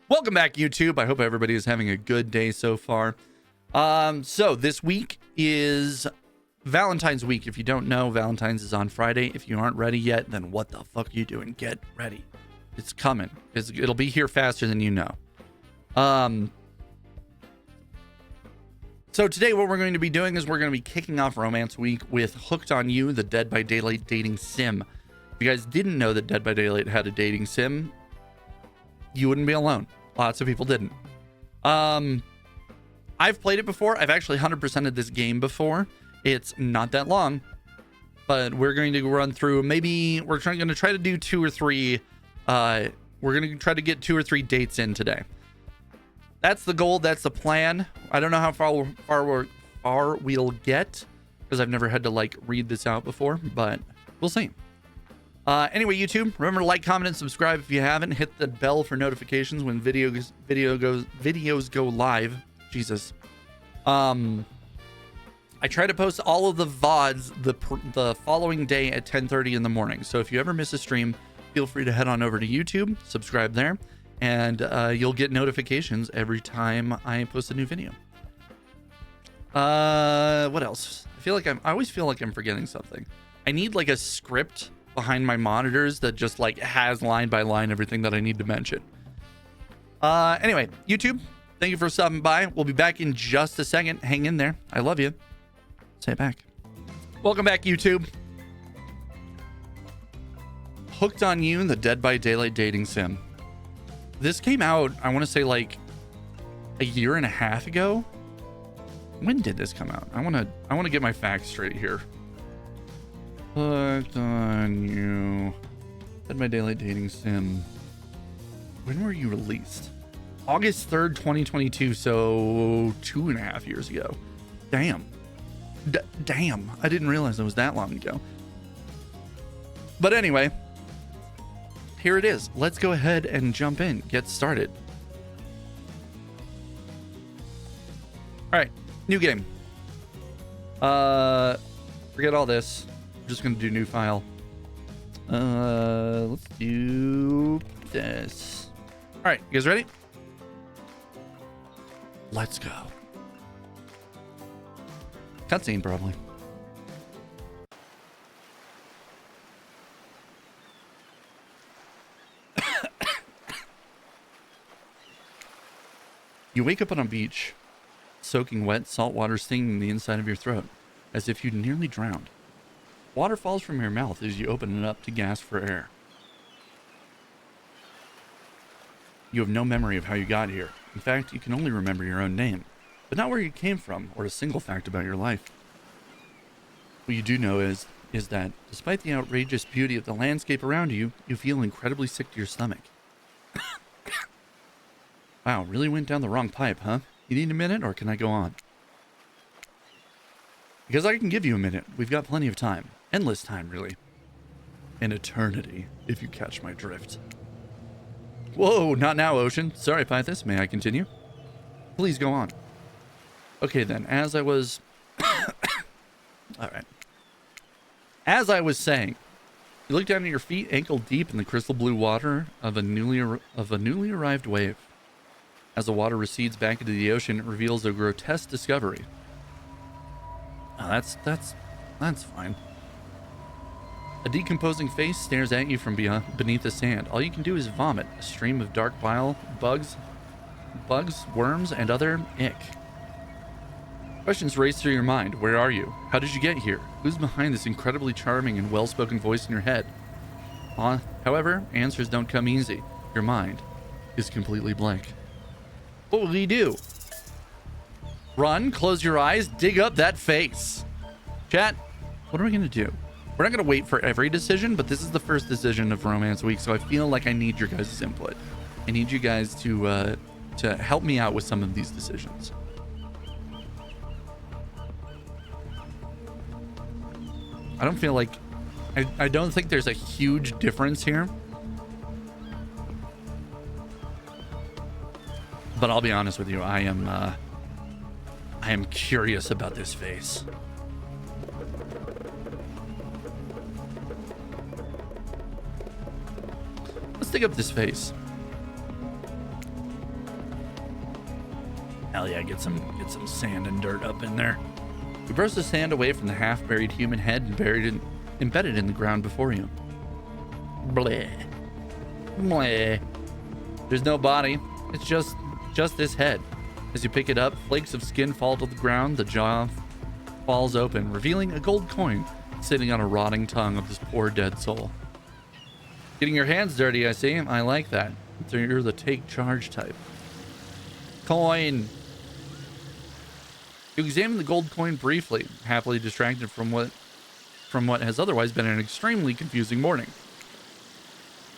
Welcome back, YouTube. I hope everybody is having a good day so far. So this week is Valentine's week. If you don't know, Valentine's is on Friday. If you aren't ready yet, then what the fuck are you doing? Get ready. It's coming. It'll be here faster than you know. So today what we're going to be doing is we're going to be kicking off Romance Week with Hooked on You, the Dead by Daylight dating sim. If you guys didn't know that Dead by Daylight had a dating sim, you wouldn't be alone. Lots of people didn't. I've played it before. I've actually 100%ed this game before. It's not that long, but we're going to run through. Maybe we're going to try to do 2 or 3. We're going to try to get 2 or 3 dates in today. That's the goal. That's the plan. I don't know how far we'll get because I've never had to read this out before, but we'll see. Anyway, YouTube, remember to like, comment, and subscribe if you haven't. Hit the bell for notifications when videos go live. Jesus. I try to post all of the VODs the following day at 10:30 in the morning. So if you ever miss a stream, feel free to head on over to YouTube, subscribe there, and you'll get notifications every time I post a new video. What else? I always feel like I'm forgetting something. I need a script behind my monitors that just has line by line everything that I need to mention. Anyway, YouTube, thank you for stopping by. We'll be back in just a second. Hang in there. I love you. Say it back. Welcome back, YouTube. Hooked on You, the Dead by Daylight dating sim. This came out, I want to say a year and a half ago. When did this come out? I want to get my facts straight here. Hooked on You, Dead by Daylight dating sim. When were you released? August 3rd, 2022. So 2.5 years ago. Damn. Damn. I didn't realize it was that long ago. But anyway, here it is. Let's go ahead and jump in. Get started. All right. New game. Forget all this. I'm just going to do new file. Let's do this. All right. You guys ready? Let's go. Cutscene, probably. You wake up on a beach, soaking wet, salt water stinging the inside of your throat, as if you'd nearly drowned. Water falls from your mouth as you open it up to gasp for air. You have no memory of how you got here. In fact, you can only remember your own name, but not where you came from or a single fact about your life. What you do know is that, despite the outrageous beauty of the landscape around you, you feel incredibly sick to your stomach. Wow, really went down the wrong pipe, huh? You need a minute, or can I go on? Because I can give you a minute. We've got plenty of time. Endless time, really. An eternity, if you catch my drift. Whoa, not now, Ocean. Sorry, Pythus. May I continue? Please go on. Okay, then, as I was... All right. As I was saying, you look down at your feet, ankle deep in the crystal blue water of a newly arrived wave. As the water recedes back into the ocean, it reveals a grotesque discovery. Oh, that's fine. A decomposing face stares at you from beneath the sand. All you can do is vomit, a stream of dark bile, bugs, worms, and other ick. Questions race through your mind. Where are you? How did you get here? Who's behind this incredibly charming and well-spoken voice in your head? However, answers don't come easy. Your mind is completely blank. What will you do? Run, close your eyes, dig up that face. Chat, what are we going to do? We're not going to wait for every decision, but this is the first decision of Romance Week, so I feel like I need your guys' input. I need you guys to help me out with some of these decisions. I don't feel like... I don't think there's a huge difference here. But I'll be honest with you, I am curious about this face. Let's dig up this face. Hell yeah, get some sand and dirt up in there. You brush the sand away from the half-buried human head and embedded in the ground before you. Bleh. Bleh. There's no body. It's just this head. As you pick it up, flakes of skin fall to the ground. The jaw falls open, revealing a gold coin sitting on a rotting tongue of this poor dead soul. Getting your hands dirty, I see. I like that. So you're the take charge type. Coin. You examine the gold coin briefly, happily distracted from what has otherwise been an extremely confusing morning.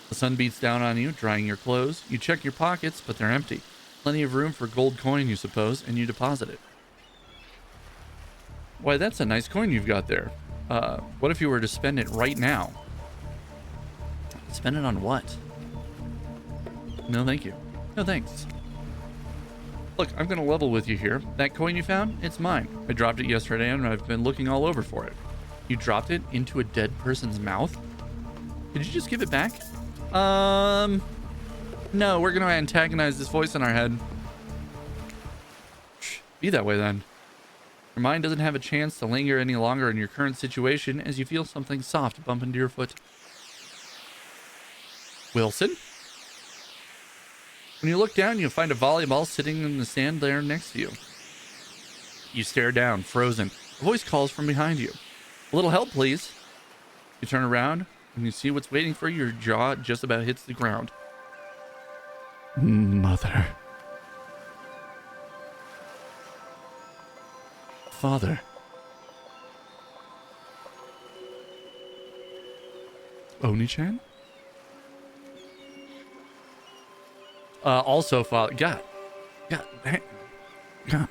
The sun beats down on you, drying your clothes. You check your pockets, but they're empty. Plenty of room for gold coin, you suppose, and you deposit it. Why, that's a nice coin you've got there. What if you were to spend it right now? Spend it on what? No, thank you. No, thanks. Look, I'm going to level with you here. That coin you found, it's mine. I dropped it yesterday and I've been looking all over for it. You dropped it into a dead person's mouth? Did you just give it back? No, we're going to antagonize this voice in our head. Be that way then. Your mind doesn't have a chance to linger any longer in your current situation as you feel something soft bump into your foot. Wilson? When you look down, you'll find a volleyball sitting in the sand there next to you. You stare down, frozen. A voice calls from behind you. A little help, please. You turn around, and you see what's waiting for you. Your jaw just about hits the ground. Mother. Father. Oni-chan? Also, Father. God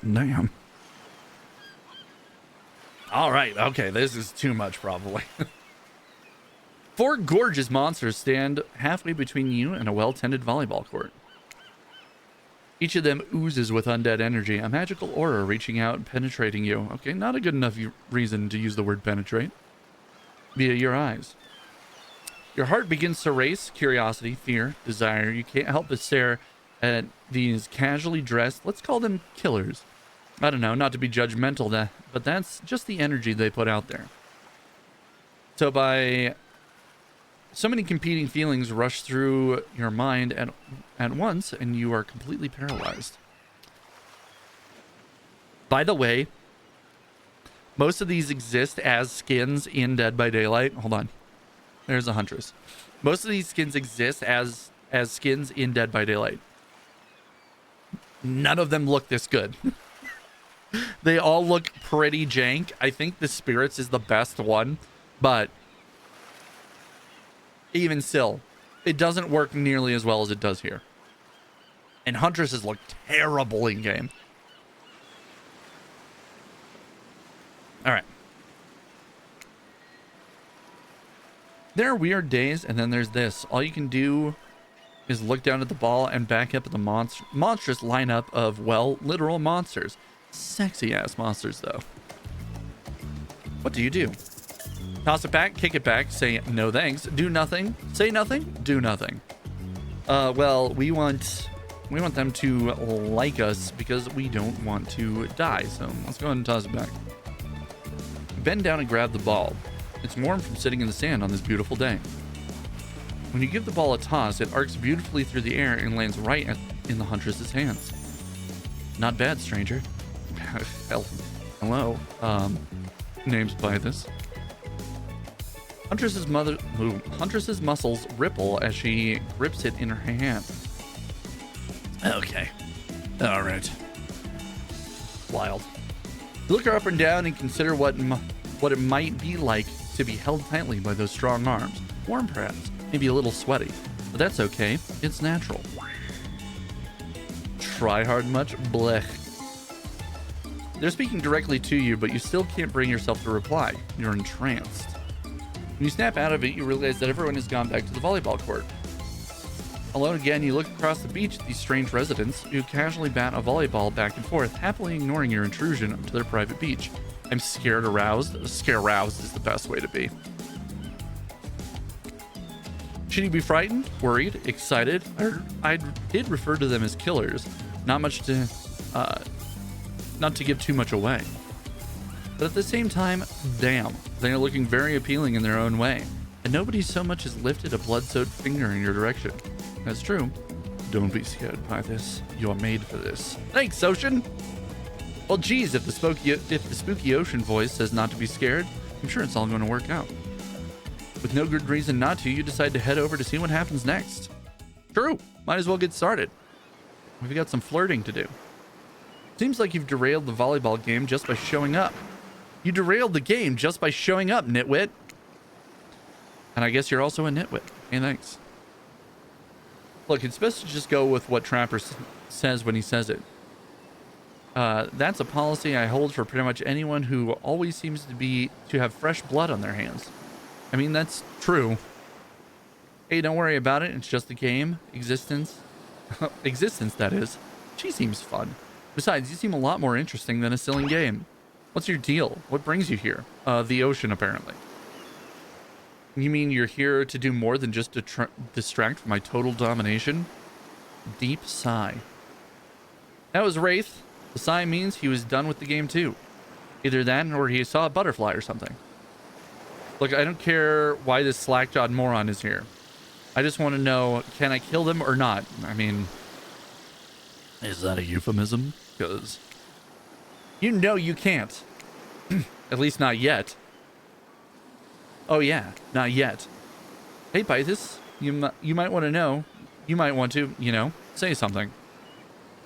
damn. All right. Okay. This is too much, probably. 4 gorgeous monsters stand halfway between you and a well-tended volleyball court. Each of them oozes with undead energy, a magical aura reaching out and penetrating you. Okay, not a good enough reason to use the word penetrate. Via your eyes. Your heart begins to race, curiosity, fear, desire. You can't help but stare at these casually dressed, let's call them killers. I don't know, not to be judgmental, but that's just the energy they put out there. So many competing feelings rush through your mind at once, and you are completely paralyzed. By the way, most of these exist as skins in Dead by Daylight. Hold on. There's a Huntress. Most of these skins exist as skins in Dead by Daylight. None of them look this good. They all look pretty jank. I think the Spirits is the best one, but even still, it doesn't work nearly as well as it does here. And Huntresses look terrible in game. All right. There are weird days, and then there's this. All you can do is look down at the ball and back up at the monstrous lineup of, well, literal monsters. Sexy ass monsters, though. What do you do? Toss it back, kick it back, say no thanks, do nothing, say nothing, do nothing. Well, we want them to like us because we don't want to die. So let's go ahead and toss it back. Bend down and grab the ball. It's warm from sitting in the sand on this beautiful day. When you give the ball a toss, it arcs beautifully through the air and lands right in the Huntress's hands. Not bad, stranger. Hello. Name's by this. Huntress's muscles ripple as she grips it in her hand. Okay. All right. Wild. You look her up and down and consider what it might be like to be held tightly by those strong arms. Warm, perhaps. Maybe a little sweaty. But that's okay. It's natural. Try hard much? Blech. They're speaking directly to you, but you still can't bring yourself to reply. You're entranced. When you snap out of it, you realize that everyone has gone back to the volleyball court. Alone again, you look across the beach at these strange residents who casually bat a volleyball back and forth, happily ignoring your intrusion onto their private beach. I'm scared aroused. Scare-roused is the best way to be. Should you be frightened, worried, excited? I did refer to them as killers. Not much to not to give too much away. But at the same time, damn, they are looking very appealing in their own way. And nobody so much as lifted a blood-soaked finger in your direction. That's true. Don't be scared by this. You're made for this. Thanks, Ocean! Well, geez, if the spooky Ocean voice says not to be scared, I'm sure it's all going to work out. With no good reason not to, you decide to head over to see what happens next. True. Might as well get started. We've got some flirting to do. Seems like you've derailed the volleyball game just by showing up. You derailed the game just by showing up, nitwit. And I guess you're also a nitwit. Hey, thanks. Look, it's best to just go with what Trapper says when he says it. That's a policy I hold for pretty much anyone who always seems to have fresh blood on their hands. I mean, that's true. Hey, don't worry about it. It's just a game. Existence. Existence, that is. She seems fun. Besides, you seem a lot more interesting than a silly game. What's your deal? What brings you here? The ocean, apparently. You mean you're here to do more than just distract from my total domination? Deep sigh. That was Wraith. The sigh means he was done with the game too. Either that or he saw a butterfly or something. Look, I don't care why this slack-jawed moron is here. I just want to know, can I kill them or not? I mean, is that a euphemism? Because you know you can't. At least not yet. Oh yeah, not yet. Hey, Pythus, you might want to know. You might want to, say something.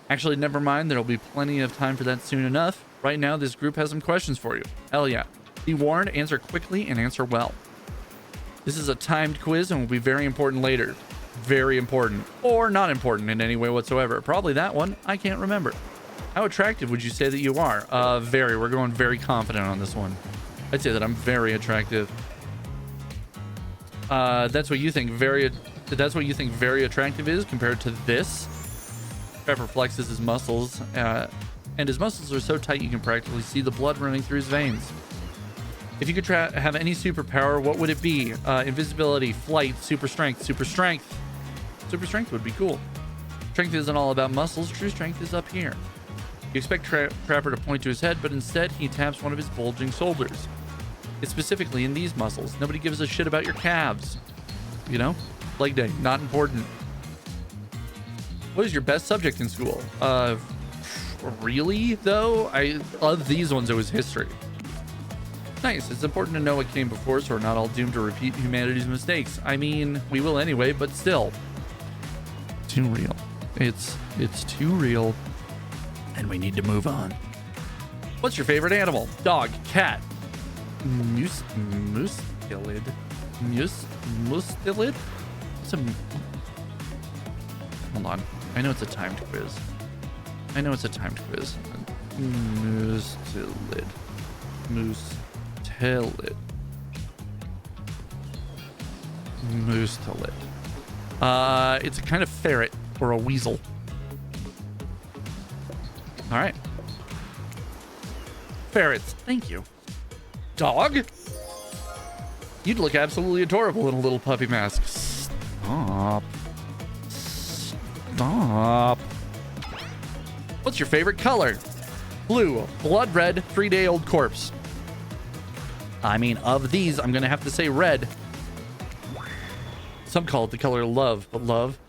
Actually, never mind. There'll be plenty of time for that soon enough. Right now, this group has some questions for you. Hell yeah. Be warned, answer quickly and answer well. This is a timed quiz and will be very important later. Very important. Or not important in any way whatsoever. Probably that one. I can't remember. How attractive would you say that you are? Very. We're going very confident on this one. I'd say that I'm very attractive. That's what you think very attractive is compared to this. Trevor flexes his muscles, and his muscles are so tight you can practically see the blood running through his veins. If you could have any superpower, what would it be? Invisibility, flight, super strength. Super strength would be cool. Strength isn't all about muscles. True strength is up here. You expect Trapper to point to his head, but instead he taps one of his bulging shoulders. It's specifically in these muscles. Nobody gives a shit about your calves. Leg day, not important. What is your best subject in school? Really, though? Of these ones, it was history. Nice. It's important to know what came before, so we're not all doomed to repeat humanity's mistakes. I mean, we will anyway, but still. Too real. It's too real, and we need to move on. What's your favorite animal? Dog, cat, mustelid. Mustelid? What's a... Hold on. I know it's a timed quiz. Mustelid. It's a kind of ferret or a weasel. All right. Ferrets. Thank you. Dog? You'd look absolutely adorable in a little puppy mask. Stop. What's your favorite color? Blue. Blood red. 3-day-old corpse. I mean, of these, I'm going to have to say red. Some call it the color love, but love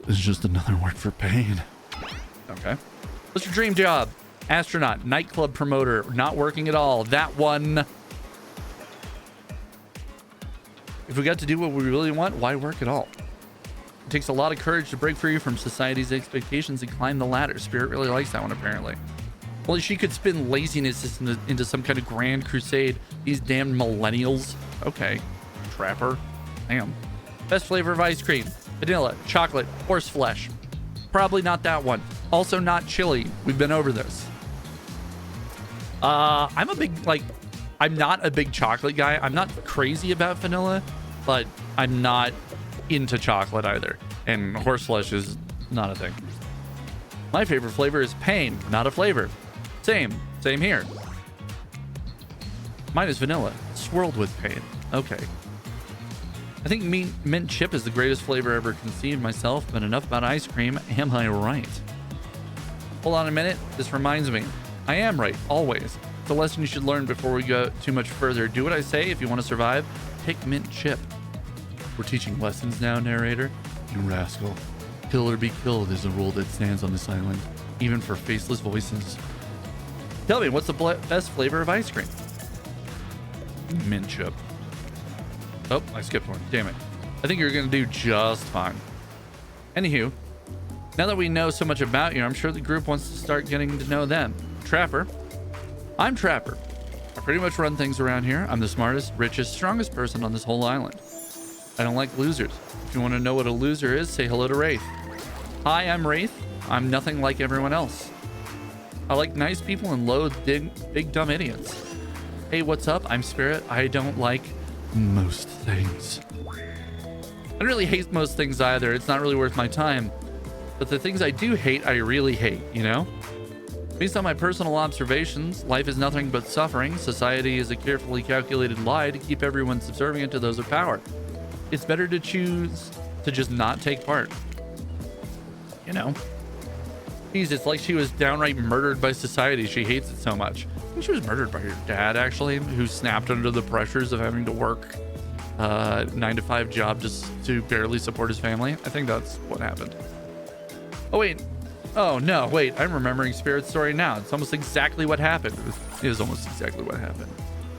is just another word for pain. Okay. What's your dream job? Astronaut, nightclub promoter, not working at all. That one. If we got to do what we really want, why work at all? It takes a lot of courage to break free from society's expectations and climb the ladder. Spirit really likes that one, apparently. Well, she could spin laziness into some kind of grand crusade. These damn millennials. Okay. Trapper. Damn. Best flavor of ice cream. Vanilla, chocolate, horse flesh. Probably not that one. Also not chili. We've been over this. I'm not a big chocolate guy. I'm not crazy about vanilla, but I'm not into chocolate either. And horse flesh is not a thing. My favorite flavor is pain, not a flavor. Same here. Mine is vanilla, swirled with pain. Okay. I think mint chip is the greatest flavor ever conceived myself, but enough about ice cream. Am I right? Hold on a minute. This reminds me. I am right, always. It's a lesson you should learn before we go too much further. Do what I say if you want to survive. Pick mint chip. We're teaching lessons now, narrator. You rascal. Kill or be killed is a rule that stands on this island, even for faceless voices. Tell me, what's the best flavor of ice cream? Mint chip. Oh, I skipped one. Damn it. I think you're going to do just fine. Anywho, now that we know so much about you, I'm sure the group wants to start getting to know them. Trapper. I'm Trapper. I pretty much run things around here. I'm the smartest, richest, strongest person on this whole island. I don't like losers. If you want to know what a loser is, say hello to Wraith. Hi, I'm Wraith. I'm nothing like everyone else. I like nice people and loathe big dumb idiots. Hey, what's up? I'm Spirit. I don't like most things. I don't really hate most things either. It's not really worth my time. But the things I do hate, I really hate, you know? Based on my personal observations, life is nothing but suffering. Society is a carefully calculated lie to keep everyone subservient to those of power. It's better to choose to just not take part. You know? Geez, it's like she was downright murdered by society. She hates it so much. I think she was murdered by her dad, actually, who snapped under the pressures of having to work a 9-to-5 job just to barely support his family. I think that's what happened. Oh, wait. Oh, no, wait. I'm remembering Spirit's story now. It's almost exactly what happened. It was almost exactly what happened.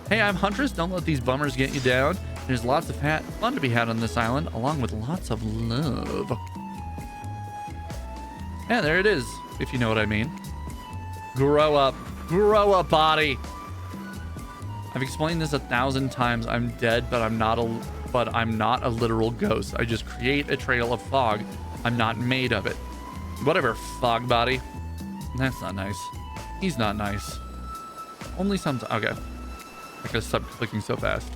Hey, I'm Huntress. Don't let these bummers get you down. There's lots of fun to be had on this island, along with lots of love. Yeah, there it is, if you know what I mean. Grow up. Grow up, body. I've explained this 1,000 times. I'm dead, but I'm not a literal ghost. I just create a trail of fog. I'm not made of it. Whatever, fog body. That's not nice. He's not nice. Only sometimes. Okay. I gotta stop clicking so fast.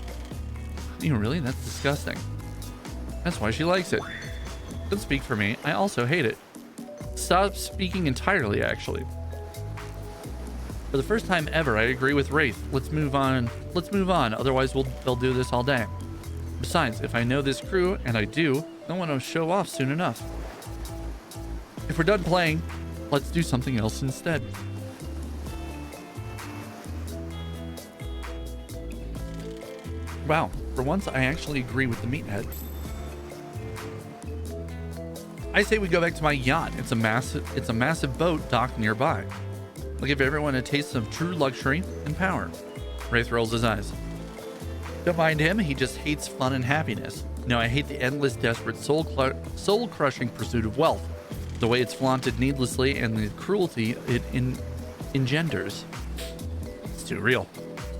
You really? That's disgusting. That's why she likes it. Don't speak for me. I also hate it. Stop speaking entirely, actually. For the first time ever, I agree with Wraith. Let's move on. Let's move on. Otherwise, they'll do this all day. Besides, if I know this crew, and I do, no one will show off soon enough. If we're done playing, let's do something else instead. Wow, for once I actually agree with the meathead. I say we go back to my yacht. It's a massive boat docked nearby. I'll give everyone a taste of true luxury and power. Wraith rolls his eyes. Don't mind him, he just hates fun and happiness. No, I hate the endless, desperate, soul-crushing pursuit of wealth. The way it's flaunted needlessly and the cruelty it engenders. It's too real.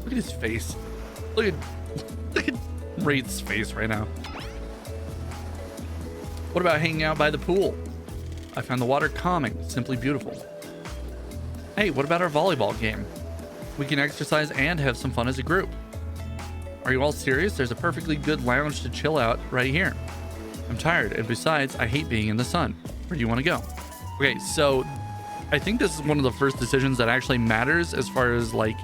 Look at his face. Look at Wraith's face right now. What about hanging out by the pool? I found the water calming, simply beautiful. Hey, what about our volleyball game? We can exercise and have some fun as a group. Are you all serious? There's a perfectly good lounge to chill out right here. I'm tired, and besides, I hate being in the sun. Where do you want to go? Okay, so I think this is one of the first decisions that actually matters as far as like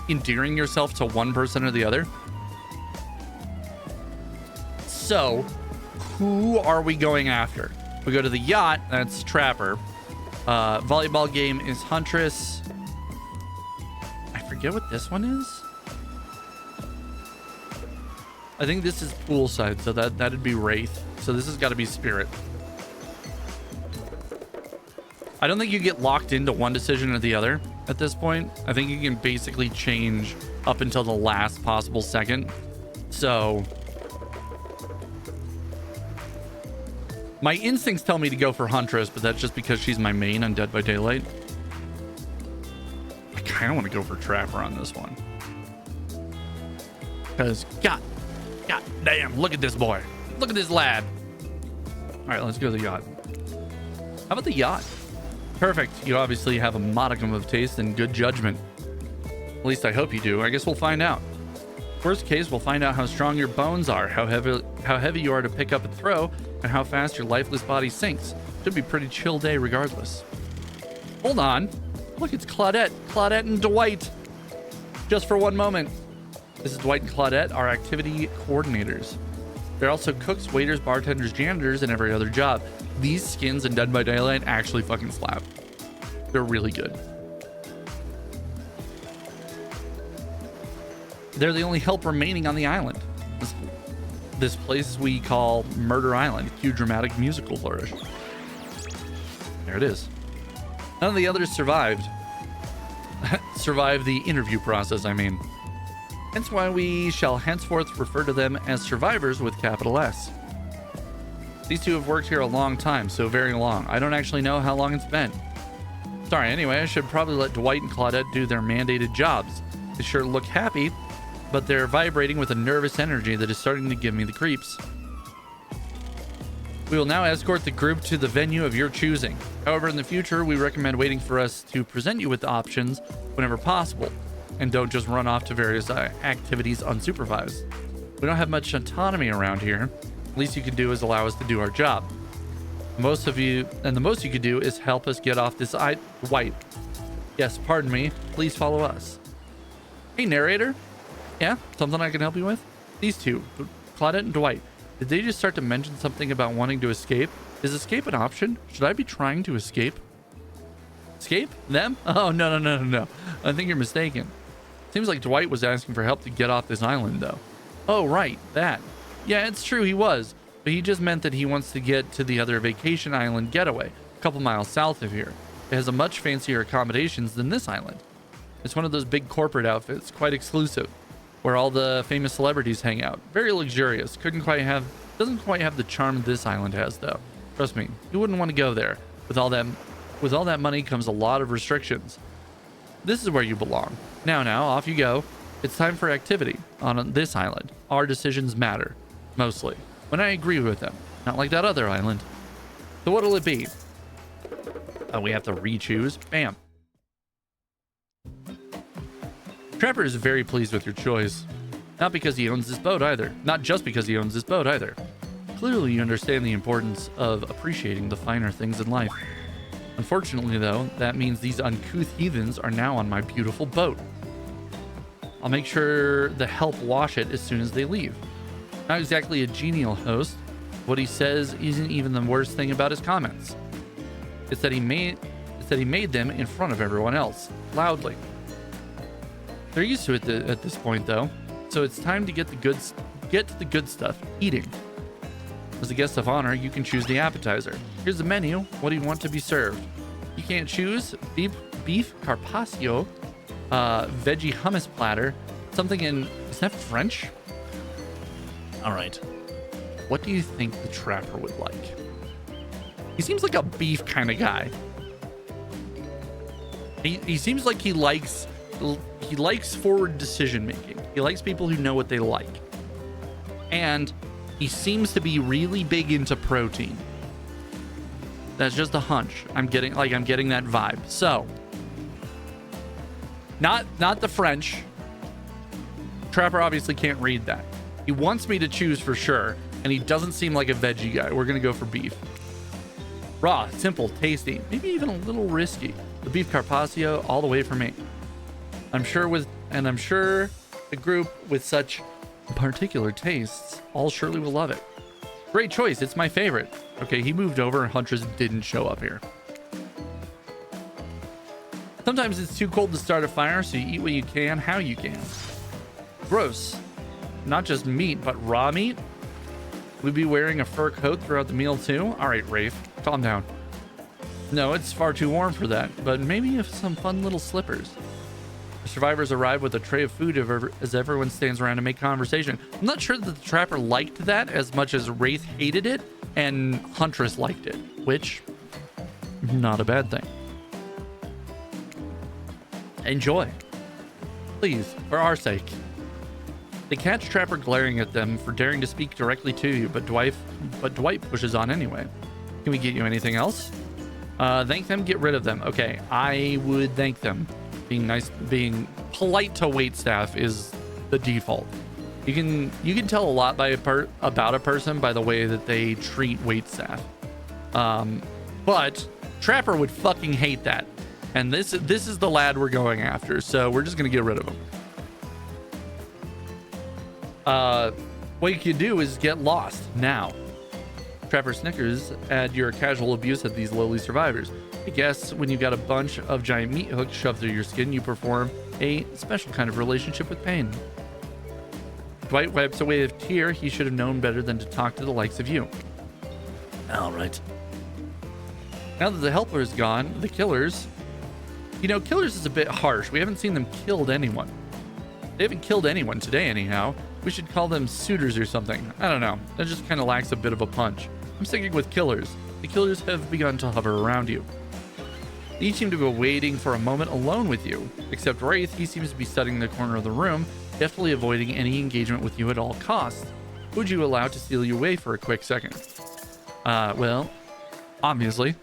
endearing yourself to one person or the other. So who are we going after? We go to the yacht, that's Trapper. Volleyball game is Huntress. I forget what this one is. I think this is poolside, so that'd be Wraith. So this has got to be Spirit. I don't think you get locked into one decision or the other at this point. I think you can basically change up until the last possible second. So my instincts tell me to go for Huntress, but that's just because she's my main on Dead by Daylight. I kind of want to go for Trapper on this one. Because, God damn, look at this boy. Look at this lad. All right, let's go to the yacht. How about the yacht? Perfect. You obviously have a modicum of taste and good judgment. At least I hope you do. I guess we'll find out. Worst case, we'll find out how strong your bones are, how heavy you are to pick up and throw, and how fast your lifeless body sinks. Should be a pretty chill day regardless. Hold on. Look, it's Claudette. Claudette and Dwight. Just for one moment. This is Dwight and Claudette, our activity coordinators. They're also cooks, waiters, bartenders, janitors, and every other job. These skins in Dead by Daylight actually fucking slap. They're really good. They're the only help remaining on the island. This place we call Murder Island. Cue dramatic musical flourish. There it is. None of the others survived. Survived the interview process, I mean. Hence why we shall henceforth refer to them as survivors with capital S. These two have worked here a long time, so very long. I don't actually know how long it's been. Sorry, anyway, I should probably let Dwight and Claudette do their mandated jobs. They sure look happy, but they're vibrating with a nervous energy that is starting to give me the creeps. We will now escort the group to the venue of your choosing. However, in the future, we recommend waiting for us to present you with the options whenever possible, and don't just run off to various activities unsupervised. We don't have much autonomy around here. The least you can do is allow us to do our job. The most you could do is help us get off this Dwight. Yes, pardon me. Please follow us. Hey, narrator. Yeah, something I can help you with? These two, Claudette and Dwight. Did they just start to mention something about wanting to escape? Is escape an option? Should I be trying to escape? Escape? Them? Oh, no. I think you're mistaken. Seems like Dwight was asking for help to get off this island, though. Oh, right, that. Yeah, it's true, he was. But he just meant that he wants to get to the other vacation island getaway, a couple miles south of here. It has a much fancier accommodations than this island. It's one of those big corporate outfits, quite exclusive, where all the famous celebrities hang out. Very luxurious. Doesn't quite have the charm this island has, though. Trust me, you wouldn't want to go there. With all that money comes a lot of restrictions. This is where you belong. Now, off you go. It's time for activity on this island. Our decisions matter, mostly, when I agree with them. Not like that other island. So what'll it be? Oh, we have to re-choose. Bam. Trapper is very pleased with your choice. Not because he owns this boat either. Not just because he owns this boat either. Clearly you understand the importance of appreciating the finer things in life. Unfortunately though, that means these uncouth heathens are now on my beautiful boat. I'll make sure the help wash it as soon as they leave. Not exactly a genial host. What he says isn't even the worst thing about his comments. It's that he made them in front of everyone else, loudly. They're used to it at this point though, so it's time to get to the good stuff, eating. As a guest of honor, you can choose the appetizer. Here's the menu. What do you want to be served? You can't choose beef carpaccio, veggie hummus platter, something in, is that French? All right. What do you think the trapper would like? He seems like a beef kind of guy. He seems like he likes forward decision making. He likes people who know what they like. And he seems to be really big into protein. That's just a hunch. I'm getting that vibe. So, not the French. Trapper obviously can't read that. He wants me to choose for sure, and he doesn't seem like a veggie guy. We're gonna go for beef. Raw, simple, tasty, maybe even a little risky. The beef carpaccio all the way for me. I'm sure the group with such particular tastes all surely will love it. Great choice. It's my favorite. Okay, he moved over and Huntress didn't show up here. Sometimes it's too cold to start a fire, so you eat what you can, how you can. Gross. Not just meat, but raw meat? We'd be wearing a fur coat throughout the meal too? All right, Rafe, calm down. No, it's far too warm for that, but maybe some fun little slippers. The survivors arrive with a tray of food as everyone stands around to make conversation. I'm not sure that the trapper liked that as much as Wraith hated it and Huntress liked it, which, not a bad thing. Enjoy. Please, for our sake. They catch Trapper glaring at them for daring to speak directly to you, but Dwight pushes on anyway. Can we get you anything else? Thank them, get rid of them. Okay, I would thank them. Being nice, being polite to waitstaff is the default. You can tell a lot about a person by the way that they treat waitstaff. But Trapper would fucking hate that. And this is the lad we're going after, so we're just gonna get rid of him. What you can do is get lost now. Trapper snickers at your casual abuse of these lowly survivors. I guess when you've got a bunch of giant meat hooks shoved through your skin, you perform a special kind of relationship with pain. Dwight wipes away a tear. He should have known better than to talk to the likes of you. All right. Now that the helper is gone, the killers... You know, killers is a bit harsh. We haven't seen them killed anyone. They haven't killed anyone today, anyhow. We should call them suitors or something. I don't know. That just kind of lacks a bit of a punch. I'm sticking with killers. The killers have begun to hover around you. Each seem to be waiting for a moment alone with you. Except Wraith, he seems to be studying the corner of the room, deftly avoiding any engagement with you at all costs. Who would you allow to steal you away for a quick second? Well, obviously.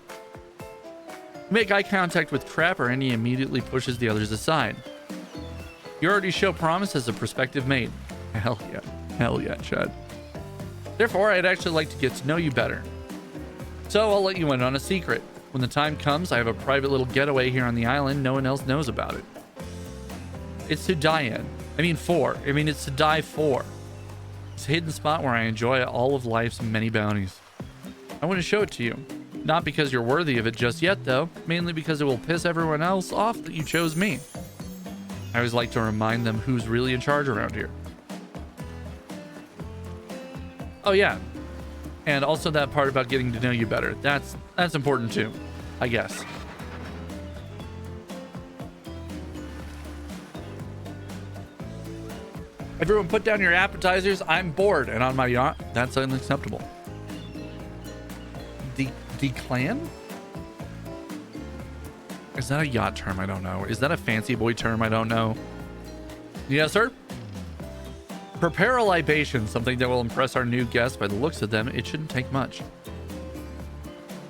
Make eye contact with Trapper and he immediately pushes the others aside. You already show promise as a prospective mate. Hell yeah. Hell yeah, Chad. Therefore, I'd actually like to get to know you better. So I'll let you in on a secret. When the time comes, I have a private little getaway here on the island. No one else knows about it. It's to die in. It's to die for. It's a hidden spot where I enjoy all of life's many bounties. I want to show it to you. Not because you're worthy of it just yet, though. Mainly because it will piss everyone else off that you chose me. I always like to remind them who's really in charge around here. Oh, yeah. And also that part about getting to know you better. That's important, too, I guess. Everyone put down your appetizers. I'm bored. And on my yacht, that's unacceptable. The clan? Is that a yacht term? I don't know. Is that a fancy boy term? I don't know. Yes, sir. Prepare a libation, something that will impress our new guests. By the looks of them, it shouldn't take much.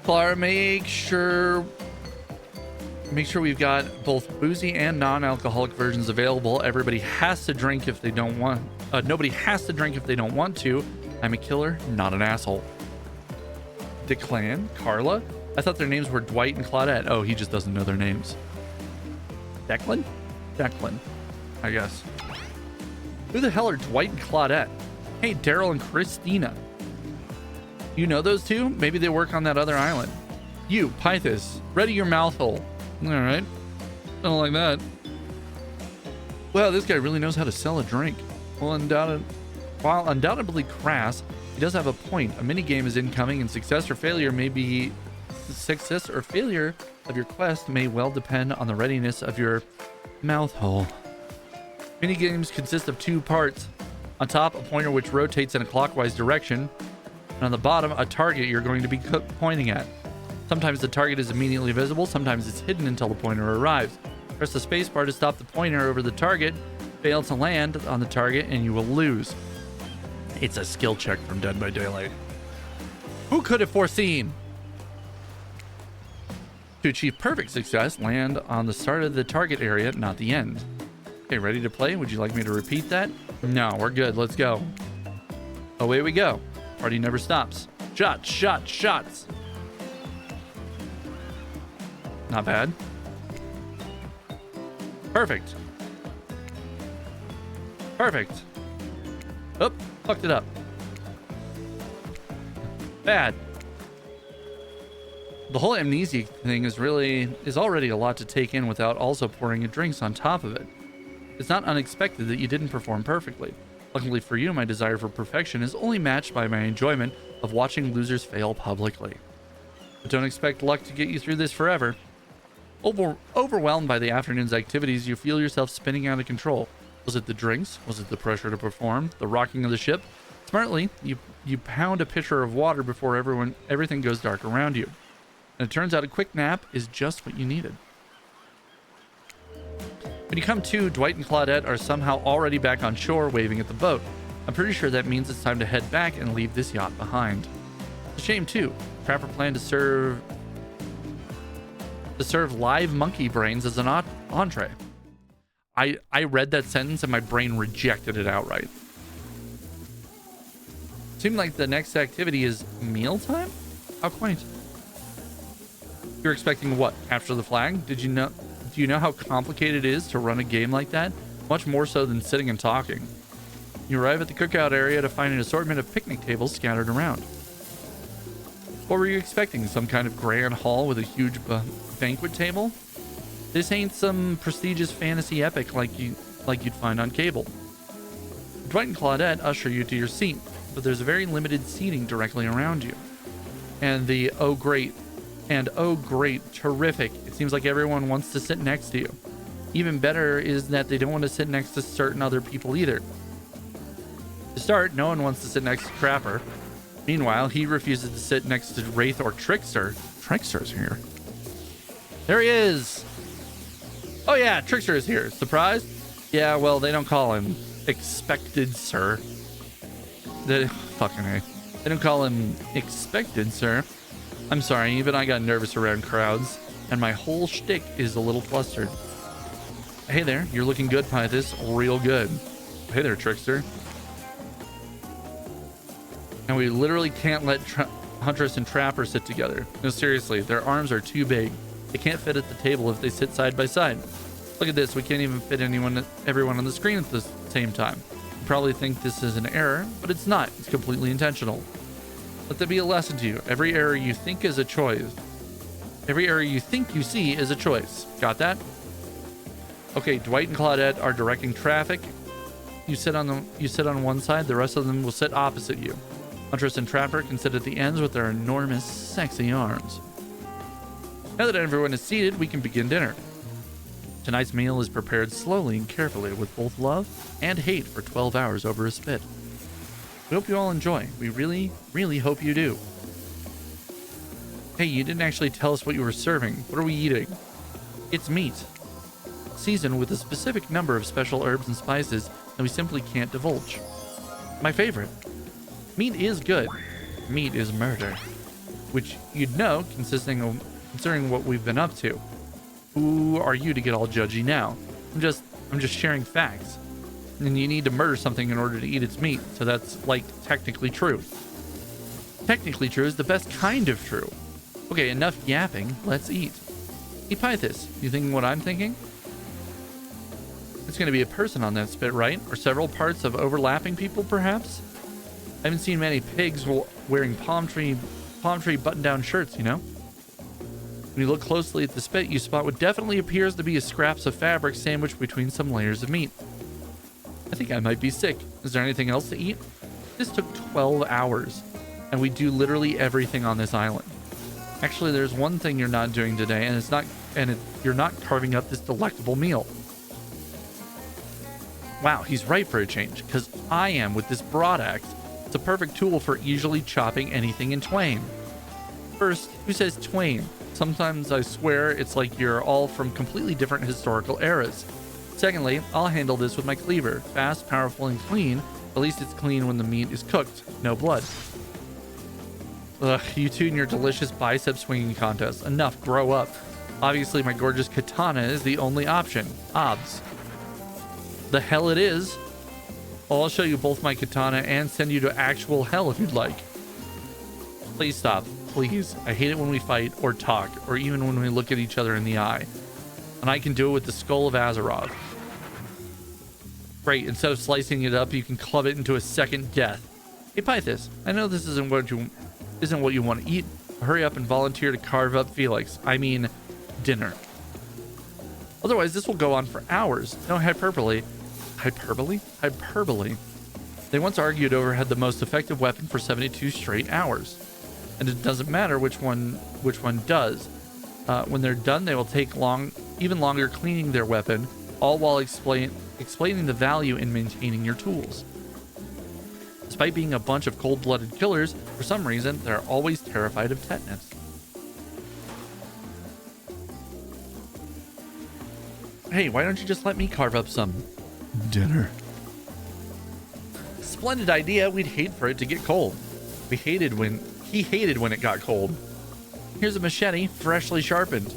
Clara, make sure we've got both boozy and non-alcoholic versions available. Everybody has to drink if they don't want. Nobody has to drink if they don't want to. I'm a killer, not an asshole. The clan? Carla? I thought their names were Dwight and Claudette. Oh, he just doesn't know their names. Declan? Declan, I guess. Who the hell are Dwight and Claudette? Hey, Daryl and Christina. You know those two? Maybe they work on that other island. You, Pythus, ready your mouth hole. All right. I don't like that. Wow, this guy really knows how to sell a drink. While undoubtedly crass, he does have a point. A minigame is incoming, and success or failure of your quest may well depend on the readiness of your mouth hole. Minigames consist of two parts. On top, a pointer which rotates in a clockwise direction, and on the bottom, a target you're going to be pointing at. Sometimes the target is immediately visible, sometimes it's hidden until the pointer arrives. Press the spacebar to stop the pointer over the target. Fail to land on the target, and you will lose. It's a skill check from Dead by Daylight. Who could have foreseen? To achieve perfect success, land on the start of the target area, not the end. Okay, ready to play? Would you like me to repeat that? No, we're good. Let's go. Away we go. Party never stops. Shots, shots, shots. Not bad. Perfect. Perfect. Oh, fucked it up. Bad. The whole amnesia thing is already a lot to take in without also pouring in drinks on top of it. It's not unexpected that you didn't perform perfectly. Luckily for you, my desire for perfection is only matched by my enjoyment of watching losers fail publicly. But don't expect luck to get you through this forever. Overwhelmed by the afternoon's activities, you feel yourself spinning out of control. Was it the drinks? Was it the pressure to perform? The rocking of the ship? Smartly, you pound a pitcher of water before everything goes dark around you. And it turns out a quick nap is just what you needed. When you come to, Dwight and Claudette are somehow already back on shore waving at the boat. I'm pretty sure that means it's time to head back and leave this yacht behind. It's a shame too. Trapper planned to serve live monkey brains as an entree. I read that sentence and my brain rejected it outright. Seemed like the next activity is mealtime? How quaint. You're expecting what? Capture the flag? Do you know how complicated it is to run a game like that? Much more so than sitting and talking. You arrive at the cookout area to find an assortment of picnic tables scattered around. What were you expecting? Some kind of grand hall with a huge banquet table? This ain't some prestigious fantasy epic like you'd find on cable. Dwight and Claudette usher you to your seat, but there's a very limited seating directly around you. And the oh great, terrific. It seems like everyone wants to sit next to you. Even better is that they don't want to sit next to certain other people either. To start, no one wants to sit next to Trapper. Meanwhile, he refuses to sit next to Wraith or Trickster. Trickster's here. There he is. Oh yeah, Trickster is here. Surprised? Yeah, well, they don't call him Expected Sir. Fucking A. They don't call him Expected Sir. I'm sorry, even I got nervous around crowds, and my whole shtick is a little flustered. Hey there, you're looking good, Pythus. Real good. Hey there, Trickster. And we literally can't let Huntress and Trapper sit together. No, seriously, their arms are too big. They can't fit at the table if they sit side by side. Look at this, we can't even fit everyone on the screen at the same time. You probably think this is an error, but it's not. It's completely intentional. Let that be a lesson to you. Every error you think is a choice. Every error you think you see is a choice. Got that? Okay, Dwight and Claudette are directing traffic. You sit on one side, the rest of them will sit opposite you. Huntress and Trapper can sit at the ends with their enormous, sexy arms. Now that everyone is seated, we can begin dinner. Tonight's meal is prepared slowly and carefully with both love and hate for 12 hours over a spit. We hope you all enjoy. We really, really hope you do. Hey, you didn't actually tell us what you were serving. What are we eating? It's meat, seasoned with a specific number of special herbs and spices that we simply can't divulge. My favorite. Meat is good. Meat is murder. Which you'd know, considering what we've been up to. Who are you to get all judgy now? I'm just sharing facts. And you need to murder something in order to eat its meat, so that's, like, technically true. Technically true is the best kind of true. Okay, enough yapping. Let's eat. Hey, Pythus, you thinking what I'm thinking? It's going to be a person on that spit, right? Or several parts of overlapping people, perhaps? I haven't seen many pigs wearing palm tree button-down shirts, you know? When you look closely at the spit, you spot what definitely appears to be a scraps of fabric sandwiched between some layers of meat. I think I might be sick. Is there anything else to eat? This took 12 hours, and we do literally everything on this island. Actually, there's one thing you're not doing today, and you're not carving up this delectable meal. Wow, he's right for a change, because I am with this broad axe. It's a perfect tool for easily chopping anything in twain. First, who says twain? Sometimes I swear it's like you're all from completely different historical eras. Secondly, I'll handle this with my cleaver. Fast, powerful, and clean. At least it's clean when the meat is cooked. No blood. Ugh, you two and your delicious bicep swinging contest. Enough, grow up. Obviously, my gorgeous katana is the only option. Obs. The hell it is. Well, I'll show you both my katana and send you to actual hell if you'd like. Please stop. Please. I hate it when we fight or talk, or even when we look at each other in the eye. And I can do it with the skull of Azeroth. Great. Instead of slicing it up, you can club it into a second death. Hey, Pythus, I know this isn't what you want to eat. Hurry up and volunteer to carve up Felix. I mean, dinner. Otherwise, this will go on for hours. No hyperbole. Hyperbole? Hyperbole. They once argued over who had the most effective weapon for 72 straight hours. And it doesn't matter which one does. When they're done, they will take even longer cleaning their weapon, all while explaining the value in maintaining your tools. Despite being a bunch of cold-blooded killers, for some reason, they're always terrified of tetanus. Hey, why don't you just let me carve up some dinner? Splendid idea. We'd hate for it to get cold. He hated when it got cold. Here's a machete, freshly sharpened.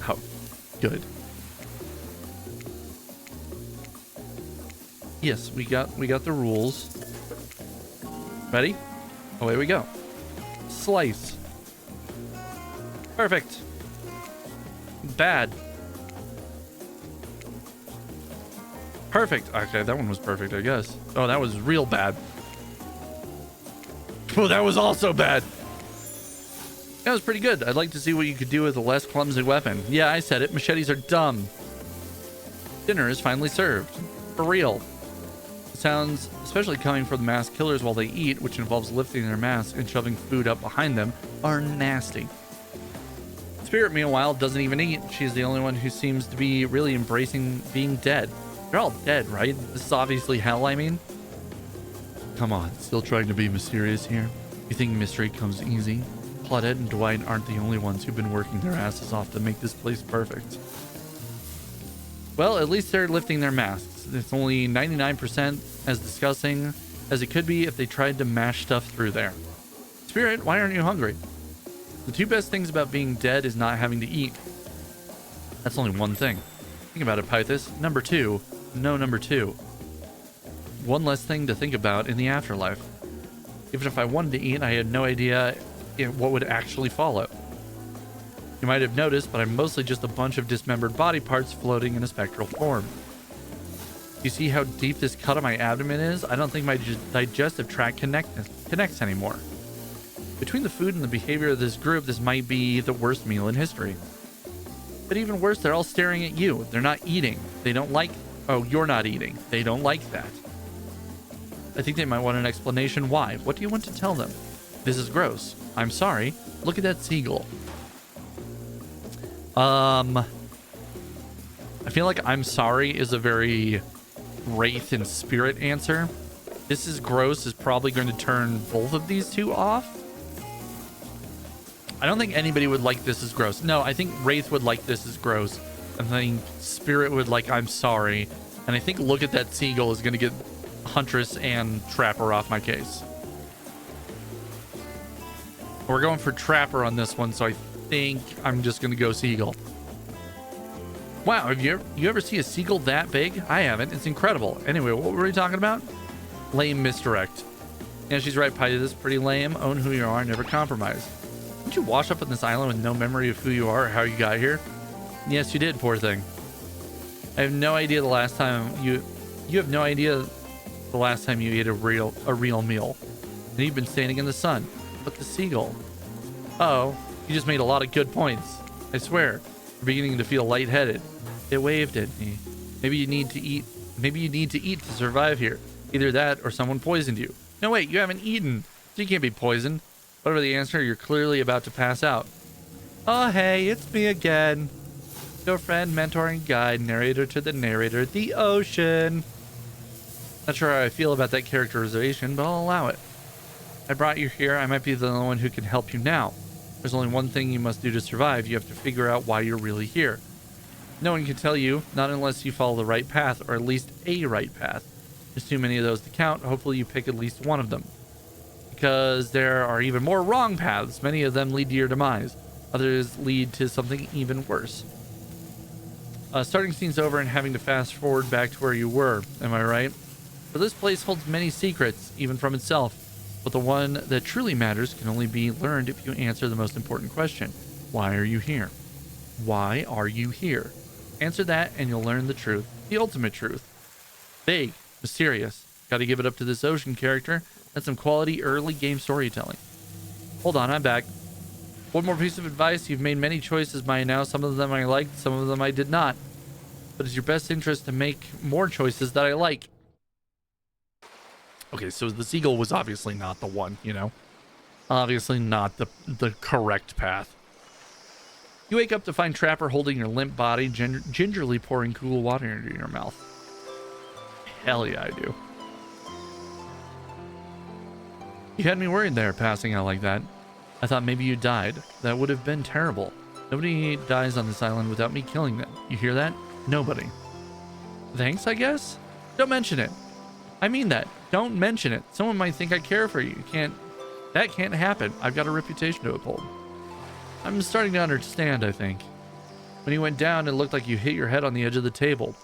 Oh, good. Yes, we got the rules. Ready? Away we go. Slice. Perfect. Bad. Perfect. Okay, that one was perfect, I guess. Oh, that was real bad. Oh, that was also bad. That was pretty good. I'd like to see what you could do with a less clumsy weapon. Yeah, I said it. Machetes are dumb. Dinner is finally served. For real. Sounds, especially coming from the masked killers while they eat, which involves lifting their masks and shoving food up behind them, are nasty. Spirit, meanwhile, doesn't even eat. She's the only one who seems to be really embracing being dead. They're all dead, right? This is obviously hell, I mean. Come on, still trying to be mysterious here? You think mystery comes easy? Claudette and Dwight aren't the only ones who've been working their asses off to make this place perfect. Well, at least they're lifting their masks. It's only 99% as disgusting as it could be if they tried to mash stuff through there. Spirit, why aren't you hungry? The two best things about being dead is not having to eat. That's only one thing. Think about it, Pythus. Number two. No number two. One less thing to think about in the afterlife. Even if I wanted to eat, I had no idea what would actually follow. You might have noticed, but I'm mostly just a bunch of dismembered body parts floating in a spectral form. You see how deep this cut on my abdomen is? I don't think my digestive tract connects anymore. Between the food and the behavior of this group, this might be the worst meal in history. But even worse, they're all staring at you. They're not eating. They don't like... Oh, you're not eating. They don't like that. I think they might want an explanation why. What do you want to tell them? This is gross. I'm sorry. Look at that seagull. I feel like I'm sorry is a very wraith and spirit answer. This is gross is probably going to turn both of these two off. I don't think anybody would like this is gross. No, I think wraith would like this is gross. I think spirit would like I'm sorry. And I think look at that seagull is going to get Huntress and Trapper off my case. We're going for Trapper on this one, so I think I'm just gonna go seagull. Wow, have you ever see a seagull that big? I haven't. It's incredible. Anyway, what were we talking about? Lame misdirect. Yeah, she's right, Pythus. This is pretty lame. Own who you are, never compromise. Didn't you wash up on this island with no memory of who you are or how you got here? Yes, you did, poor thing. I have no idea the last time you have no idea the last time you ate a real meal. And you've been standing in the sun. But the seagull. Oh, you just made a lot of good points. I swear. You're beginning to feel lightheaded. It waved at me. Maybe you need to eat. Maybe you need to eat to survive here. Either that or someone poisoned you. No, wait, you haven't eaten. So you can't be poisoned. Whatever the answer, you're clearly about to pass out. Oh, hey, it's me again. Your friend, mentor, and guide, narrator to the narrator, the ocean. Not sure how I feel about that characterization, but I'll allow it. I brought you here. I might be the only one who can help you now. There's only one thing you must do to survive. You have to figure out why you're really here. No one can tell you, not unless you follow the right path, or at least a right path. There's too many of those to count. Hopefully you pick at least one of them. Because there are even more wrong paths. Many of them lead to your demise. Others lead to something even worse. Starting scene's over and having to fast forward back to where you were. Am I right? For this place holds many secrets, even from itself. But the one that truly matters can only be learned if you answer the most important question. Why are you here? Why are you here? Answer that and you'll learn the truth. The ultimate truth. Vague. Mysterious. Gotta give it up to this ocean character. That's some quality early game storytelling. Hold on, I'm back. One more piece of advice. You've made many choices by now. Some of them I liked, some of them I did not. But it's your best interest to make more choices that I like. Okay, so the seagull was obviously not the one, you know? Obviously not the correct path. You wake up to find Trapper holding your limp body, gingerly pouring cool water into your mouth. Hell yeah, I do. You had me worried there, passing out like that. I thought maybe you died. That would have been terrible. Nobody dies on this island without me killing them. You hear that? Nobody. Thanks, I guess? Don't mention it. I mean that. Don't mention it. Someone might think I care for you. That can't happen. I've got a reputation to uphold. I'm starting to understand, I think. When you went down, it looked like you hit your head on the edge of the table.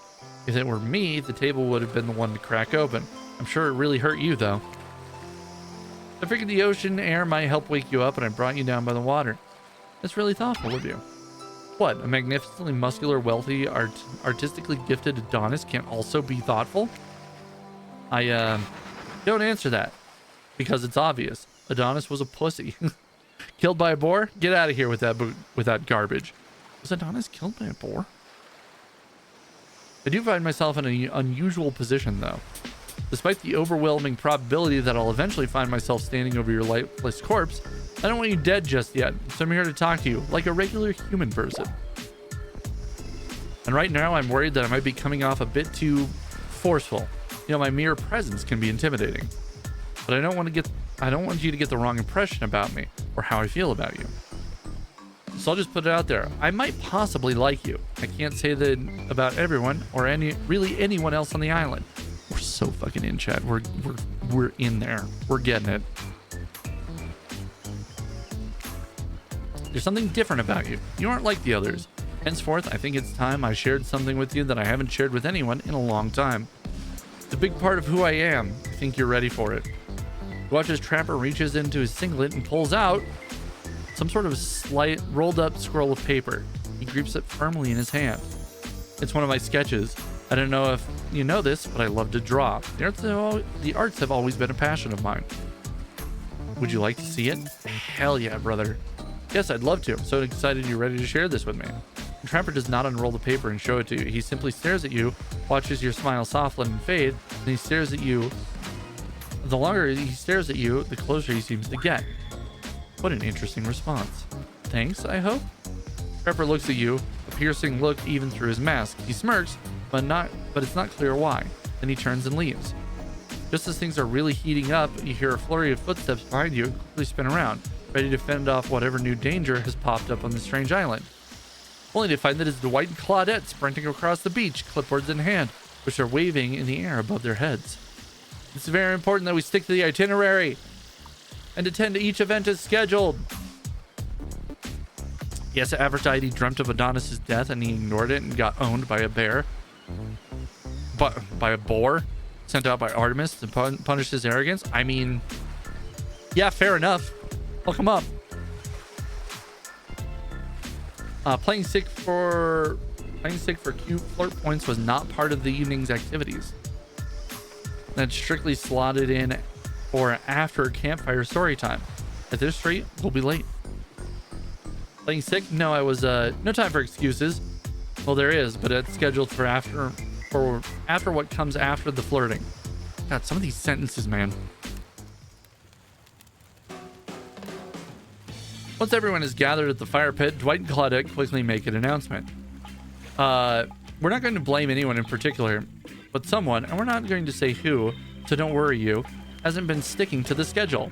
If it were me, the table would have been the one to crack open. I'm sure it really hurt you, though. I figured the ocean air might help wake you up, and I brought you down by the water. That's really thoughtful of you. What, a magnificently muscular, wealthy, artistically gifted Adonis can't also be thoughtful? Don't answer that. Because it's obvious. Adonis was a pussy. Killed by a boar? Get out of here with that garbage. Was Adonis killed by a boar? I do find myself in an unusual position, though. Despite the overwhelming probability that I'll eventually find myself standing over your lifeless corpse, I don't want you dead just yet, so I'm here to talk to you like a regular human person. And right now, I'm worried that I might be coming off a bit too forceful. You know, my mere presence can be intimidating. But I don't want you to get the wrong impression about me or how I feel about you. So I'll just put it out there. I might possibly like you. I can't say that about everyone or really anyone else on the island. We're so fucking in, chat. We're in there. We're getting it. There's something different about you. You aren't like the others. Henceforth, I think it's time I shared something with you that I haven't shared with anyone in a long time. It's a big part of who I am. I think you're ready for it. You watch as Trapper reaches into his singlet and pulls out some sort of slight rolled up scroll of paper. He grips it firmly in his hand. It's one of my sketches. I don't know if you know this, but I love to draw. The arts have always been a passion of mine. Would you like to see it? Hell yeah, brother. Yes, I'd love to. I'm so excited you're ready to share this with me. The Trapper does not unroll the paper and show it to you. He simply stares at you, watches your smile soften and fade, and he stares at you. The longer he stares at you, the closer he seems to get. What an interesting response. Thanks, I hope? Trapper looks at you, a piercing look even through his mask. He smirks, but it's not clear why. Then he turns and leaves. Just as things are really heating up, you hear a flurry of footsteps behind you and quickly spin around, ready to fend off whatever new danger has popped up on the strange island. Only to find that it's Dwight and Claudette sprinting across the beach, clipboards in hand, which are waving in the air above their heads. It's very important that we stick to the itinerary and attend to each event as scheduled. Yes, Aphrodite dreamt of Adonis' death and he ignored it and got owned by a bear. But by a boar sent out by Artemis to punish his arrogance. I mean, yeah, fair enough. I'll come up. Playing sick for cute flirt points was not part of the evening's activities. That's strictly slotted in for after campfire story time. At this rate, we'll be late. Playing sick? No, I was no time for excuses. Well, there is, but it's scheduled for after what comes after the flirting. God, some of these sentences, man. Once everyone is gathered at the fire pit, Dwight and Claudette quickly make an announcement. We're not going to blame anyone in particular, but someone, and we're not going to say who, so don't worry you, hasn't been sticking to the schedule.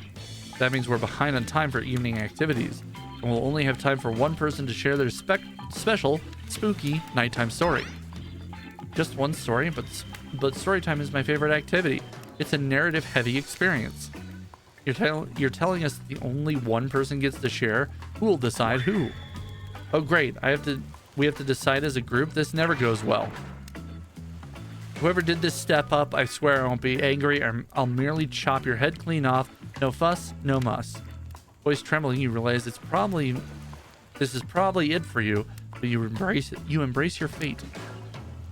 That means we're behind on time for evening activities, and we'll only have time for one person to share their special, spooky nighttime story. Just one story, but story time is my favorite activity. It's a narrative-heavy experience. You're telling us the only one person gets to share? Who will decide who? Oh great, we have to decide as a group? This never goes well. Whoever did this step up, I swear I won't be angry. I'll merely chop your head clean off. No fuss, no muss. Voice trembling, you realize this is probably it for you, but you embrace your fate.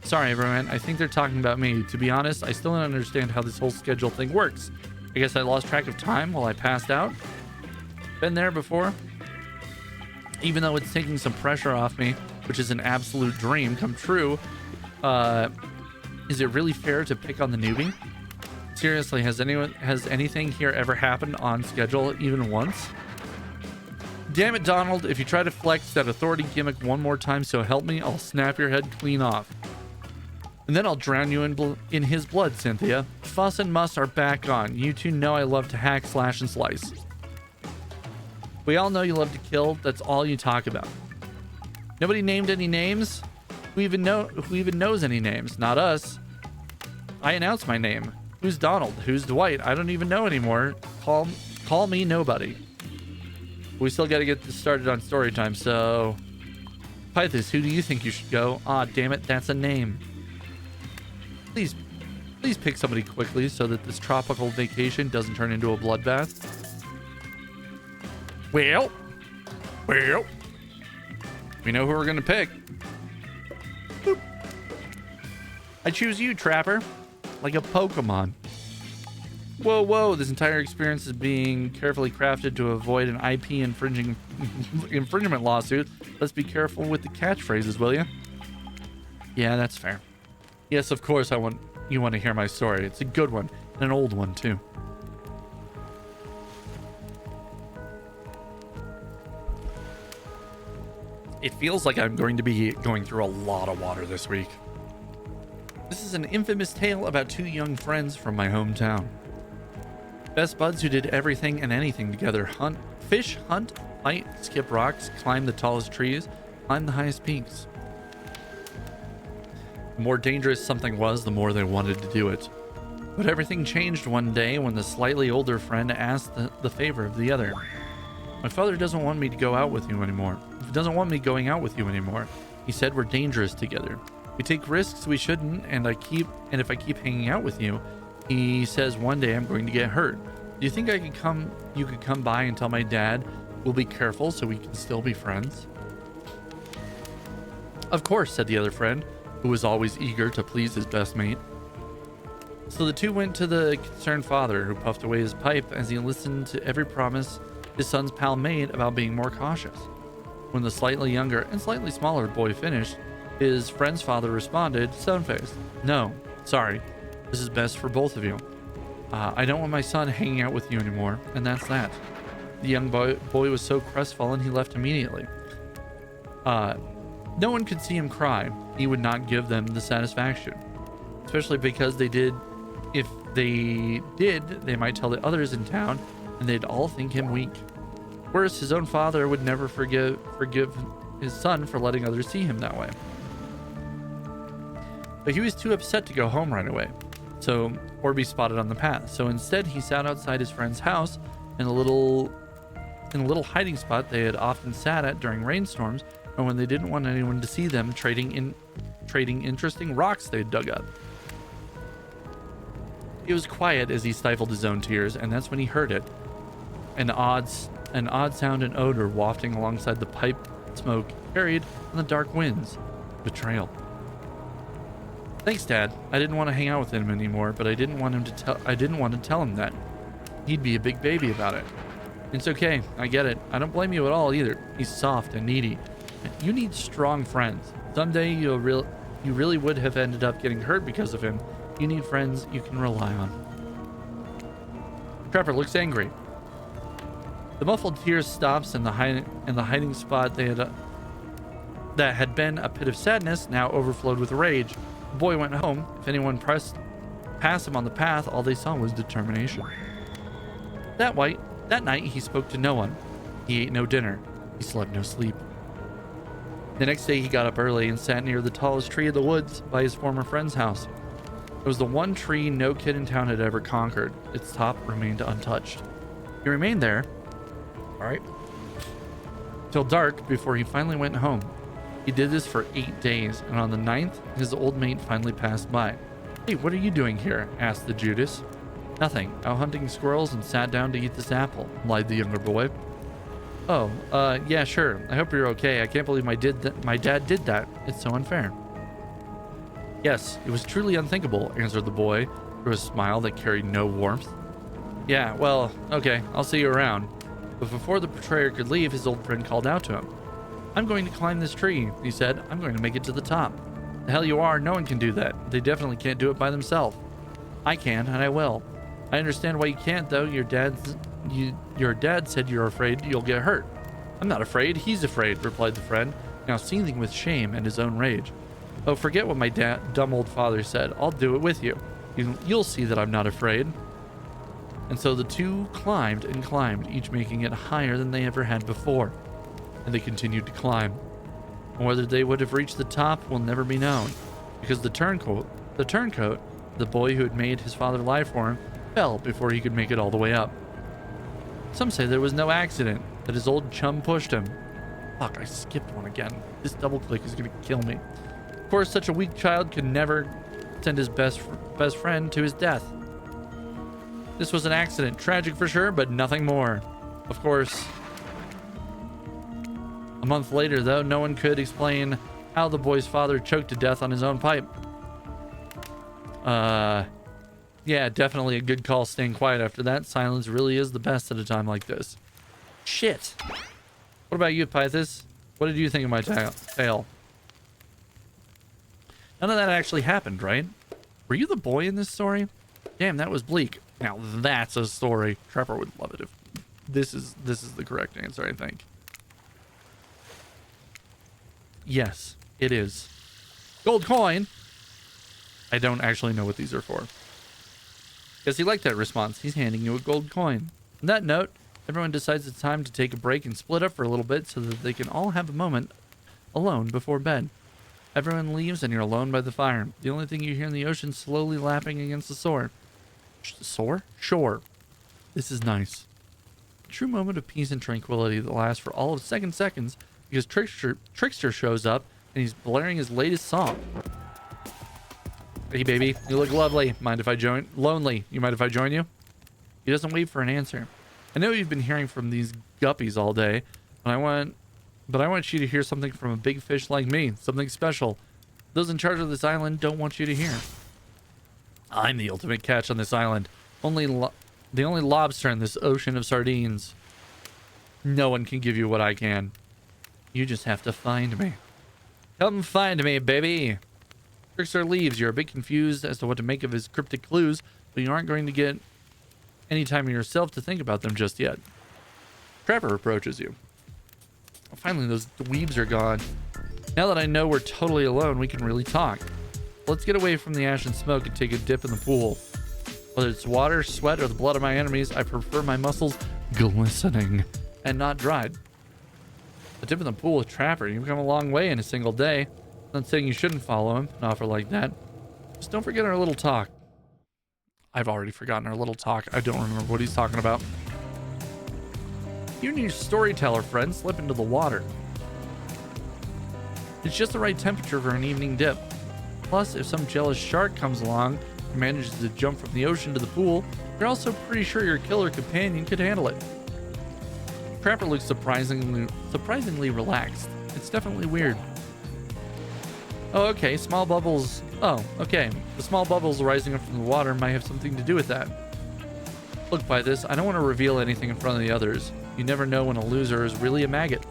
Sorry everyone, I think they're talking about me. To be honest, I still don't understand how this whole schedule thing works. I guess I lost track of time while I passed out. Been there before. Even though it's taking some pressure off me, which is an absolute dream come true, is it really fair to pick on the newbie? Seriously, has anything here ever happened on schedule even once? Damn it, Donald, if you try to flex that authority gimmick one more time, so help me, I'll snap your head clean off. And then I'll drown you in his blood, Cynthia. Fuss and muss are back on. You two know I love to hack, slash, and slice. We all know you love to kill. That's all you talk about. Nobody named any names? Who even knows any names? Not us. I announced my name. Who's Donald? Who's Dwight? I don't even know anymore. Call me nobody. We still got to get this started on story time, so... Pythus, who do you think you should go? Ah, damn it, that's a name. Please pick somebody quickly so that this tropical vacation doesn't turn into a bloodbath. Well, we know who we're gonna pick. Boop. I choose you, Trapper, like a Pokemon. Whoa, this entire experience is being carefully crafted to avoid an IP infringement lawsuit. Let's be careful with the catchphrases, will you? Yeah, that's fair. Yes, of course I want you want to hear my story. It's a good one, and an old one too. It feels like I'm going to be going through a lot of water this week. This is an infamous tale about two young friends from my hometown. Best buds who did everything and anything together. Fish, hunt, fight, skip rocks, climb the tallest trees, climb the highest peaks. The more dangerous something was, the more they wanted to do it. But everything changed one day when the slightly older friend asked the favor of the other. My father doesn't want me to go out with you anymore. He doesn't want me going out with you anymore. He said we're dangerous together. We take risks we shouldn't, and if I keep hanging out with you, he says one day I'm going to get hurt. Do you think you could come by and tell my dad we'll be careful so we can still be friends? Of course, said the other friend, who was always eager to please his best mate. So the two went to the concerned father, who puffed away his pipe as he listened to every promise his son's pal made about being more cautious. When the slightly younger and slightly smaller boy finished, his friend's father responded, stone-faced, "No, sorry. This is best for both of you. I don't want my son hanging out with you anymore, and that's that." The young boy was so crestfallen he left immediately. No one could see him cry. He would not give them the satisfaction, especially because if they did, they might tell the others in town, and they'd all think him weak. Worse, his own father would never forgive his son for letting others see him that way. But he was too upset to go home right away, or be spotted on the path. So instead, he sat outside his friend's house in a little hiding spot they had often sat at during rainstorms, or when they didn't want anyone to see them trading interesting rocks they'd dug up. It was quiet as he stifled his own tears, and that's when he heard it. An odd sound and odor wafting alongside the pipe smoke carried on the dark winds. Betrayal. Thanks, Dad. I didn't want to hang out with him anymore, but I didn't want to tell him that. He'd be a big baby about it. It's okay. I get it. I don't blame you at all either. He's soft and needy. You need strong friends. Someday you really would have ended up getting hurt because of him. You need friends you can rely on. Trevor looks angry. The muffled tears stops, and the hiding spot that had been a pit of sadness now overflowed with rage. The boy went home. If anyone pressed past him on the path, all they saw was determination. That night, he spoke to no one. He ate no dinner. He slept no sleep. The next day, he got up early and sat near the tallest tree of the woods by his former friend's house. It was the one tree no kid in town had ever conquered. Its top remained untouched. He remained there, till dark before he finally went home. He did this for 8 days, and on the 9th, his old mate finally passed by. "Hey, what are you doing here?" asked the Judas. "Nothing. Out hunting squirrels and sat down to eat this apple," lied the younger boy. "Oh, yeah, sure. I hope you're okay. I can't believe my dad did that. It's so unfair." "Yes, it was truly unthinkable," answered the boy through a smile that carried no warmth. "Yeah, well, okay, I'll see you around." But before the betrayer could leave, his old friend called out to him. "I'm going to climb this tree," he said. "I'm going to make it to the top." "The hell you are. No one can do that. They definitely can't do it by themselves." "I can, and I will." "I understand why you can't, though. Your dad said you're afraid you'll get hurt." "I'm not afraid. He's afraid," replied the friend, now seething with shame and his own rage. "Oh, forget what my dumb old father said. I'll do it with you. You'll see that I'm not afraid." And so the two climbed and climbed, each making it higher than they ever had before. And they continued to climb. And whether they would have reached the top will never be known, because the turncoat, the boy who had made his father lie for him, fell before he could make it all the way up. Some say there was no accident, that his old chum pushed him. Fuck, I skipped one again. This double click is going to kill me. Of course, such a weak child could never send his best friend to his death. This was an accident, tragic for sure, but nothing more. Of course, a month later, though, no one could explain how the boy's father choked to death on his own pipe. Yeah, definitely a good call staying quiet after that. Silence really is the best at a time like this. Shit. What about you, Pythus? What did you think of my tale? None of that actually happened, right? Were you the boy in this story? Damn, that was bleak. Now that's a story. Trapper would love it if this is the correct answer, I think. Yes, it is. Gold coin. I don't actually know what these are for. Guess he liked that response. He's handing you a gold coin. On that note, everyone decides it's time to take a break and split up for a little bit so that they can all have a moment alone before bed. Everyone leaves and you're alone by the fire. The only thing you hear in the ocean slowly lapping against the shore. Shore. This is nice. A true moment of peace and tranquility that lasts for all of 7 seconds because Trickster shows up and he's blaring his latest song. Hey baby, you look lovely. Mind if I join? Lonely. You mind if I join you? He doesn't wait for an answer. I know you've been hearing from these guppies all day, but I want you to hear something from a big fish like me. Something special. Those in charge of this island don't want you to hear. I'm the ultimate catch on this island. The only lobster in this ocean of sardines. No one can give you what I can. You just have to find me. Come find me, baby. Trickster leaves. You're a bit confused as to what to make of his cryptic clues, but you aren't going to get any time yourself to think about them just yet. Trapper approaches you. Oh, finally, those dweebs are gone. Now that I know we're totally alone, we can really talk. Let's get away from the ash and smoke and take a dip in the pool. Whether it's water, sweat, or the blood of my enemies, I prefer my muscles glistening and not dried. A dip in the pool with Trapper. You've come a long way in a single day. I'm not saying you shouldn't follow him, an offer like that. Just don't forget our little talk. I've already forgotten our little talk. I don't remember what he's talking about. You and your storyteller friend slip into the water. It's just the right temperature for an evening dip. Plus, if some jealous shark comes along and manages to jump from the ocean to the pool, you're also pretty sure your killer companion could handle it. Trapper looks surprisingly relaxed. It's definitely weird. Oh, okay, small bubbles. Oh, okay. The small bubbles rising up from the water might have something to do with that. Look, by this, I don't want to reveal anything in front of the others. You never know when a loser is really a maggot.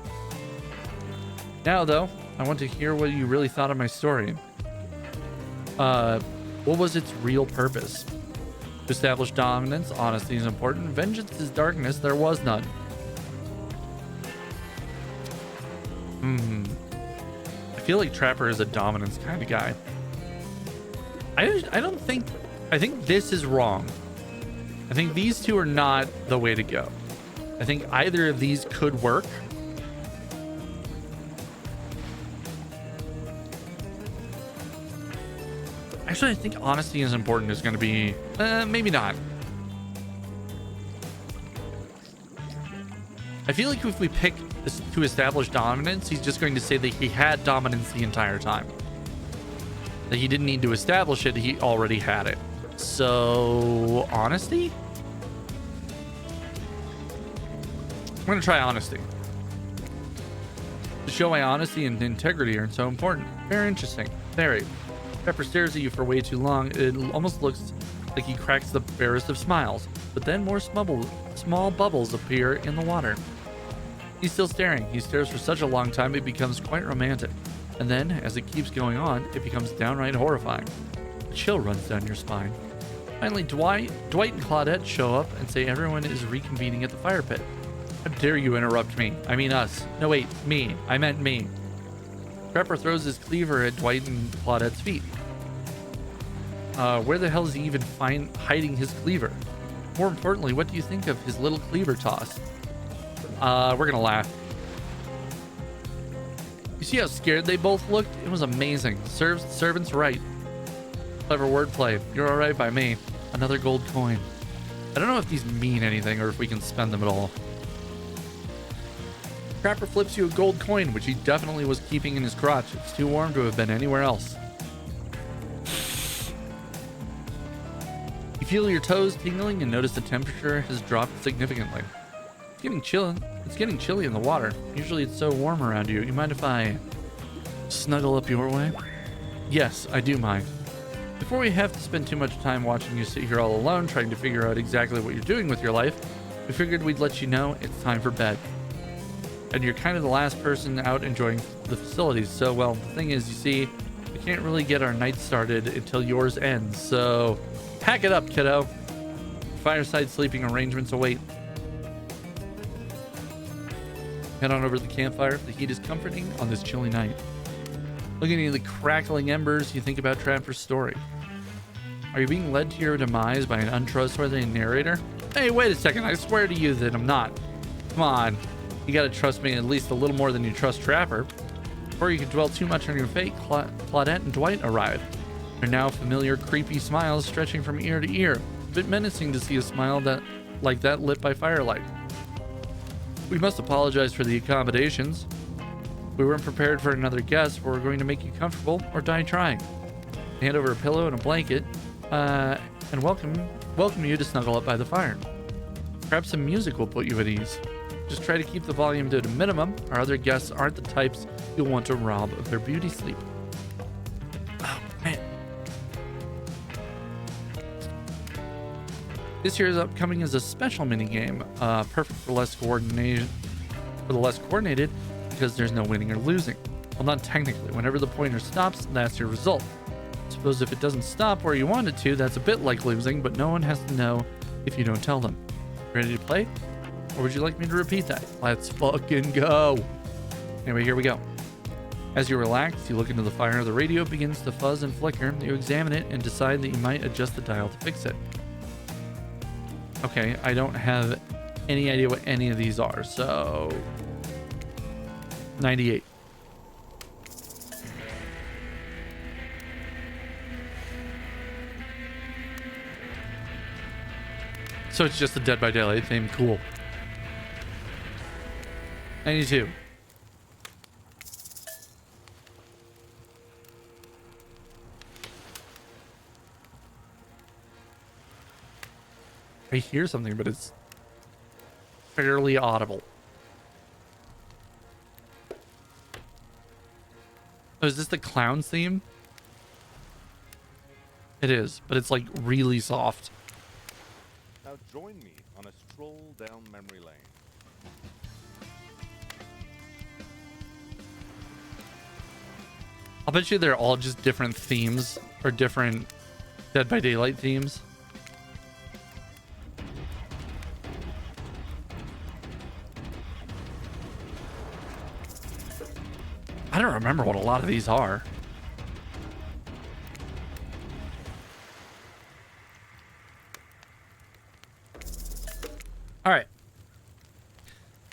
Now, though, I want to hear what you really thought of my story. What was its real purpose? To establish dominance, honesty is important. Vengeance is darkness, there was none. I feel like Trapper is a dominance kind of guy. I think this is wrong. I think these two are not the way to go. I think either of these could work. Actually, I think honesty is important is going to be, maybe not. I feel like if we pick this to establish dominance, he's just going to say that he had dominance the entire time. That he didn't need to establish it, he already had it. So, honesty? I'm going to try honesty. To show why honesty and integrity are so important. Very interesting. Very. Pepper stares at you for way too long. It almost looks like he cracks the barest of smiles. But then more small bubbles appear in the water. He's still staring. He stares for such a long time it becomes quite romantic. And then, as it keeps going on, it becomes downright horrifying. A chill runs down your spine. Finally, Dwight and Claudette show up and say everyone is reconvening at the fire pit. How dare you interrupt me? I mean us. No, wait, me. I meant me. Trapper throws his cleaver at Dwight and Claudette's feet. Where the hell is he even hiding his cleaver? More importantly, what do you think of his little cleaver toss? We're gonna laugh. You see how scared they both looked? It was amazing. Serves the servants right. Clever wordplay. You're alright by me. Another gold coin. I don't know if these mean anything or if we can spend them at all. Trapper flips you a gold coin, which he definitely was keeping in his crotch. It's too warm to have been anywhere else. You feel your toes tingling and notice the temperature has dropped significantly. It's getting chilly in the water. Usually it's so warm around you. You mind if I snuggle up your way? Yes, I do mind. Before we have to spend too much time watching you sit here all alone trying to figure out exactly what you're doing with your life, we figured we'd let you know it's time for bed. And you're kind of the last person out enjoying the facilities. So, well, the thing is, you see, we can't really get our night started until yours ends, so pack it up, kiddo. Fireside sleeping arrangements await. Head on over to the campfire. The heat is comforting on this chilly night. Looking at the crackling embers, you think about Trapper's story. Are you being led to your demise by an untrustworthy narrator? Hey, wait a second. I swear to you that I'm not. Come on. You gotta trust me at least a little more than you trust Trapper. Before you can dwell too much on your fate, Claudette and Dwight arrive. Their now familiar creepy smiles stretching from ear to ear. A bit menacing to see a smile like that lit by firelight. We must apologize for the accommodations. We weren't prepared for another guest, but we're going to make you comfortable or die trying. Hand over a pillow and a blanket, and welcome you to snuggle up by the fire. Perhaps some music will put you at ease. Just try to keep the volume to a minimum. Our other guests aren't the types you'll want to rob of their beauty sleep. Oh, man. This year's upcoming is a special minigame, perfect for the less coordinated, because there's no winning or losing. Well, not technically. Whenever the pointer stops, that's your result. Suppose if it doesn't stop where you want it to, that's a bit like losing, but no one has to know if you don't tell them. Ready to play? Or would you like me to repeat that? Let's fucking go. Anyway, here we go. As you relax, you look into the fire. The radio begins to fuzz and flicker. You examine it and decide that you might adjust the dial to fix it. Okay, I don't have any idea what any of these are, so 98. So it's just the Dead by Daylight theme. Cool. 92. I hear something, but it's fairly audible. Oh, is this the clown's theme? It is, but it's like really soft. Now join me on a stroll down memory lane. I'll bet you they're all just different themes or different Dead by Daylight themes. I don't remember what a lot of these are. All right.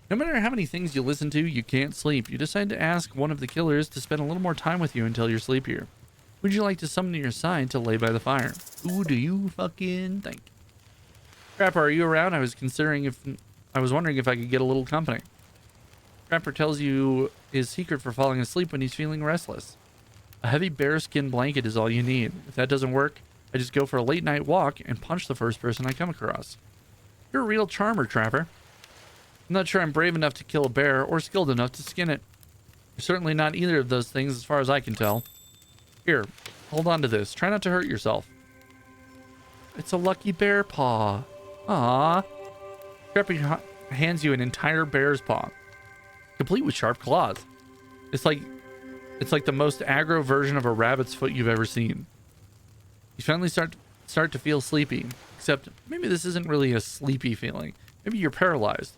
No matter how many things you listen to, you can't sleep. You decide to ask one of the killers to spend a little more time with you until you're sleepier. Would you like to summon to your side to lay by the fire? Who do you fucking think? Trapper, are you around? I was wondering if I could get a little company. Trapper tells you his secret for falling asleep when he's feeling restless. A heavy bearskin blanket is all you need. If that doesn't work, I just go for a late night walk and punch the first person I come across. You're a real charmer, Trapper. I'm not sure I'm brave enough to kill a bear or skilled enough to skin it. You're certainly not either of those things as far as I can tell. Here, hold on to this. Try not to hurt yourself. It's a lucky bear paw. Aww. Trapper hands you an entire bear's paw, complete with sharp claws. It's like the most aggro version of a rabbit's foot you've ever seen. You finally start to feel sleepy, except maybe this isn't really a sleepy feeling. Maybe you're paralyzed.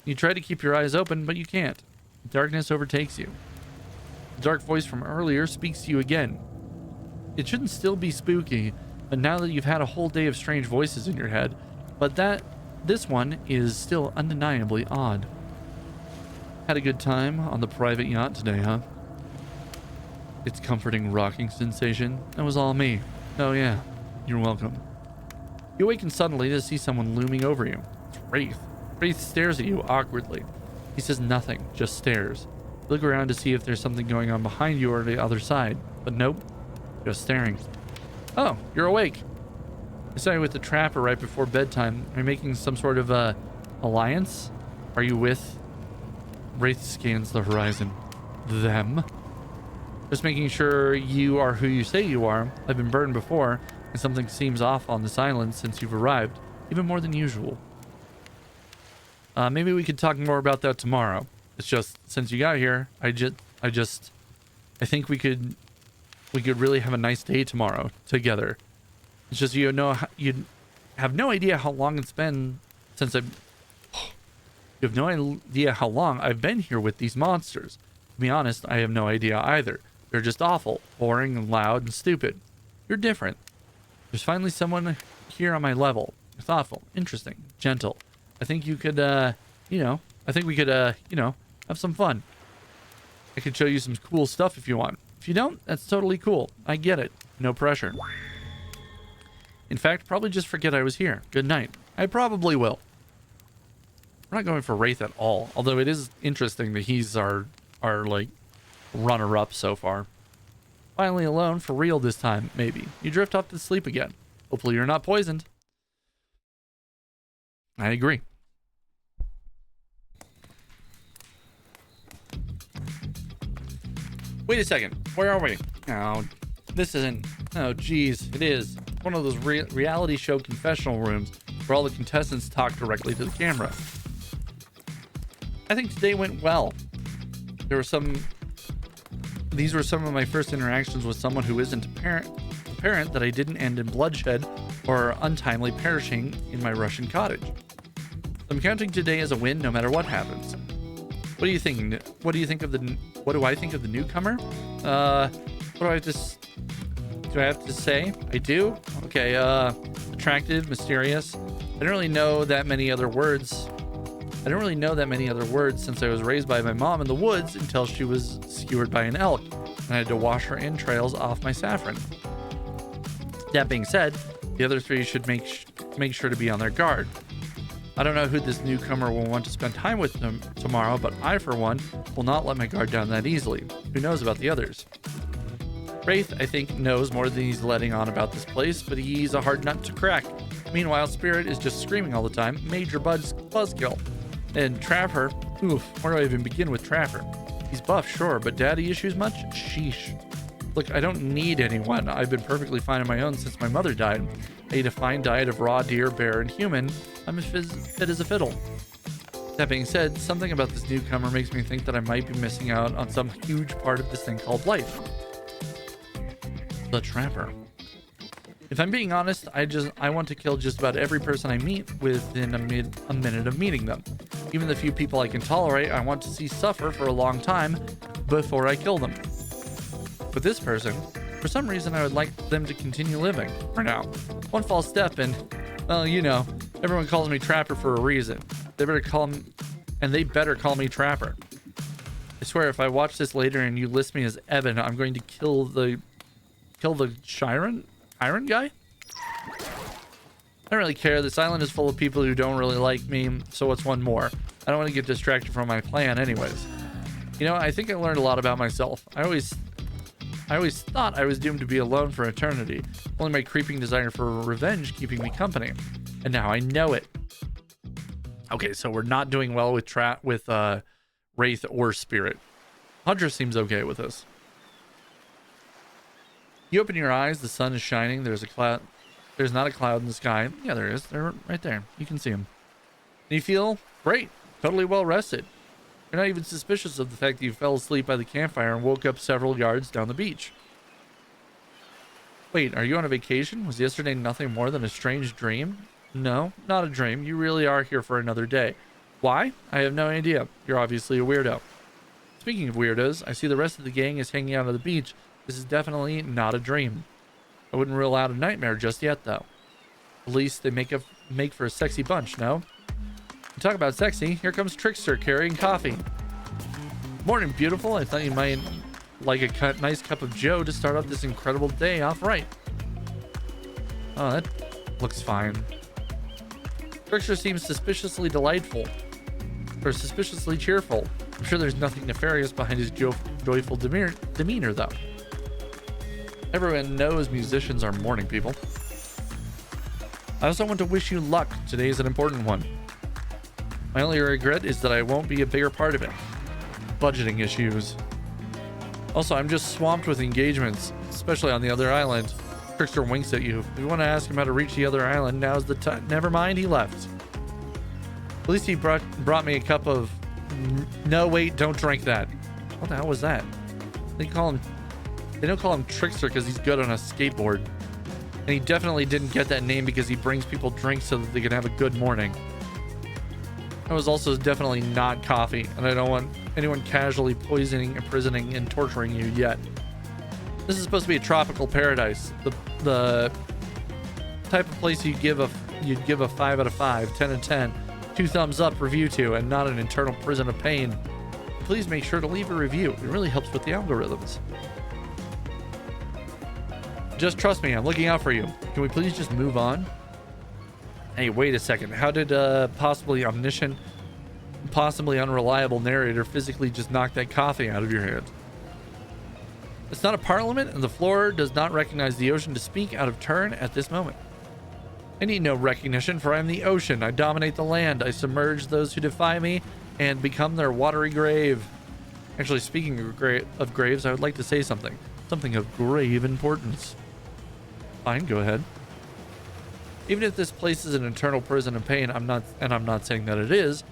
You try to keep your eyes open, but you can't. Darkness overtakes you. The dark voice from earlier speaks to you again. It shouldn't still be spooky, but now that you've had a whole day of strange voices in your head, but this one is still undeniably odd. Had a good time on the private yacht today, huh? It's comforting rocking sensation. That was all me. Oh yeah, you're welcome. You awaken suddenly to see someone looming over you. It's Wraith. Wraith stares at you awkwardly. He says nothing, just stares. You look around to see if there's something going on behind you or the other side, but nope, just staring. Oh, you're awake. I saw you with the Trapper right before bedtime. Are you making some sort of alliance? Are you with... Wraith scans the horizon. Them? Just making sure you are who you say you are. I've been burned before, and something seems off on this island since you've arrived, even more than usual. Maybe we could talk more about that tomorrow. It's just, since you got here, I think we could we could really have a nice day tomorrow together. It's just you have no idea how long it's been since you have no idea how long I've been here with these monsters. To be honest, I have no idea either. They're just awful, boring, and loud, and stupid. You're different. There's finally someone here on my level. You're thoughtful, interesting, gentle. I think you could, I think we could, have some fun. I could show you some cool stuff if you want. If you don't, that's totally cool. I get it. No pressure. In fact, probably just forget I was here. Good night. I probably will. We're not going for Wraith at all. Although it is interesting that he's our like, runner-up so far. Finally alone, for real this time, maybe. You drift off to sleep again. Hopefully you're not poisoned. I agree. Wait a second. Where are we? Oh, this isn't... Oh, geez. It is. One of those reality show confessional rooms where all the contestants talk directly to the camera. I think today went well. These were some of my first interactions with someone who isn't apparent that I didn't end in bloodshed or untimely perishing in my Russian cottage. I'm counting today as a win no matter what happens. What do you think? What do I think of the newcomer? What do I have to say? I do? Okay, attractive, mysterious. I don't really know that many other words since I was raised by my mom in the woods until she was skewered by an elk, and I had to wash her entrails off my saffron. That being said, the other three should make sure to be on their guard. I don't know who this newcomer will want to spend time with them tomorrow, but I, for one, will not let my guard down that easily. Who knows about the others? Wraith, I think, knows more than he's letting on about this place, but he's a hard nut to crack. Meanwhile, Spirit is just screaming all the time, major buzzkill. And Trapper, oof, where do I even begin with Trapper? He's buff, sure, but daddy issues much? Sheesh. Look, I don't need anyone. I've been perfectly fine on my own since my mother died. I eat a fine diet of raw deer, bear, and human. I'm as fit as a fiddle. That being said, something about this newcomer makes me think that I might be missing out on some huge part of this thing called life. The Trapper. If I'm being honest, I want to kill just about every person I meet within a minute of meeting them. Even the few people I can tolerate, I want to see suffer for a long time before I kill them. But this person, for some reason, I would like them to continue living for now. One false step and, well, everyone calls me Trapper for a reason. They better call me Trapper. I swear, if I watch this later and you list me as Evan, I'm going to kill the Iron guy? I don't really care. This island is full of people who don't really like me, so what's one more? I don't want to get distracted from my plan anyways. I think I learned a lot about myself. I always thought I was doomed to be alone for eternity. Only my creeping desire for revenge keeping me company. And now I know it. Okay, so we're not doing well with Wraith or Spirit. Hunter seems okay with this. You open your eyes, the sun is shining, there's a cloud. There's not a cloud in the sky. Yeah, there is. They're right there. You can see them. And you feel great, totally well rested. You're not even suspicious of the fact that you fell asleep by the campfire and woke up several yards down the beach. Wait, are you on a vacation? Was yesterday nothing more than a strange dream? No, not a dream. You really are here for another day. Why? I have no idea. You're obviously a weirdo. Speaking of weirdos, I see the rest of the gang is hanging out on the beach. This is definitely not a dream. I wouldn't rule out a nightmare just yet, though. At least they make for a sexy bunch, no? You talk about sexy, here comes Trickster carrying coffee. Morning, beautiful. I thought you might like a nice cup of Joe to start off this incredible day off right. Oh, that looks fine. Trickster seems suspiciously delightful. Or suspiciously cheerful. I'm sure there's nothing nefarious behind his joyful demeanor, though. Everyone knows musicians are morning people. I also want to wish you luck. Today is an important one. My only regret is that I won't be a bigger part of it. Budgeting issues. Also, I'm just swamped with engagements, especially on the other island. Trickster winks at you. If you want to ask him how to reach the other island, now's the time. Never mind, he left. At least he brought me a cup of... No, wait, don't drink that. What the hell was that? They call him They don't call him Trickster because he's good on a skateboard. And he definitely didn't get that name because he brings people drinks so that they can have a good morning. That was also definitely not coffee, and I don't want anyone casually poisoning, imprisoning, and torturing you yet. This is supposed to be a tropical paradise. The type of place you'd give a 5 out of 5, 10 out of 10, 2 thumbs up review to, and not an internal prison of pain. Please make sure to leave a review. It really helps with the algorithms. Just trust me, I'm looking out for you. Can we please just move on? Hey, wait a second. How did possibly omniscient, possibly unreliable narrator physically just knock that coffee out of your hand? It's not a parliament, and the floor does not recognize the ocean to speak out of turn at this moment. I need no recognition, for I am the ocean. I dominate the land. I submerge those who defy me and become their watery grave. Actually, speaking of graves, I would like to say something. Something of grave importance. Fine, go ahead. Even if this place is an eternal prison of pain, I'm not saying that it is.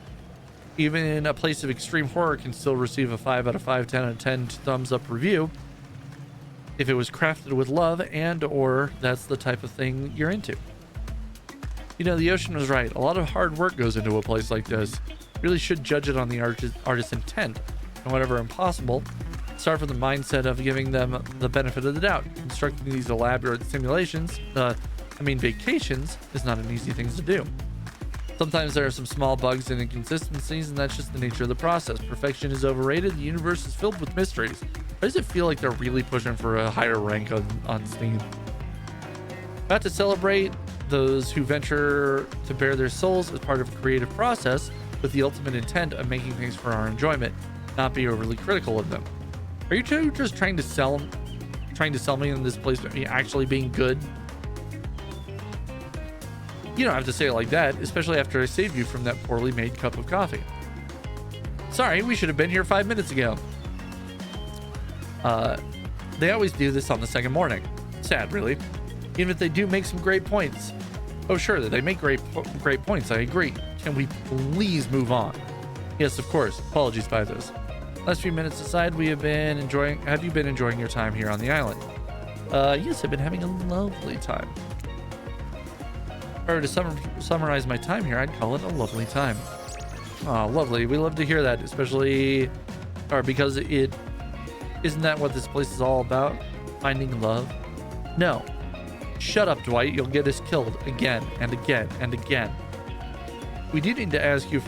Even a place of extreme horror can still receive a 5 out of 5, 10 out of 10 thumbs up review if it was crafted with love and or that's the type of thing you're into. You know, the ocean was right. A lot of hard work goes into a place like this. Really should judge it on the artist's intent, and whatever impossible, start from the mindset of giving them the benefit of the doubt. Constructing these elaborate simulations, vacations, is not an easy thing to do. Sometimes there are some small bugs and inconsistencies, and that's just the nature of the process. Perfection is overrated. The universe is filled with mysteries. Why does it feel like they're really pushing for a higher rank on Steam? About to celebrate those who venture to bare their souls as part of a creative process with the ultimate intent of making things for our enjoyment, not be overly critical of them. Are you two just trying to sell me in this place actually being good? You don't have to say it like that, especially after I saved you from that poorly made cup of coffee. Sorry, we should have been here 5 minutes ago. They always do this on the second morning. Sad, really. Even if they do make some great points. Oh, sure, they make great points. I agree. Can we please move on? Yes, of course. Apologies by this. Last few minutes aside, have you been enjoying your time here on the island? Yes, I've been having a lovely time. If I were to summarize my time here, I'd call it a lovely time. Oh, lovely. We love to hear that, because it isn't that what this place is all about? Finding love? No. Shut up, Dwight. You'll get us killed again and again and again. We do need to ask you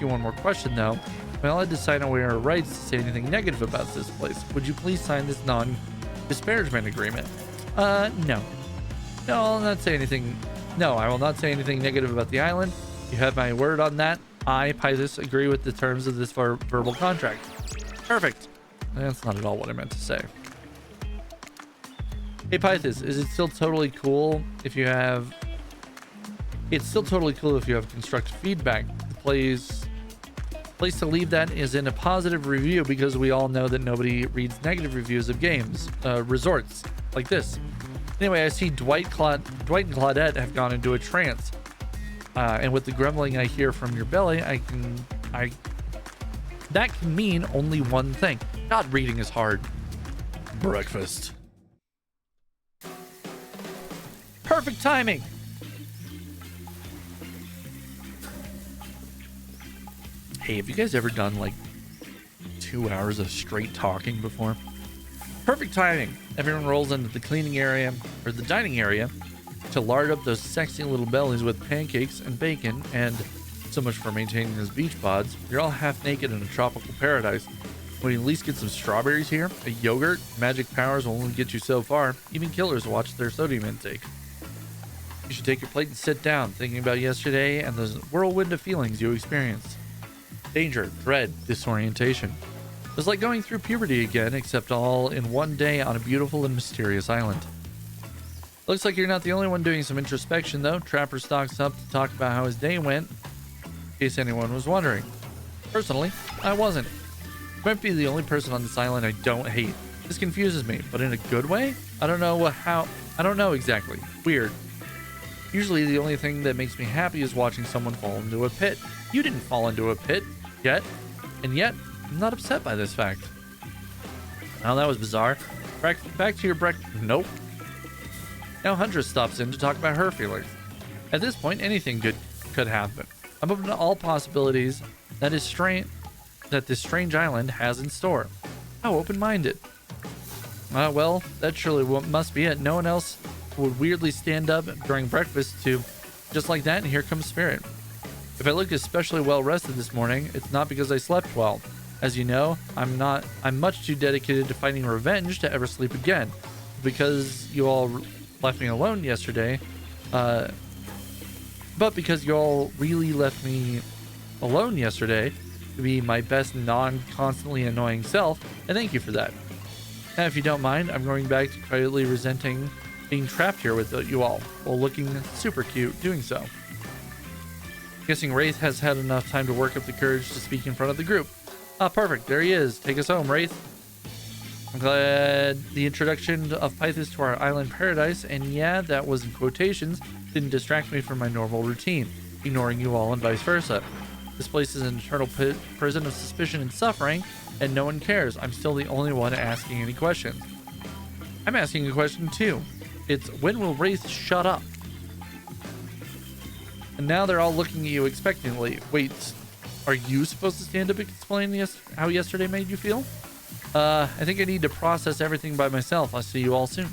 one more question, though. Well, I decide on our rights to say anything negative about this place. Would you please sign this non-disparagement agreement? No. No, I'll not say anything. No, I will not say anything negative about the island. You have my word on that. I, Pythus, agree with the terms of this verbal contract. Perfect. That's not at all what I meant to say. Hey, Pythus, is it still totally cool if you have... It's still totally cool if you have constructive feedback. The place to leave that is in a positive review, because we all know that nobody reads negative reviews of games, resorts like this. Anyway, I see Dwight and Claudette have gone into a trance. And with the grumbling I hear from your belly, that can mean only one thing. God, reading is hard. Breakfast. Perfect timing. Hey, have you guys ever done like 2 hours of straight talking before? Perfect timing. Everyone rolls into the cleaning area or the dining area to lard up those sexy little bellies with pancakes and bacon, and so much for maintaining those beach pods. You're all half naked in a tropical paradise. When you at least get some strawberries here, a yogurt, magic powers will only get you so far. Even killers watch their sodium intake. You should take your plate and sit down, thinking about yesterday and the whirlwind of feelings you experienced. Danger, dread, disorientation. It was like going through puberty again, except all in one day on a beautiful and mysterious island. Looks like you're not the only one doing some introspection, though. Trapper stalks up to talk about how his day went, in case anyone was wondering. Personally, I wasn't. You might be the only person on this island I don't hate. This confuses me, but in a good way? I don't know exactly. Weird. Usually the only thing that makes me happy is watching someone fall into a pit. You didn't fall into a pit yet, and yet I'm not upset by this fact. Oh, that was bizarre. Back to your breakfast. Nope. Now Huntress stops in to talk about her feelings. At this point, anything good could happen. I'm open to all possibilities that this strange island has in store. How open-minded. Well, that surely must be it. No one else would weirdly stand up during breakfast to just like that, and here comes Spirit. If I look especially well rested this morning, it's not because I slept well. As you know, I'm much too dedicated to finding revenge to ever sleep again. Because you all left me alone yesterday, but because you all really left me alone yesterday to be my best non-constantly annoying self, and thank you for that. Now, if you don't mind, I'm going back to quietly resenting being trapped here with you all, while looking super cute doing so. Guessing Wraith has had enough time to work up the courage to speak in front of the group. Ah, perfect. There he is. Take us home, Wraith. I'm glad the introduction of Pythis to our island paradise, and yeah, that was in quotations, didn't distract me from my normal routine, ignoring you all and vice versa. This place is an eternal prison of suspicion and suffering, and no one cares. I'm still the only one asking any questions. I'm asking a question too. It's, when will Wraith shut up? And now they're all looking at you expectantly. Wait, are you supposed to stand up and explain how yesterday made you feel? I think I need to process everything by myself. I'll see you all soon.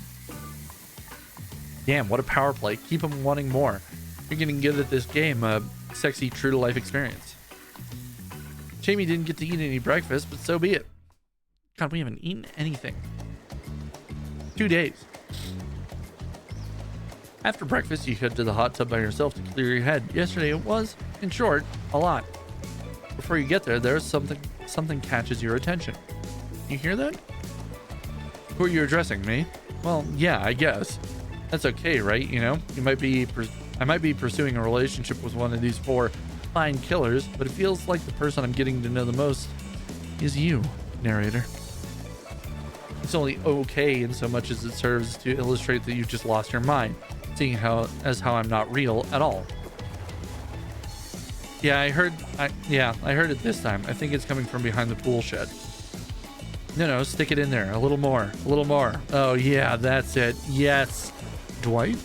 Damn, what a power play. Keep them wanting more. You're getting good at this game. Sexy, true-to-life experience. Jamie didn't get to eat any breakfast, but so be it. God, we haven't eaten anything. 2 days. After breakfast, you head to the hot tub by yourself to clear your head. Yesterday it was, in short, a lot. Before you get there, there's something catches your attention. You hear that? Who are you addressing? Me? Well, yeah, I guess. That's okay, right? You know, I might be pursuing a relationship with one of these 4 fine killers, but it feels like the person I'm getting to know the most is you, narrator. It's only okay in so much as it serves to illustrate that you've just lost your mind, seeing how I'm not real at all. Yeah, I heard it this time. I think it's coming from behind the pool shed. No, stick it in there. A little more. Oh yeah, that's it. Yes. Dwight?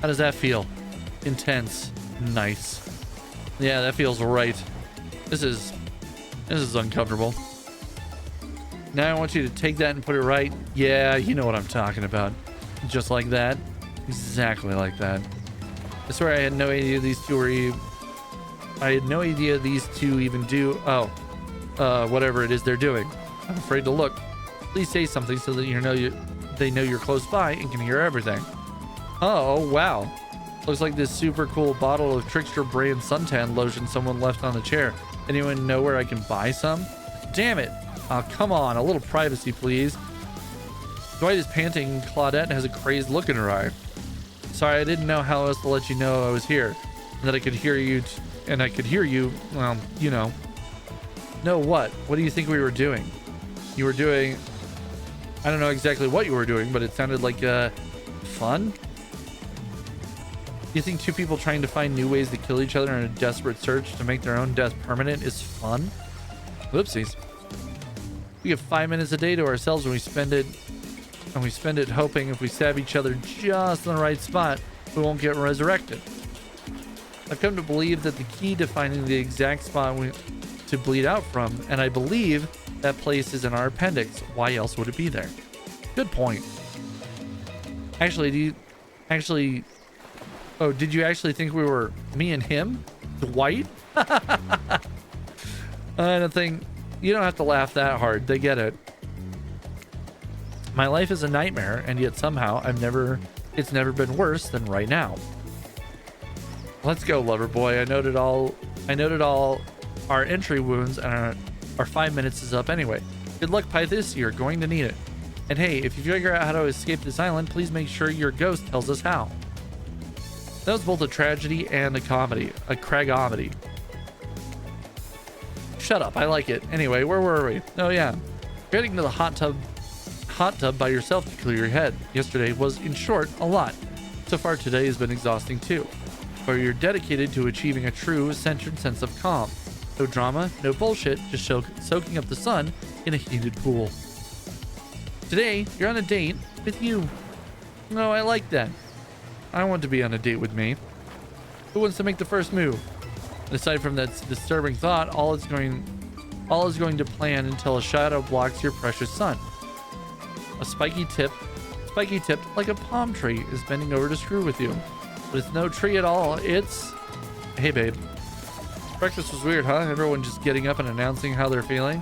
How does that feel? Intense. Nice. Yeah, that feels right. This is uncomfortable. Now I want you to take that and put it right. Yeah, you know what I'm talking about. Just like that. Exactly like that. I swear I had no idea these two even do whatever it is they're doing. I'm afraid to look. Please say something so that they know you're close by and can hear everything. Oh wow. Looks like this super cool bottle of Trickster brand suntan lotion someone left on the chair. Anyone know where I can buy some? Damn it. Oh, come on, a little privacy, please. Dwight is panting. Claudette has a crazed look in her eye. Sorry, I didn't know how else to let you know I was here, and that I could hear you, well, you know. No, what? What do you think we were doing? You were doing, I don't know exactly what you were doing, but it sounded like, fun? You think 2 people trying to find new ways to kill each other in a desperate search to make their own death permanent is fun? Whoopsies. We have 5 minutes a day to ourselves and we spend it hoping if we stab each other just in the right spot, we won't get resurrected. I've come to believe that the key to finding the exact spot to bleed out from, and I believe that place is in our appendix. Why else would it be there? Good point. Actually, did you actually think we were me and him? Dwight? I don't think, you don't have to laugh that hard. They get it. My life is a nightmare, and yet somehow it's never been worse than right now. Let's go, lover boy. I noted all our entry wounds, and our 5 minutes is up anyway. Good luck, Pythis. You're going to need it. And hey, if you figure out how to escape this island, please make sure your ghost tells us how. That was both a tragedy and a comedy. A cragomedy. Shut up, I like it. Anyway, where were we? Oh yeah. You're heading to the hot tub by yourself to clear your head. Yesterday was, in short, a lot. So far today has been exhausting too. But you're dedicated to achieving a true, centered sense of calm. No drama, no bullshit, just soaking up the sun in a heated pool. Today, you're on a date with you. No, I like that. I want to be on a date with me. Who wants to make the first move? And aside from that disturbing thought, all is going to plan until a shadow blocks your precious sun. A spiky tipped like a palm tree is bending over to screw with you. But it's no tree at all. It's... Hey, babe. Breakfast was weird, huh? Everyone just getting up and announcing how they're feeling?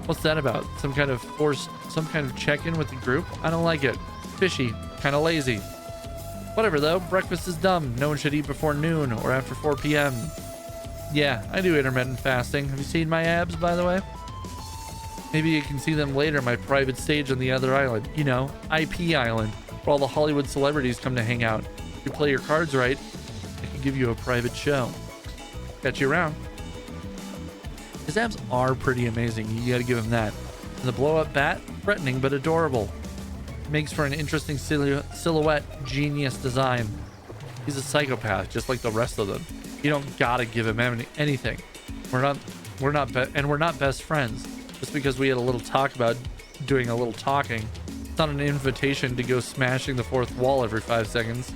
What's that about? Some kind of check-in with the group? I don't like it. Fishy. Kind of lazy. Whatever, though. Breakfast is dumb. No one should eat before noon or after 4 p.m. Yeah, I do intermittent fasting. Have you seen my abs, by the way? Maybe you can see them later, my private stage on the other island. You know, IP Island, where all the Hollywood celebrities come to hang out. If you play your cards right, I can give you a private show. Catch you around. His abs are pretty amazing. You gotta give him that. And the blow-up bat, threatening but adorable. Makes for an interesting silhouette, genius design. He's a psychopath, just like the rest of them. You don't gotta give him anything. We're not best friends. Just because we had a little talk about doing a little talking, it's not an invitation to go smashing the fourth wall every 5 seconds.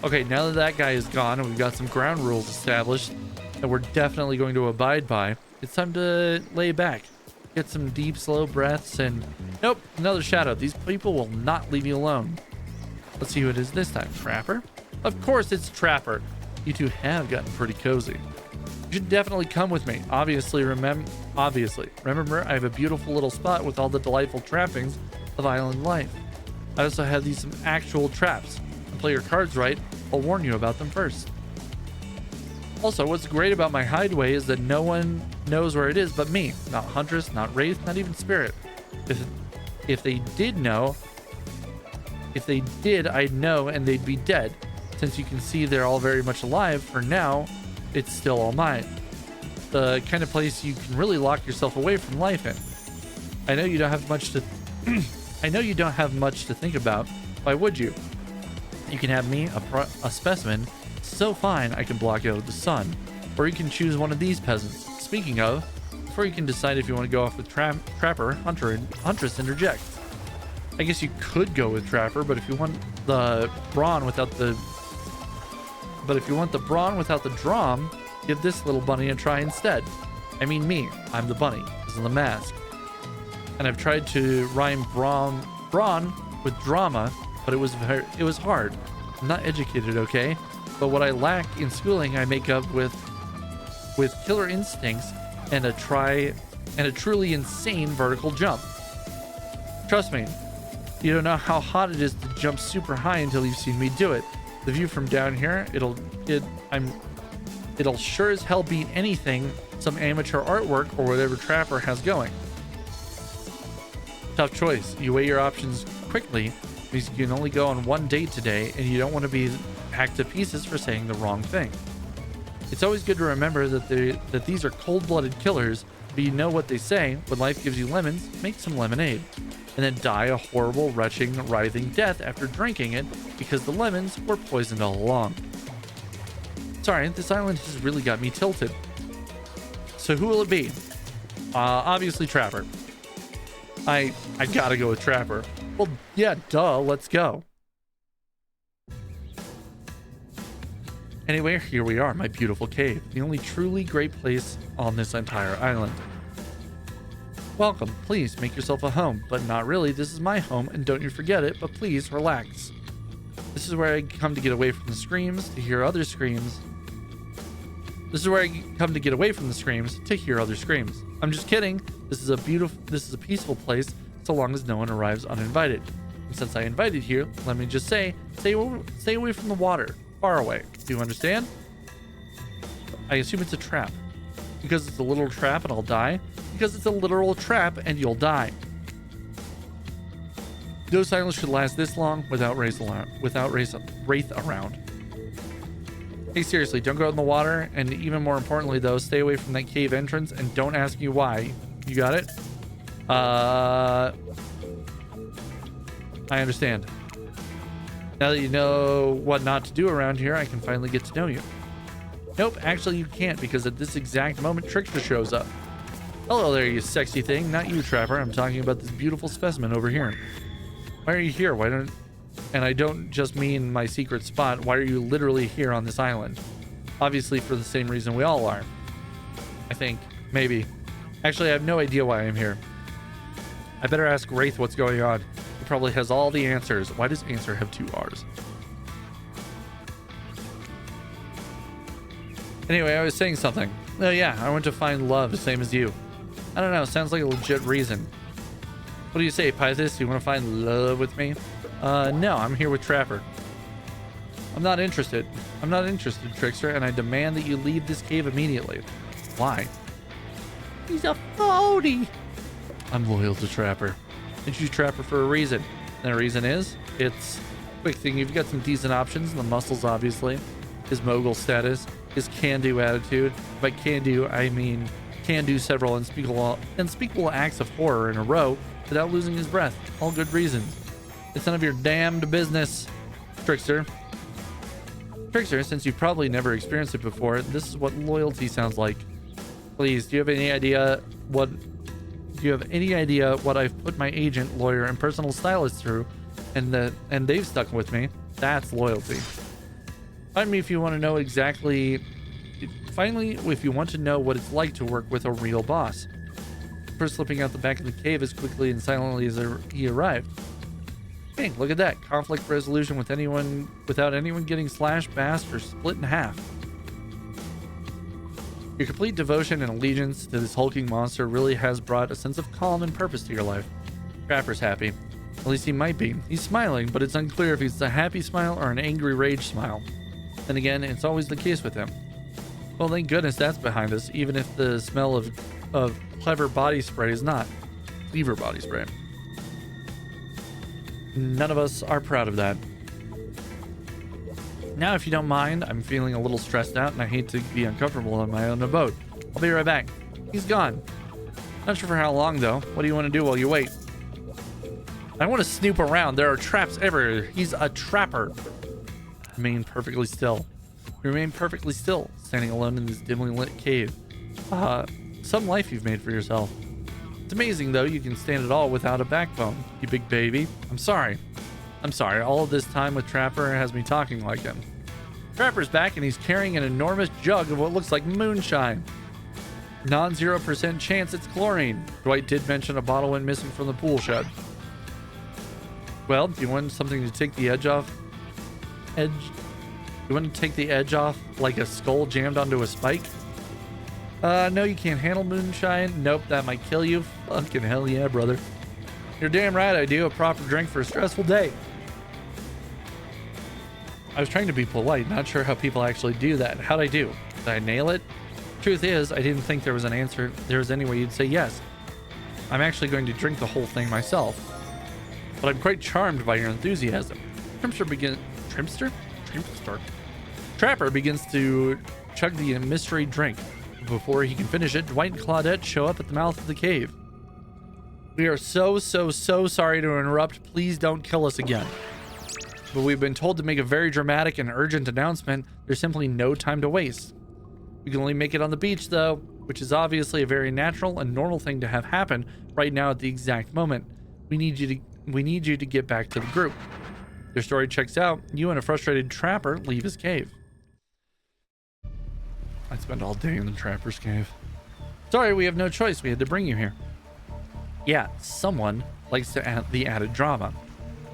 Okay, now that that guy is gone and we've got some ground rules established that we're definitely going to abide by, it's time to lay back, get some deep, slow breaths, and nope, another shadow. These people will not leave you alone. Let's see who it is this time. Trapper? Of course it's Trapper. You two have gotten pretty cozy. You should definitely come with me. Obviously, remember, I have a beautiful little spot with all the delightful trappings of island life. I also have some actual traps. To play your cards right, I'll warn you about them first. Also, what's great about my hideaway is that no one knows where it is but me. Not Huntress, not Wraith, not even Spirit. If they did, I'd know and they'd be dead. Since you can see they're all very much alive, for now, it's still all mine. The kind of place you can really lock yourself away from life in. I know you don't have much to think about. Why would you? You can have me, a specimen, so fine I can block out the sun. Or you can choose one of these peasants. Speaking of, before you can decide if you want to go off with Trapper, Huntress interjects. I guess you could go with Trapper, but if you want the brawn without the drum, give this little bunny a try instead. I mean me. I'm the bunny. This is the mask. And I've tried to rhyme brawn with drama, but it was hard. I'm not educated, okay? But what I lack in schooling, I make up with killer instincts and a truly insane vertical jump. Trust me, you don't know how hot it is to jump super high until you've seen me do it. The view from down here, it'll sure as hell beat anything some amateur artwork or whatever Trapper has going. Tough choice. You weigh your options quickly because you can only go on one date today and you don't want to be hacked to pieces for saying the wrong thing. It's always good to remember that these are cold-blooded killers, but you know what they say: when life gives you lemons, make some lemonade. And then die a horrible, retching, writhing death after drinking it because the lemons were poisoned all along. Sorry, this island has really got me tilted. So who will it be? Obviously Trapper. I gotta go with Trapper. Well, yeah, duh, let's go. Anyway, here we are, my beautiful cave. The only truly great place on this entire island. Welcome, please make yourself a home, but not really. This is my home, and don't you forget it, but please relax. This is where I come to get away from the screams, to hear other screams. This is where I come to get away from the screams, to hear other screams. I'm just kidding. This is a peaceful place, so long as no one arrives uninvited. And since I invited here, let me just say, stay away from the water, far away. Do you understand? I assume it's a trap. Because it's a literal trap and I'll die? Because it's a literal trap and you'll die. No silence should last this long without Wraith around. Hey, seriously, don't go out in the water, and even more importantly though, stay away from that cave entrance and don't ask me why. You got it? I understand. Now that you know what not to do around here, I can finally get to know you. Nope, actually you can't, because at this exact moment Trickster shows up. Hello there, you sexy thing. Not you, Trapper. I'm talking about this beautiful specimen over here. Why are you here? Why don't... And I don't just mean my secret spot. Why are you literally here on this island? Obviously for the same reason we all are. I think. Maybe. Actually, I have no idea why I'm here. I better ask Wraith what's going on. He probably has all the answers. Why does answer have 2 R's? Anyway, I was saying something. Oh yeah, I went to find love, same as you. I don't know, sounds like a legit reason. What do you say, Pythus? You want to find love with me? No, I'm here with Trapper. I'm not interested. I'm not interested, Trickster, and I demand that you leave this cave immediately. Why? He's a phony. I'm loyal to Trapper. I choose Trapper for a reason. And the reason is, it's quick thing. You've got some decent options. The muscles, obviously. His mogul status. His can-do attitude. By can-do, I mean can do several unspeakable acts of horror in a row without losing his breath. All good reasons. It's none of your damned business, Trickster. Trickster, since you've probably never experienced it before, this is what loyalty sounds like. Please, do you have any idea what I've put my agent, lawyer, and personal stylist through, and they've stuck with me? That's loyalty. Find me if you want to know exactly. Finally, if you want to know what it's like to work with a real boss. First slipping out the back of the cave as quickly and silently as he arrived. Hey, look at that. Conflict resolution without anyone getting slashed, bashed, or split in half. Your complete devotion and allegiance to this hulking monster really has brought a sense of calm and purpose to your life. Trapper's happy. At least he might be. He's smiling, but it's unclear if he's a happy smile or an angry rage smile. Then again, it's always the case with him. Well, thank goodness that's behind us, even if the smell of clever body spray is not. Cleaver body spray. None of us are proud of that. Now, if you don't mind, I'm feeling a little stressed out and I hate to be uncomfortable on my own abode. I'll be right back. He's gone. Not sure for how long, though. What do you want to do while you wait? I want to snoop around. There are traps everywhere. He's a trapper. Remain perfectly still. Remain perfectly still, standing alone in this dimly lit cave. Some life you've made for yourself. It's amazing, though, you can stand it all without a backbone, you big baby. I'm sorry. All of this time with Trapper has me talking like him. Trapper's back, and he's carrying an enormous jug of what looks like moonshine. Non-0% chance it's chlorine. Dwight did mention a bottle went missing from the pool shed. Well, do you want something to take the edge off? You want to take the edge off like a skull jammed onto a spike? No, you can't handle moonshine. Nope, that might kill you. Fucking hell yeah, brother. You're damn right I do. A proper drink for a stressful day. I was trying to be polite. Not sure how people actually do that. How'd I do? Did I nail it? Truth is, I didn't think there was an answer. There was any way you'd say yes. I'm actually going to drink the whole thing myself. But I'm quite charmed by your enthusiasm. Trapper begins to chug the mystery drink. Before he can finish it, Dwight and Claudette show up at the mouth of the cave. We are so sorry to interrupt. Please don't kill us again. But we've been told to make a very dramatic and urgent announcement. There's simply no time to waste. We can only make it on the beach, though, which is obviously a very natural and normal thing to have happen right now at the exact moment. We need you to get back to the group. Your story checks out. You and a frustrated Trapper leave his cave. I'd spend all day in the Trapper's cave. Sorry, we have no choice. We had to bring you here. Yeah, someone likes to add the added drama.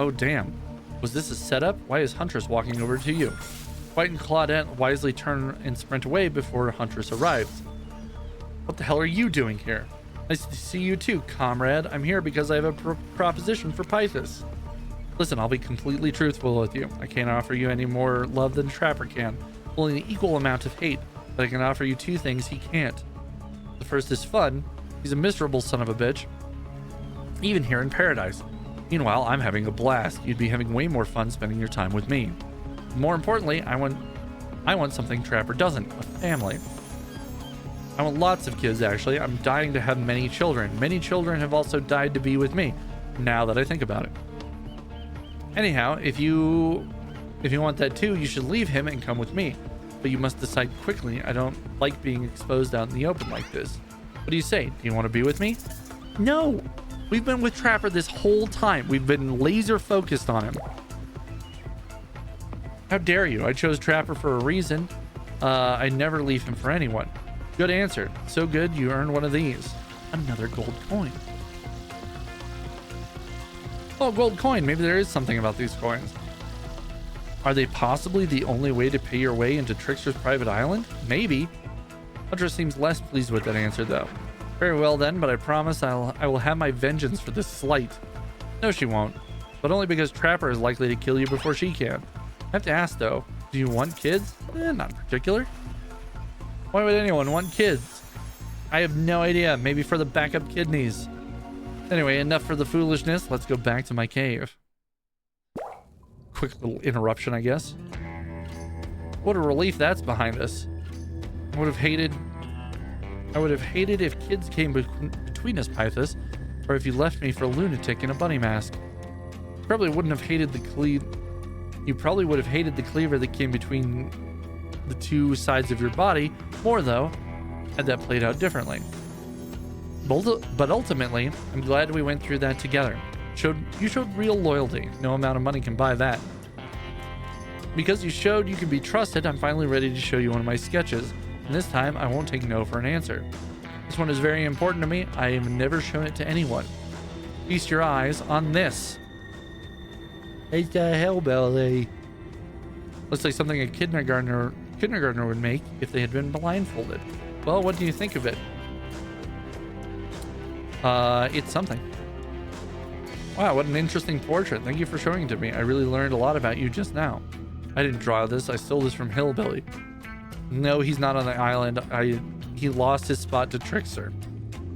Oh, damn. Was this a setup? Why is Huntress walking over to you? White and Claudette wisely turn and sprint away before Huntress arrives. What the hell are you doing here? Nice to see you too, comrade. I'm here because I have a proposition for Pythus. Listen, I'll be completely truthful with you. I can't offer you any more love than Trapper can. Only an equal amount of hate. But I can offer you 2 things he can't. The first is fun. He's a miserable son of a bitch. Even here in paradise. Meanwhile, I'm having a blast. You'd be having way more fun spending your time with me. More importantly, I want something Trapper doesn't. A family. I want lots of kids, actually. I'm dying to have many children. Many children have also died to be with me, now that I think about it. Anyhow, if you want that too, you should leave him and come with me. But you must decide quickly. I don't like being exposed out in the open like this. What do you say? Do you want to be with me? No. We've been with Trapper this whole time. We've been laser focused on him. How dare you? I chose Trapper for a reason. I never leave him for anyone. Good answer. So good, you earned one of these. Another gold coin. Oh, gold coin. Maybe there is something about these coins. Are they possibly the only way to pay your way into Trickster's private island? Maybe. Hunter seems less pleased with that answer, though. Very well then, but I promise I will have my vengeance for this slight. No, she won't. But only because Trapper is likely to kill you before she can. I have to ask, though. Do you want kids? Not in particular. Why would anyone want kids? I have no idea. Maybe for the backup kidneys. Anyway, enough for the foolishness. Let's go back to my cave. Quick little interruption, I guess. What a relief that's behind us. I would have hated if kids came between us, Pythus, or if you left me for a lunatic in a bunny mask. You probably would have hated the cleaver that came between the two sides of your body more, though, had that played out differently. But ultimately, I'm glad we went through that together. You showed real loyalty. No amount of money can buy that. Because you showed you can be trusted, I'm finally ready to show you one of my sketches. And this time, I won't take no for an answer. This one is very important to me. I have never shown it to anyone. Feast your eyes on this. It's a hellbelly. Looks like something a kindergartner would make if they had been blindfolded. Well, what do you think of it? It's something. Wow, what an interesting portrait. Thank you for showing it to me. I really learned a lot about you just now. I didn't draw this. I stole this from Hillbilly. No, he's not on the island. He lost his spot to Trickster.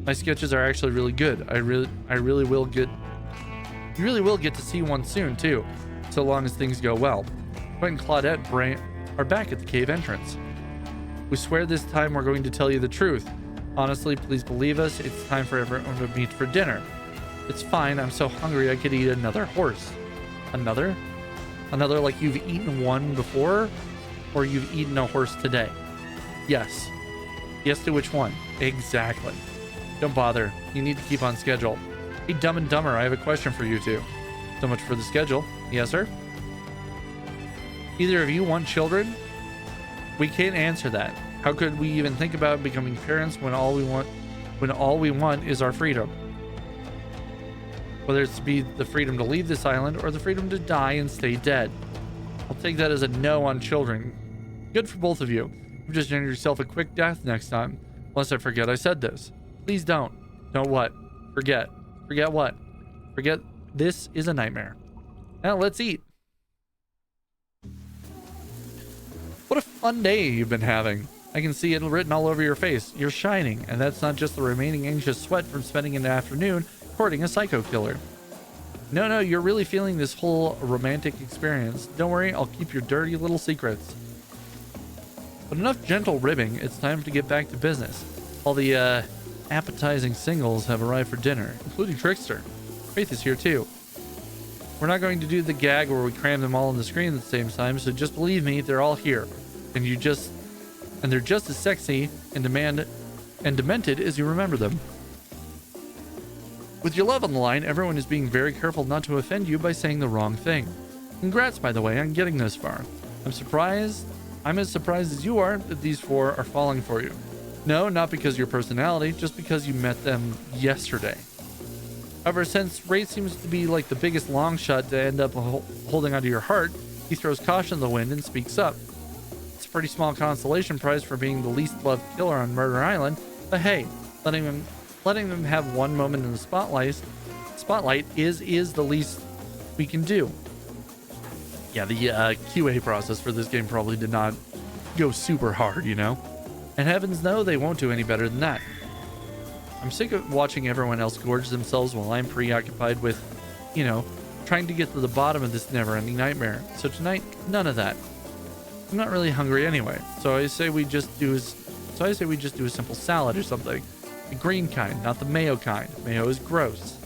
My sketches are actually really good. You really will get to see one soon too, so long as things go well. Quentin and Claudette are back at the cave entrance. We swear this time we're going to tell you the truth. Honestly, please believe us. It's time for everyone to meet for dinner. It's fine. I'm so hungry I could eat another horse. Another? Another like you've eaten one before? Or you've eaten a horse today? Yes. Yes to which one? Exactly. Don't bother. You need to keep on schedule. Hey, Dumb and Dumber, I have a question for you two. So much for the schedule. Yes, sir? Either of you want children? We can't answer that. How could we even think about becoming parents when all we want is our freedom? Whether it's to be the freedom to leave this island or the freedom to die and stay dead. I'll take that as a no on children. Good for both of you. You've just earned yourself a quick death next time. Unless I forget I said this. Please don't. Don't what? Forget. Forget what? Forget this is a nightmare. Now let's eat. What a fun day you've been having. I can see it written all over your face. You're shining, and that's not just the remaining anxious sweat from spending an afternoon courting a psycho killer. No, you're really feeling this whole romantic experience. Don't worry, I'll keep your dirty little secrets. But enough gentle ribbing, it's time to get back to business. All the appetizing singles have arrived for dinner, including Trickster. Faith is here too. We're not going to do the gag where we cram them all on the screen at the same time, so just believe me, they're all here. And they're just as sexy and demented as you remember them. With your love on the line, everyone is being very careful not to offend you by saying the wrong thing. Congrats, by the way, on getting this far. I'm as surprised as you are that these four are falling for you. No, not because of your personality, just because you met them yesterday. However, since Wraith seems to be like the biggest long shot to end up holding onto your heart, he throws caution in the wind and speaks up. It's a pretty small consolation prize for being the least loved killer on Murder Island, but hey, letting them have one moment in the spotlight is the least we can do. Yeah, the QA process for this game probably did not go super hard, you know? And heavens no, they won't do any better than that. I'm sick of watching everyone else gorge themselves while I'm preoccupied with, trying to get to the bottom of this never-ending nightmare. So tonight, none of that. I'm not really hungry anyway, so I say we just do a simple salad or something. The green kind, not the mayo kind. Mayo is gross.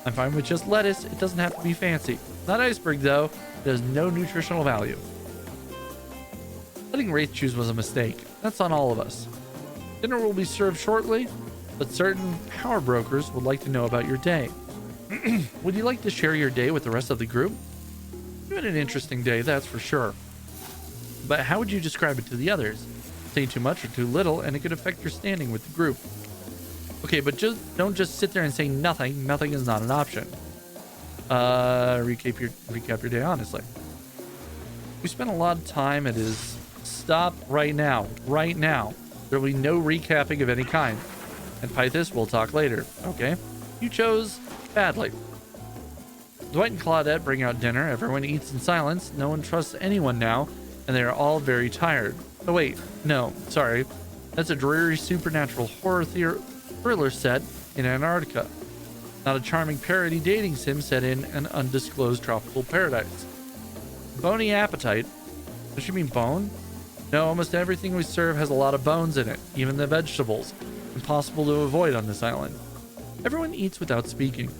I'm fine with just lettuce. It doesn't have to be fancy. Not iceberg though. It has no nutritional value. Letting Wraith choose was a mistake. That's on all of us. Dinner will be served shortly. but certain power brokers would like to know about your day. Would you like to share your day with the rest of the group? You had an interesting day, that's for sure. But how would you describe it to the others? Saying too much or too little, and it could affect your standing with the group. Okay, but don't just sit there and say nothing. Nothing is not an option. Recap your day honestly. We spent a lot of time. It is stop right now. Right now. There will be no recapping of any kind. And Pythis, we'll talk later. Okay. You chose badly. Dwight and Claudette bring out dinner. Everyone eats in silence. No one trusts anyone now, and they are all very tired. Oh wait, no, sorry. That's a dreary supernatural horror thriller set in Antarctica. Not a charming parody dating sim set in an undisclosed tropical paradise. Bony appetite. Does she mean bone? No, almost everything we serve has a lot of bones in it, even the vegetables. Impossible to avoid on this island. Everyone eats without speaking.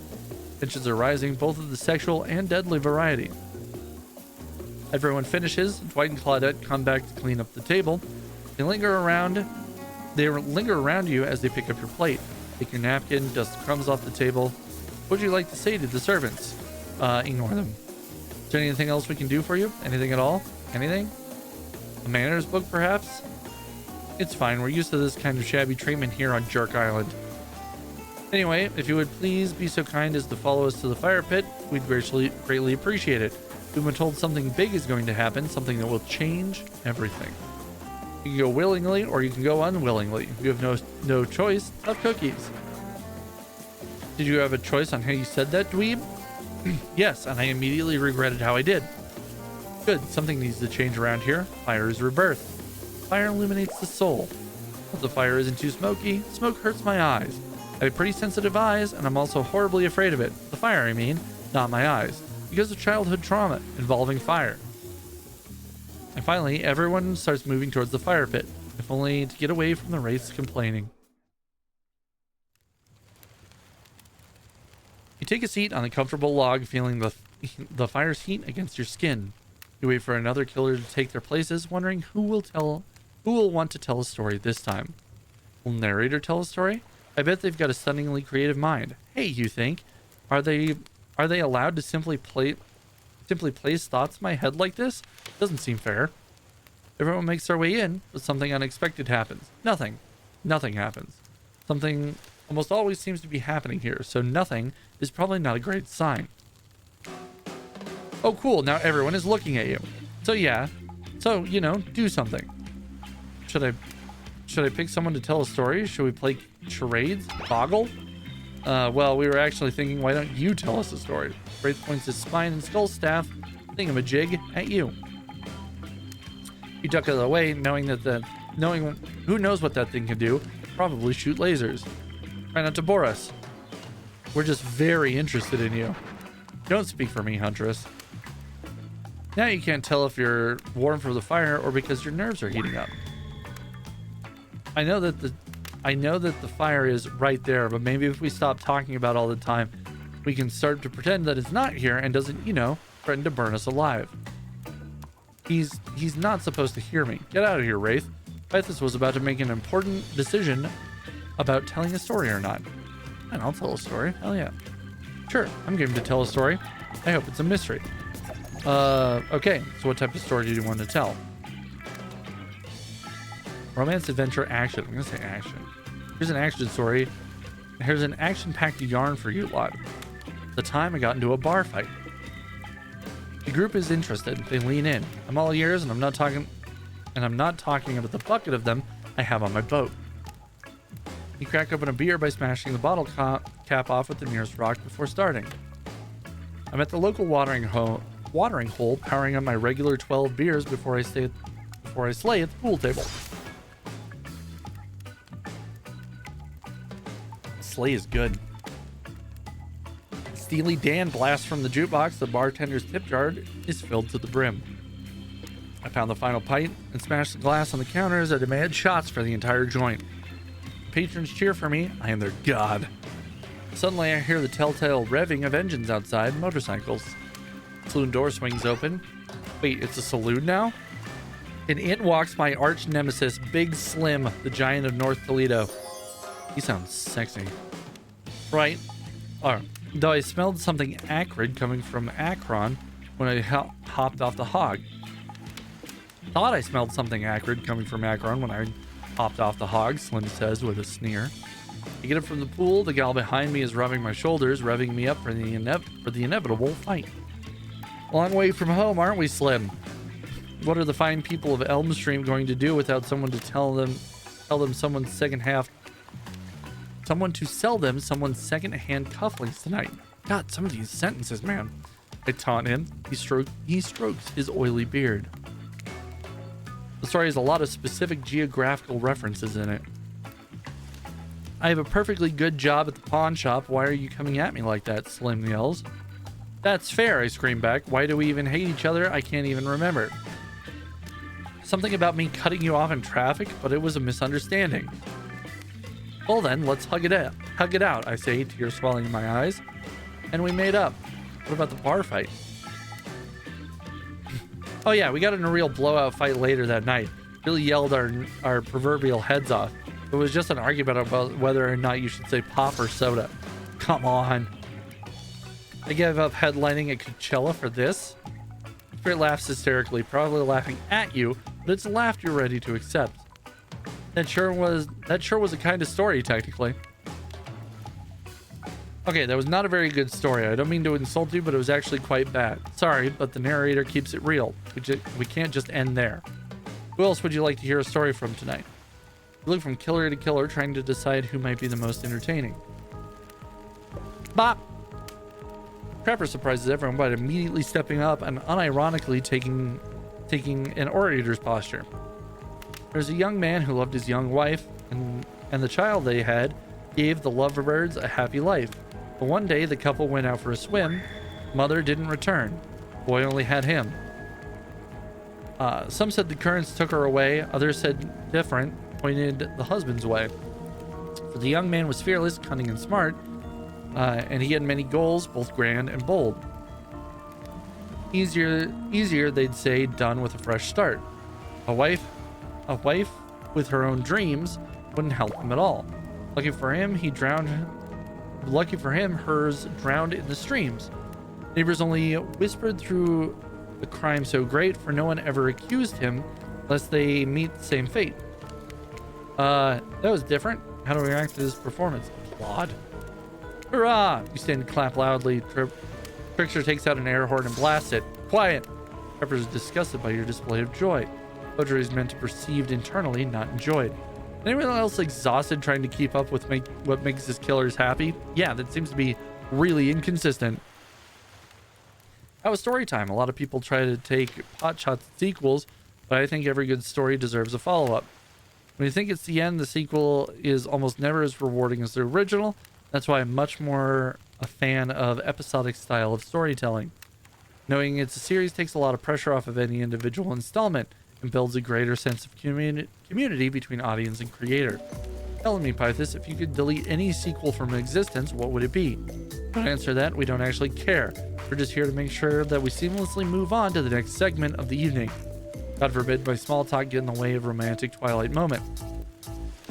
Tensions are rising, both of the sexual and deadly variety. Everyone finishes. Dwight and Claudette come back to clean up the table. They linger around you as they pick up your plate. Take your napkin, dust the crumbs off the table. What would you like to say to the servants? Ignore them. Is there anything else we can do for you? Anything at all? Anything? A manners book, perhaps? It's fine. We're used to this kind of shabby treatment here on Jerk Island. Anyway, if you would please be so kind as to follow us to the fire pit, we'd greatly appreciate it. We've been told something big is going to happen, something that will change everything. You can go willingly or you can go unwillingly. If you have no choice, tough cookies. Did you have a choice on how you said that, dweeb? Yes, and I immediately regretted how I did. Good, something needs to change around here. Fire is rebirth. Fire illuminates the soul. If the fire isn't too smoky, smoke hurts my eyes. I have pretty sensitive eyes, and I'm also horribly afraid of it. The fire, I mean, not my eyes. Because of childhood trauma involving fire. And finally, everyone starts moving towards the fire pit, if only to get away from the wraiths complaining. You take a seat on a comfortable log, feeling the fire's heat against your skin. You wait for another killer to take their places, wondering who will want to tell a story this time. Will narrator tell a story? I bet they've got a stunningly creative mind. Hey, you think? Are they allowed to simply place thoughts in my head like this? Doesn't seem fair. Everyone makes their way in, but something unexpected happens. Nothing happens. Something almost always seems to be happening here, so nothing is probably not a great sign. Oh, cool. Now everyone is looking at you. So yeah. So, you know, do something. Should I pick someone to tell a story? Should we play charades? Boggle? Well, we were actually thinking, why don't you tell us a story? Wraith points his spine and skull staff, thingamajig, at you. You duck out of the way, knowing who knows what that thing can do. Probably shoot lasers. Try not to bore us. We're just very interested in you. Don't speak for me, Huntress. Now you can't tell if you're warm for the fire or because your nerves are heating up. I know that the fire is right there, but maybe if we stop talking about it all the time, we can start to pretend that it's not here and doesn't, you know, threaten to burn us alive. He's not supposed to hear me. Get out of here, Wraith. Pythis was about to make an important decision about telling a story or not. And I'll tell a story. Hell yeah. Sure, I'm game to tell a story. I hope it's a mystery. Okay, so what type of story do you want to tell? Romance, adventure, action. I'm gonna say action. Here's an action story. Here's an action-packed yarn for you lot. The time I got into a bar fight. The group is interested. They lean in. I'm all ears, and I'm not talking about the bucket of them I have on my boat. You crack open a beer by smashing the bottle cap off with the nearest rock before starting. I'm at the local watering hole, powering up my regular 12 beers before I slay at the pool table. Slay is good. Steely Dan blasts from the jukebox. The bartender's tip jar is filled to the brim. I pound the final pint and smash the glass on the counter as I demand shots for the entire joint. Patrons cheer for me. I am their god. Suddenly I hear the telltale revving of engines outside. Motorcycles. Saloon door swings open. Wait, it's a saloon now? And in walks my arch nemesis, Big Slim, the giant of North Toledo. He sounds sexy. Right. Though I smelled something acrid coming from Akron when I hopped off the hog. Thought I smelled something acrid coming from Akron when I hopped off the hog, Slim says with a sneer. I get up from the pool. The gal behind me is rubbing my shoulders, revving me up for the inevitable fight. Long way from home, aren't we, Slim? What are the fine people of Elmstream going to do without someone to tell them someone's second-hand cufflinks tonight? God, some of these sentences, man. I taunt him. He strokes his oily beard. The story has a lot of specific geographical references in it. I have a perfectly good job at the pawn shop. Why are you coming at me like that? Slim yells. That's fair, I scream back. Why do we even hate each other? I can't even remember. Something about me cutting you off in traffic, but it was a misunderstanding. Well then, let's hug it out, I say, tears swelling in my eyes. And we made up. What about the bar fight? Oh yeah, we got in a real blowout fight later that night. Really yelled our proverbial heads off. It was just an argument about whether or not you should say pop or soda. Come on. I gave up headlining at Coachella for this. Spirit laughs hysterically, probably laughing at you, but it's a laugh you're ready to accept. That sure was a kind of story, technically. Okay, that was not a very good story. I don't mean to insult you, but it was actually quite bad. Sorry, but the narrator keeps it real. We can't just end there. Who else would you like to hear a story from tonight? We look from killer to killer, trying to decide who might be the most entertaining. Bop! Trapper surprises everyone by immediately stepping up and unironically taking an orator's posture. There's a young man who loved his young wife, and the child they had gave the lovebirds a happy life. But one day the couple went out for a swim. Mother didn't return. Boy only had him. Some said the currents took her away. Others said different, pointed the husband's way. For the young man was fearless, cunning, and smart, and he had many goals, both grand and bold. Easier, they'd say, done with a fresh start. A wife with her own dreams wouldn't help him at all. Lucky for him, hers drowned in the streams. Neighbors only whispered through the crime so great, for no one ever accused him, lest they meet the same fate. That was different. How do we react to this performance? Applaud. Hurrah! You stand and clap loudly. Trickster takes out an air horn and blasts it. Quiet! Pepper is disgusted by your display of joy. Poetry is meant to be perceived internally, not enjoyed. Anyone else exhausted trying to keep up with what makes his killers happy? Yeah, that seems to be really inconsistent. That was story time. A lot of people try to take pot shots at sequels, but I think every good story deserves a follow-up. When you think it's the end, the sequel is almost never as rewarding as the original. That's why I'm much more a fan of episodic style of storytelling. Knowing it's a series takes a lot of pressure off of any individual installment and builds a greater sense of community between audience and creator. Tell me, Pythus, if you could delete any sequel from existence, what would it be? Don't answer that. We don't actually care. We're just here to make sure that we seamlessly move on to the next segment of the evening. God forbid my small talk get in the way of romantic twilight moment.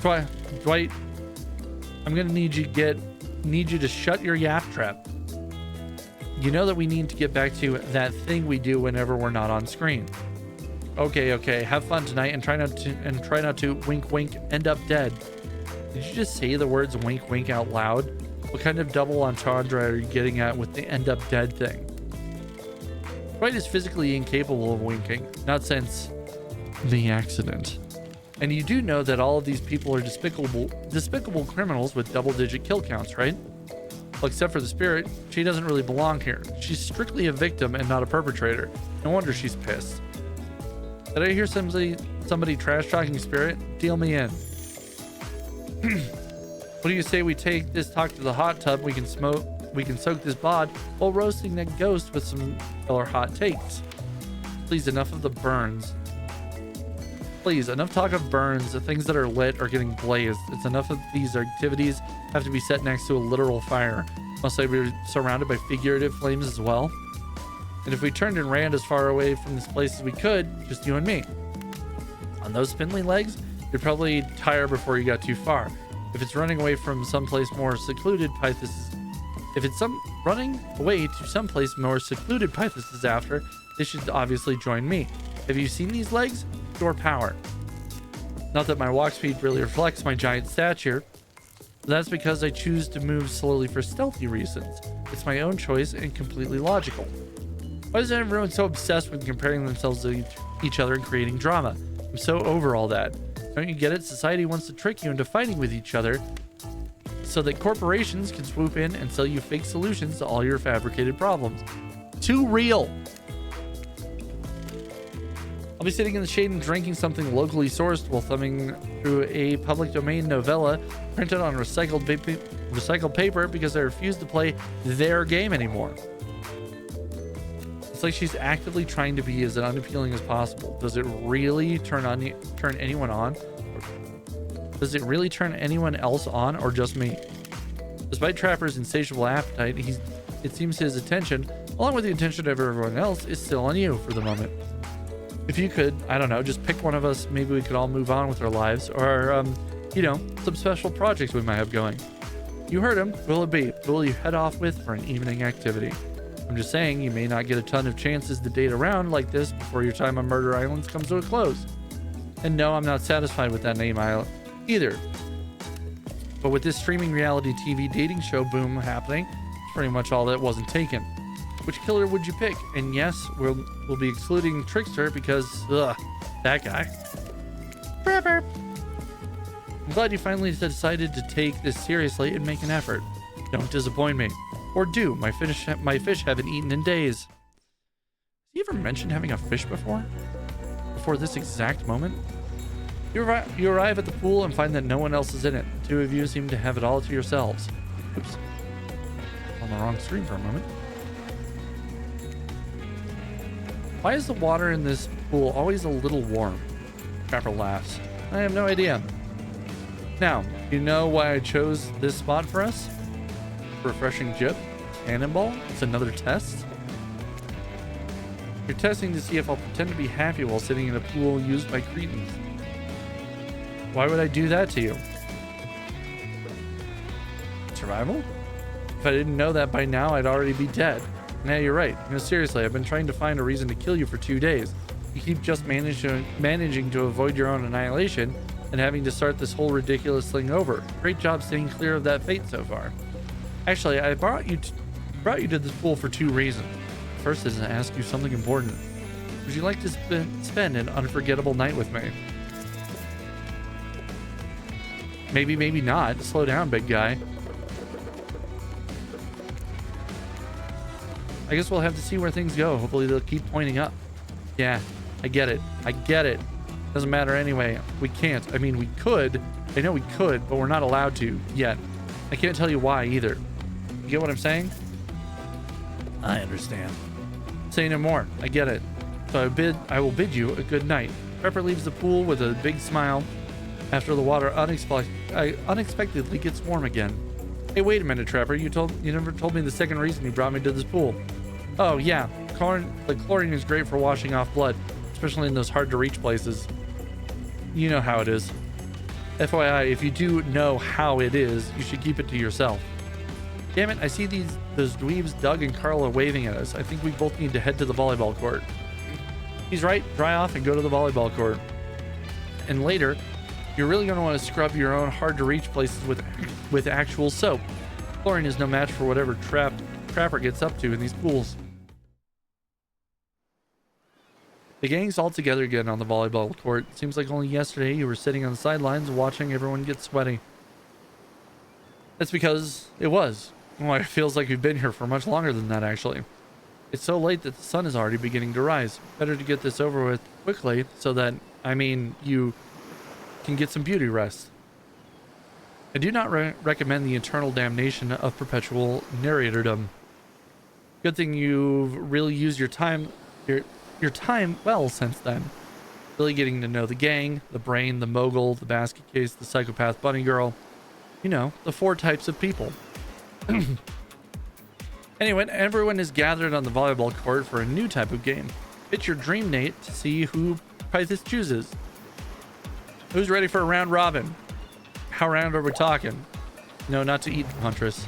Dwight, I'm gonna need you to shut your yap trap. You know that we need to get back to that thing we do whenever we're not on screen. Okay. Have fun tonight and try not to wink wink end up dead. Did you just say the words wink wink out loud? What kind of double entendre are you getting at with the end up dead thing? Dwight is physically incapable of winking, not since the accident. And you do know that all of these people are despicable criminals with double-digit kill counts, right? Well, except for the spirit, she doesn't really belong here. She's strictly a victim and not a perpetrator. No wonder she's pissed. Did I hear somebody trash-talking spirit? Deal me in. What do you say we take this talk to the hot tub? We can soak this bod while roasting that ghost with some killer hot takes. Please, enough of the burns. Please, enough talk of burns. The things that are lit are getting blazed. It's enough of these activities have to be set next to a literal fire. Must I be surrounded by figurative flames as well? And if we turned and ran as far away from this place as we could, just you and me. On those spindly legs, you'd probably tire before you got too far. If it's running away from someplace more secluded, Pythus if it's running away to someplace more secluded Pythus is after, they should obviously join me. Have you seen these legs? Pure power. Not that my walk speed really reflects my giant stature. That's because I choose to move slowly for stealthy reasons. It's my own choice and completely logical. Why is everyone so obsessed with comparing themselves to each other and creating drama? I'm so over all that. Don't you get it? Society wants to trick you into fighting with each other so that corporations can swoop in and sell you fake solutions to all your fabricated problems. Too real. I'll be sitting in the shade and drinking something locally sourced while thumbing through a public domain novella printed on recycled paper because I refuse to play their game anymore. It's like she's actively trying to be as unappealing as possible. Does it really turn anyone on? Does it really turn anyone else on, or just me? Despite Trapper's insatiable appetite, it seems his attention, along with the attention of everyone else, is still on you for the moment. If you could, I don't know, just pick one of us, maybe we could all move on with our lives, or, you know, some special projects we might have going. You heard him. Who will it be? Who will you head off with for an evening activity? I'm just saying, you may not get a ton of chances to date around like this before your time on Murder Islands comes to a close. And no, I'm not satisfied with that name either. But with this streaming reality TV dating show boom happening, it's pretty much all that wasn't taken. Which killer would you pick? And yes, we'll be excluding Trickster because, that guy. I'm glad you finally decided to take this seriously and make an effort. Don't disappoint me. Or do. My fish haven't eaten in days. Has he ever mentioned having a fish before? Before this exact moment? You arrive at the pool and find that no one else is in it. The two of you seem to have it all to yourselves. Oops. On the wrong screen for a moment. Why is the water in this pool always a little warm? Trapper laughs. I have no idea. Now, you know why I chose this spot for us? Refreshing jip? Cannonball? It's another test? You're testing to see if I'll pretend to be happy while sitting in a pool used by cretins. Why would I do that to you? Survival? If I didn't know that by now, I'd already be dead. Nah, you're right. No, seriously, I've been trying to find a reason to kill you for 2 days. You keep just managing to avoid your own annihilation and having to start this whole ridiculous thing over. Great job staying clear of that fate so far. Actually, I brought you to this pool for 2 reasons. First is to ask you something important. Would you like to spend an unforgettable night with me? Maybe, maybe not. Slow down, big guy. I guess we'll have to see where things go. Hopefully they'll keep pointing up. Yeah, I get it. I get it. Doesn't matter anyway. We can't. I mean, we could. I know we could, but we're not allowed to yet. I can't tell you why either. You get what I'm saying? I understand. Say no more. I get it. So I will bid you a good night. Pepper leaves the pool with a big smile after the water unexpectedly gets warm again. Hey, wait a minute, Trapper. You never told me the second reason you brought me to this pool. Oh, yeah. The chlorine is great for washing off blood, especially in those hard-to-reach places. You know how it is. FYI, if you do know how it is, you should keep it to yourself. Damn it, I see those dweebs Doug and Carl are waving at us. I think we both need to head to the volleyball court. He's right. Dry off and go to the volleyball court. And later, you're really going to want to scrub your own hard-to-reach places with actual soap. Chlorine is no match for whatever Trapper gets up to in these pools. The gang's all together again on the volleyball court. Seems like only yesterday you were sitting on the sidelines watching everyone get sweaty. That's because it was. Well, it feels like we've been here for much longer than that, actually. It's so late that the sun is already beginning to rise. Better to get this over with quickly so that, you can get some beauty rest. I do not recommend the eternal damnation of perpetual narratordom. Good thing you've really used your time well since then. Really getting to know the gang, the brain, the mogul, the basket case, the psychopath bunny girl. You know, the 4 types of people. Anyway, everyone is gathered on the volleyball court for a new type of game. Pitch your dream Nate to see who Pythus chooses. Who's ready for a round robin? How round are we talking? No, not to eat, Huntress.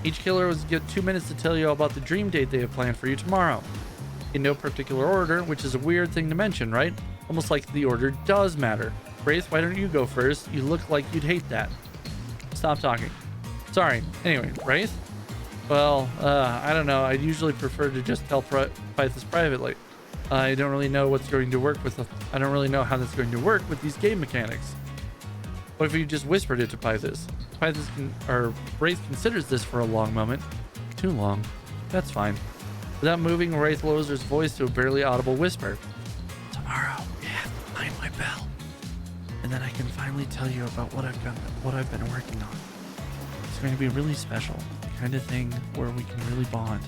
Each killer was given 2 minutes to tell you all about the dream date they have planned for you tomorrow. In no particular order, which is a weird thing to mention, right? Almost like the order does matter. Wraith, why don't you go first? You look like you'd hate that. Stop talking. Sorry. Anyway, Wraith? Well, I don't know. I'd usually prefer to just tell Pythus privately. I don't really know what's going to work with I don't really know how that's going to work with these game mechanics. What if you just whispered it to Pythus? Wraith considers this for a long moment. Too long. That's fine. Without moving, Wraith lowers his voice to a barely audible whisper. Tomorrow, you have to find my bell. And then I can finally tell you about what I've been working on. It's going to be really special. The kind of thing where we can really bond.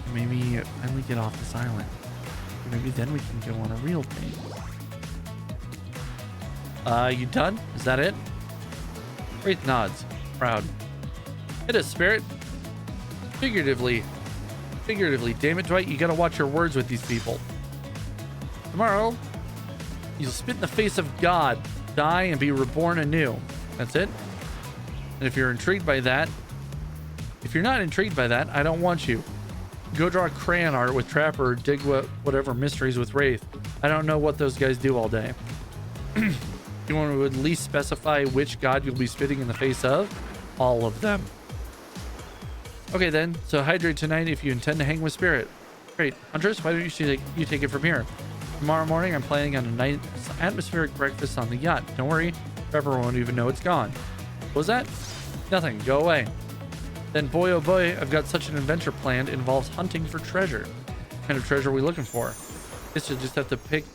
And maybe finally get off this island. And maybe then we can go on a real date. You done? Is that it? Wraith nods. Proud. It is, Spirit. Figuratively, damn it, Dwight, you gotta watch your words with these people. Tomorrow, you'll spit in the face of God, die, and be reborn anew. That's it. And if you're intrigued by that, if you're not intrigued by that, I don't want you. Go draw crayon art with Trapper or dig whatever mysteries with Wraith. I don't know what those guys do all day. You want to at least specify which god you'll be spitting in the face of? All of them. Okay then, so hydrate tonight if you intend to hang with Spirit. Great. Huntress, why don't you take it from here? Tomorrow morning, I'm planning on a nice atmospheric breakfast on the yacht. Don't worry, Trevor won't even know it's gone. What was that? Nothing. Go away. Then boy oh boy, I've got such an adventure planned. It involves hunting for treasure. What kind of treasure are we looking for? Guess you'll just have to pick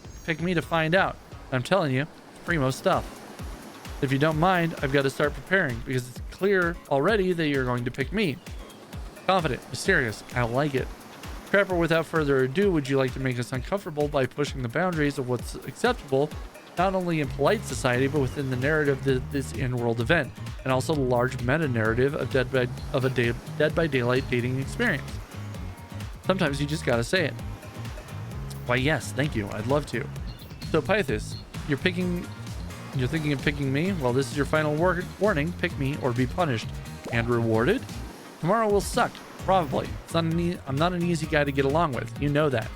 me to find out. I'm telling you, it's primo stuff. If you don't mind, I've got to start preparing because it's clear already that you're going to pick me. Confident, mysterious, I like it. Trapper, without further ado, would you like to make us uncomfortable by pushing the boundaries of what's acceptable, not only in polite society, but within the narrative of this in-world event, and also the large meta-narrative of Dead by Daylight dating experience? Sometimes you just gotta say it. Why, yes, thank you, I'd love to. So, Pythus, you're thinking of picking me? Well, this is your final warning. Pick me or be punished. And rewarded? Tomorrow will suck, probably. I'm not an easy guy to get along with. You know that.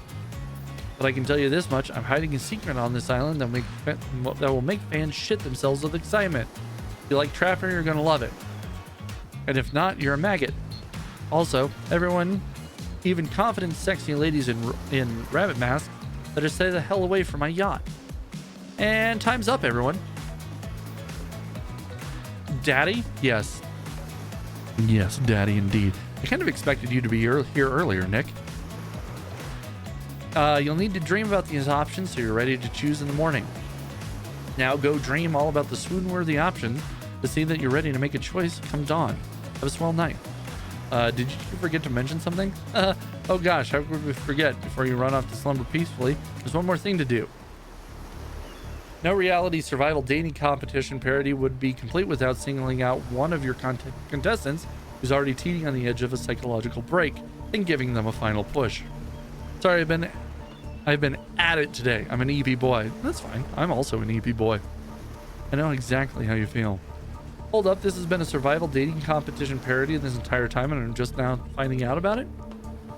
But I can tell you this much. I'm hiding a secret on this island that will make fans shit themselves with excitement. If you like Trapper, you're going to love it. And if not, you're a maggot. Also, everyone, even confident, sexy ladies in rabbit masks, better stay the hell away from my yacht. And time's up, everyone. Daddy? Yes. Yes, Daddy, indeed. I kind of expected you to be here earlier, Nick. You'll need to dream about these options so you're ready to choose in the morning. Now go dream all about the swoon-worthy options to see that you're ready to make a choice come dawn. Have a swell night. Did you forget to mention something? Oh gosh, how could we forget? Before you run off to slumber peacefully, there's one more thing to do. No reality survival dating competition parody would be complete without singling out one of your contestants who's already teetering on the edge of a psychological break and giving them a final push. Sorry, I've been at it today. I'm an EP boy. That's fine. I'm also an EP boy. I know exactly how you feel. Hold up, this has been a survival dating competition parody this entire time and I'm just now finding out about it?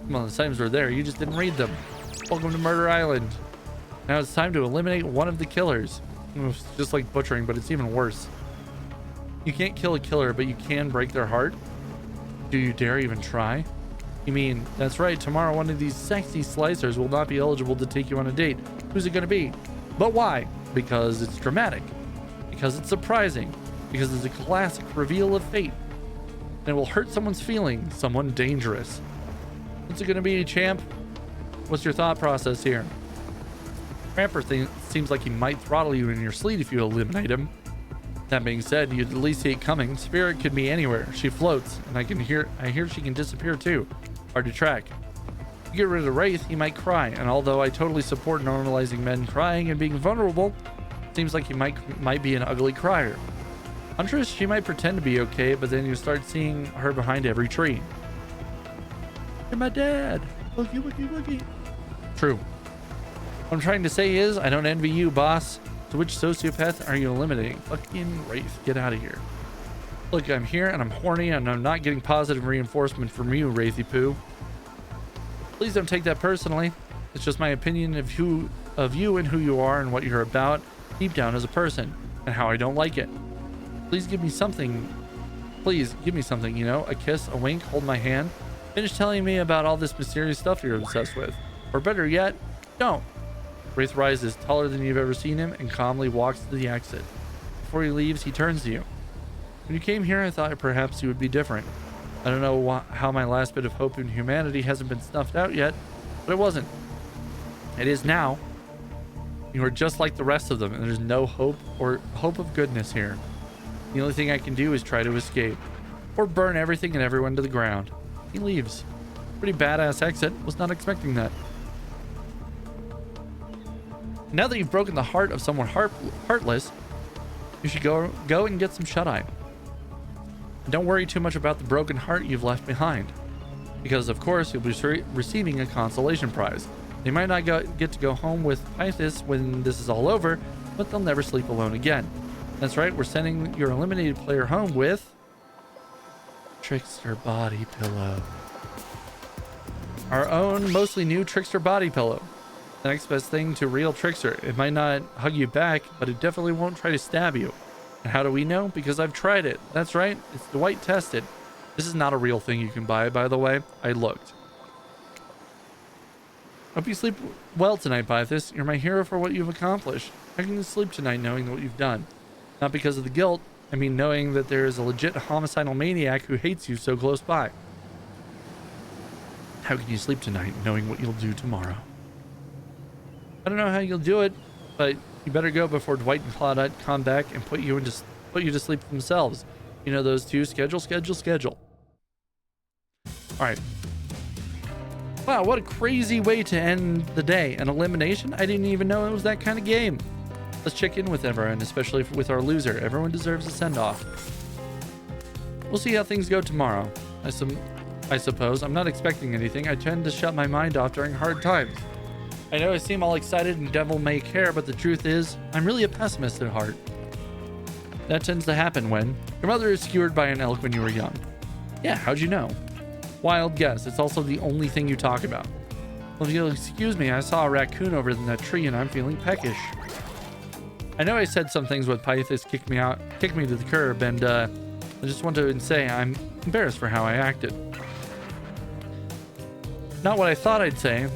Well, the signs were there. You just didn't read them. Welcome to Murder Island. Now it's time to eliminate one of the killers. It's just like butchering, but it's even worse. You can't kill a killer, but you can break their heart. Do you dare even try? You mean, that's right, tomorrow one of these sexy slicers will not be eligible to take you on a date. Who's it going to be? But why? Because it's dramatic. Because it's surprising. Because it's a classic reveal of fate. And it will hurt someone's feelings. Someone dangerous. What's it going to be, champ? What's your thought process here? Trapper seems like he might throttle you in your sleep if you eliminate him. That being said, you'd at least see it coming. Spirit could be anywhere. She floats, and I hear she can disappear too. Hard to track. You get rid of Wraith, he might cry, and although I totally support normalizing men crying and being vulnerable, it seems like he might be an ugly crier. Huntress, she might pretend to be okay, but then you start seeing her behind every tree. You're my dad. Woogie, woogie, woogie. True. What I'm trying to say is, I don't envy you, boss. So which sociopath are you eliminating? Fucking Wraith, get out of here. Look, I'm here and I'm horny and I'm not getting positive reinforcement from you, Wraithy Poo. Please don't take that personally. It's just my opinion of you and who you are and what you're about deep down as a person and how I don't like it. Please give me something. Please give me something, you know, a kiss, a wink, hold my hand. Finish telling me about all this mysterious stuff you're obsessed with. Or better yet, don't. Wraith rises, taller than you've ever seen him, and calmly walks to the exit. Before he leaves, he turns to you. When you came here, I thought perhaps you would be different. I don't know how my last bit of hope in humanity hasn't been snuffed out yet, but it wasn't. It is now. You are just like the rest of them, and there's no hope or hope of goodness here. The only thing I can do is try to escape, or burn everything and everyone to the ground. He leaves. Pretty badass exit. Was not expecting that. Now that you've broken the heart of someone heartless, you should go and get some shut-eye. And don't worry too much about the broken heart you've left behind, because of course you'll be receiving a consolation prize. They might not get to go home with Pythis when this is all over, but they'll never sleep alone again. That's right, we're sending your eliminated player home with Trickster Body Pillow. Our own mostly new Trickster Body Pillow. The next best thing to real Trickster. It might not hug you back, but it definitely won't try to stab you. And how do we know? Because I've tried it. That's right, it's Dwight tested. This is not a real thing you can buy, by the way. I looked. Hope you sleep well tonight, Pythis. You're my hero for what you've accomplished. How can you sleep tonight knowing what you've done? Not because of the guilt. I mean knowing that there is a legit homicidal maniac who hates you so close by. How can you sleep tonight knowing what you'll do tomorrow? I don't know how you'll do it, but you better go before Dwight and Claudette come back and put you to sleep themselves. You know those two. Schedule. All right. Wow, what a crazy way to end the day. An elimination? I didn't even know it was that kind of game. Let's check in with everyone, especially with our loser. Everyone deserves a send-off. We'll see how things go tomorrow. I suppose. I'm not expecting anything. I tend to shut my mind off during hard times. I know I seem all excited and devil may care, but the truth is, I'm really a pessimist at heart. That tends to happen when your mother is skewered by an elk when you were young. Yeah, how'd you know? Wild guess. It's also the only thing you talk about. Well, if you'll excuse me, I saw a raccoon over in that tree and I'm feeling peckish. I know I said some things with Pythis kicked me to the curb, and I just want to say I'm embarrassed for how I acted. Not what I thought I'd say.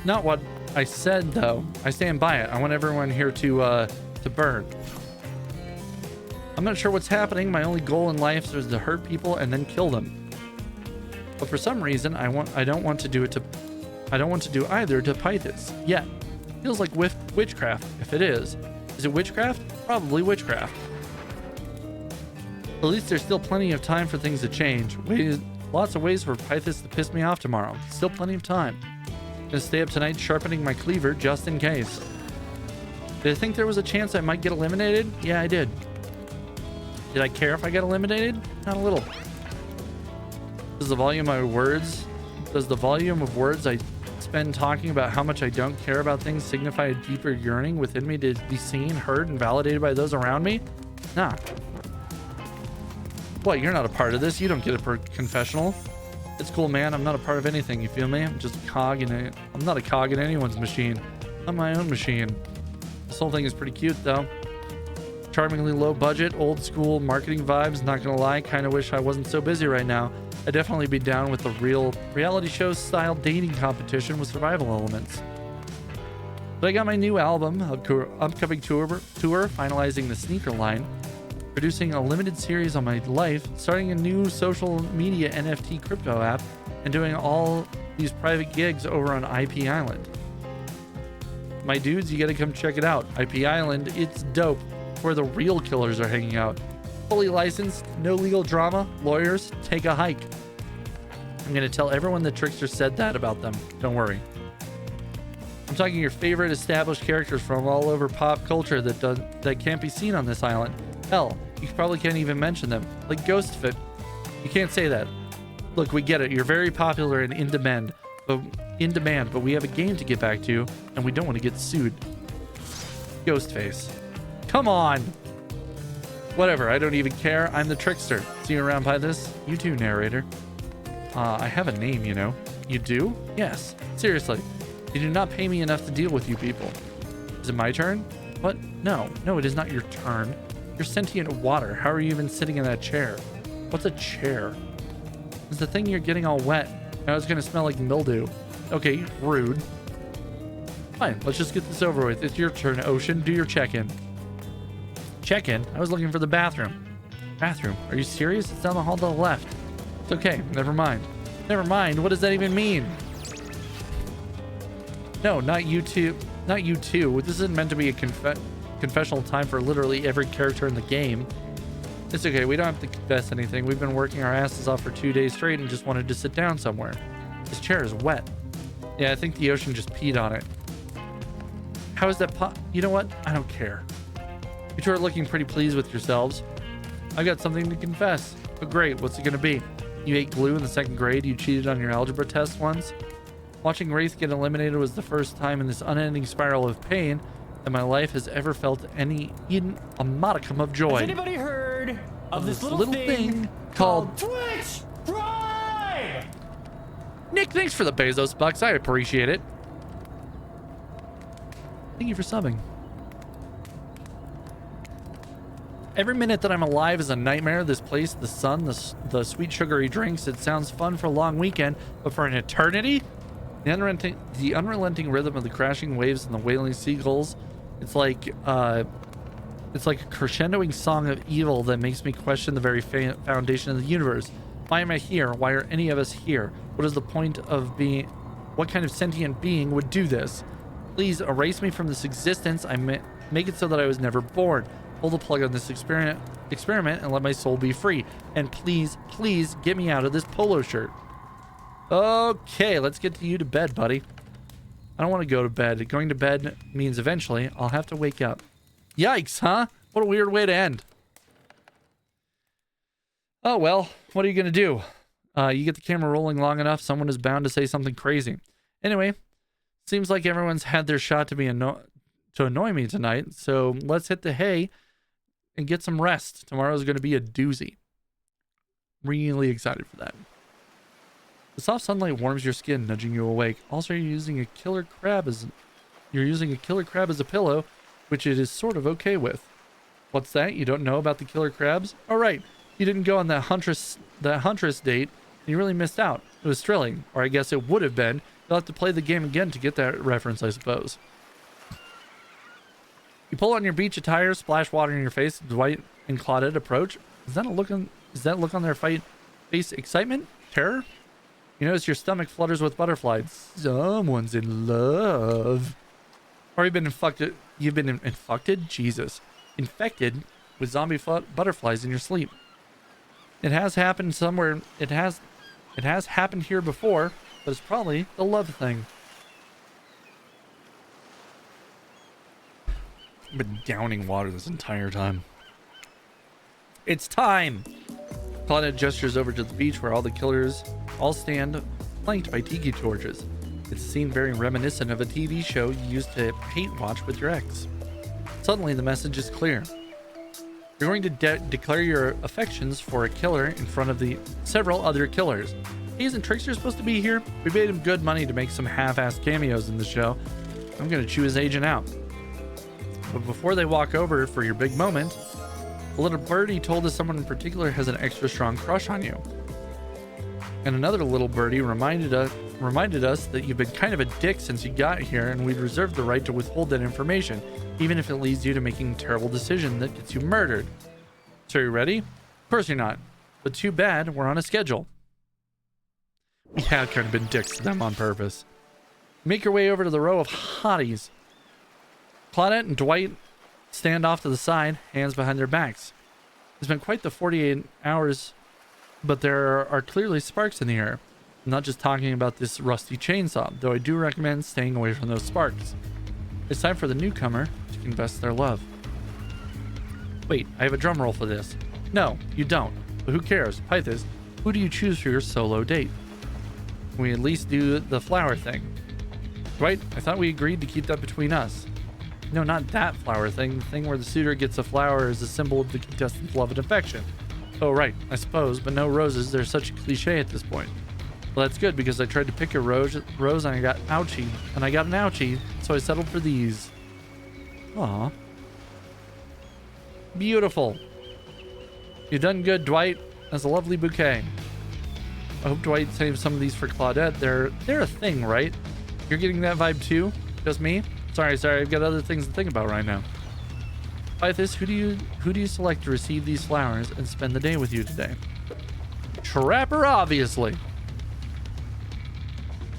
Not what I said, though. I stand by it. I want everyone here to burn. I'm not sure what's happening. My only goal in life is to hurt people and then kill them. But for some reason, I don't want to do either to Pythis yet. Feels like witchcraft. If it is it witchcraft? Probably witchcraft. At least there's still plenty of time for things to change. Lots of ways for Pythis to piss me off tomorrow. Still plenty of time. Gonna stay up tonight sharpening my cleaver just in case. Did I think there was a chance I might get eliminated? Yeah, I did. Did I care if I got eliminated? Not a little. Does the volume of words I spend talking about how much I don't care about things signify a deeper yearning within me to be seen, heard, and validated by those around me? Nah. What, you're not a part of this? You don't get a confessional. It's cool, man. I'm not a part of anything, you feel me? I'm just a cog in it. I'm not a cog in anyone's machine. I'm my own machine. This whole thing is pretty cute, though. Charmingly low budget, old school marketing vibes. Not gonna lie, kind of wish I wasn't so busy right now. I'd definitely be down with the real reality show style dating competition with survival elements. But I got my new album, upcoming tour, finalizing the sneaker line, producing a limited series on my life, starting a new social media NFT crypto app, and doing all these private gigs over on IP Island. My dudes, you gotta come check it out. IP Island, it's dope. Where the real killers are hanging out. Fully licensed, no legal drama, lawyers, take a hike. I'm gonna tell everyone the Trickster said that about them. Don't worry. I'm talking your favorite established characters from all over pop culture that can't be seen on this island. Hell, you probably can't even mention them. Like Ghostfit. You can't say that. Look, we get it. You're very popular and in demand, but we have a game to get back to, and we don't want to get sued. Ghost face. Come on. Whatever, I don't even care. I'm the trickster. See you around by this? You too, narrator. I have a name, you know. You do? Yes. Seriously. You do not pay me enough to deal with you people. Is it my turn? What? No. No, it is not your turn. You're sentient water. How are you even sitting in that chair? What's a chair? It's the thing you're getting all wet. Now it's gonna smell like mildew. Okay, rude. Fine, let's just get this over with. It's your turn, Ocean. Do your check-in. Check-in? I was looking for the bathroom. Bathroom? Are you serious? It's down the hall to the left. It's okay. Never mind. Never mind? What does that even mean? No, not you two. Not you two. This isn't meant to be a confessional time for literally every character in the game. It's okay. We don't have to confess anything. We've been working our asses off for 2 days straight and just wanted to sit down somewhere. This chair is wet. Yeah, I think the Ocean just peed on it. How is that You know what? I don't care. You two are looking pretty pleased with yourselves. I got something to confess. But great, what's it gonna be? You ate glue in the 2nd grade, you cheated on your algebra test once. Watching Wraith get eliminated was the first time in this unending spiral of pain that my life has ever felt even a modicum of joy. Has anybody heard of this little thing called Twitch Prime? Nick, thanks for the Bezos bucks. I appreciate it. Thank you for subbing. Every minute that I'm alive is a nightmare. This place, the sun, the sweet sugary drinks. It sounds fun for a long weekend, but for an eternity? The unrelenting rhythm of the crashing waves and the wailing seagulls. It's like a crescendoing song of evil that makes me question the very foundation of the universe. Why am I here? Why are any of us here? What is the point of being? What kind of sentient being would do this? Please erase me from this existence. Make it so that I was never born. Pull the plug on this experiment and let my soul be free. And please, please get me out of this polo shirt. Okay, let's get you to bed, buddy. I don't want to go to bed. Going to bed means eventually I'll have to wake up. Yikes, huh? What a weird way to end. Oh, well, what are you going to do? You get the camera rolling long enough, someone is bound to say something crazy. Anyway, seems like everyone's had their shot to annoy me tonight, so let's hit the hay and get some rest. Tomorrow's going to be a doozy. Really excited for that. The soft sunlight warms your skin, nudging you awake. Also, you're using a killer crab as a pillow, which it is sort of okay with. What's that? You don't know about the killer crabs? Oh, right. You didn't go on that huntress date, and you really missed out. It was thrilling, or I guess it would have been. You'll have to play the game again to get that reference, I suppose. You pull on your beach attire, splash water in your face. Dwight and Claudette approach. Is that look on their face excitement? Terror? You notice your stomach flutters with butterflies. Someone's in love. Or you've been infected. You've been infected? Jesus. Infected with zombie butterflies in your sleep. It has happened somewhere. It has happened here before, but it's probably the love thing. I've been downing water this entire time. It's time! Claudette gestures over to the beach where all the killers all stand flanked by tiki torches. It's a scene very reminiscent of a TV show you used to hate watch with your ex. Suddenly the message is clear. You're going to declare your affections for a killer in front of the several other killers. Hey, isn't Trickster supposed to be here? We paid him good money to make some half-assed cameos in the show. I'm going to chew his agent out. But before they walk over for your big moment, a little birdie told us someone in particular has an extra strong crush on you. And another little birdie reminded us that you've been kind of a dick since you got here, and we'd reserve the right to withhold that information, even if it leads you to making a terrible decision that gets you murdered. So are you ready? Of course you're not. But too bad, we're on a schedule. We have kind of been dicks to them on purpose. Make your way over to the row of hotties. Claudette and Dwight stand off to the side, hands behind their backs. It's been quite the 48 hours, but there are clearly sparks in the air. I'm not just talking about this rusty chainsaw, though I do recommend staying away from those sparks. It's time for the newcomer to confess their love. Wait, I have a drum roll for this. No, you don't. But who cares? Pythis, who do you choose for your solo date? Can we at least do the flower thing? Dwight, I thought we agreed to keep that between us. No, not that flower thing. The thing where the suitor gets a flower is a symbol of the contestant's love and affection. Oh, right, I suppose, but no roses. They're such a cliche at this point. Well, that's good because I tried to pick a rose and I got ouchie. And I got an ouchie, so I settled for these. Aw. Beautiful. You've done good, Dwight. That's a lovely bouquet. I hope Dwight saves some of these for Claudette. They're a thing, right? You're getting that vibe too? Just me? Sorry, I've got other things to think about right now. Pythis, who do you select to receive these flowers and spend the day with you today? Trapper, obviously.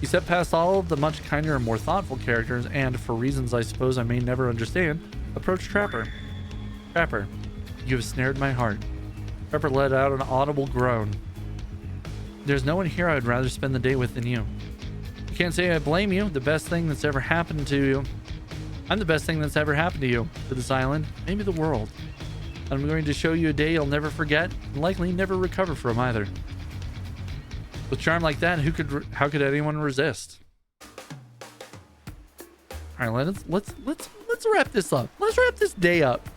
You step past all of the much kinder and more thoughtful characters and, for reasons I suppose I may never understand, approach Trapper. Trapper, you have snared my heart. Trapper let out an audible groan. There's no one here I would rather spend the day with than you. I can't say I blame you. The best thing that's ever happened to you. I'm the best thing that's ever happened to you, to this island, maybe the world. I'm going to show you a day you'll never forget and likely never recover from either. With charm like that, how could anyone resist? All right, let's wrap this up. Let's wrap this day up.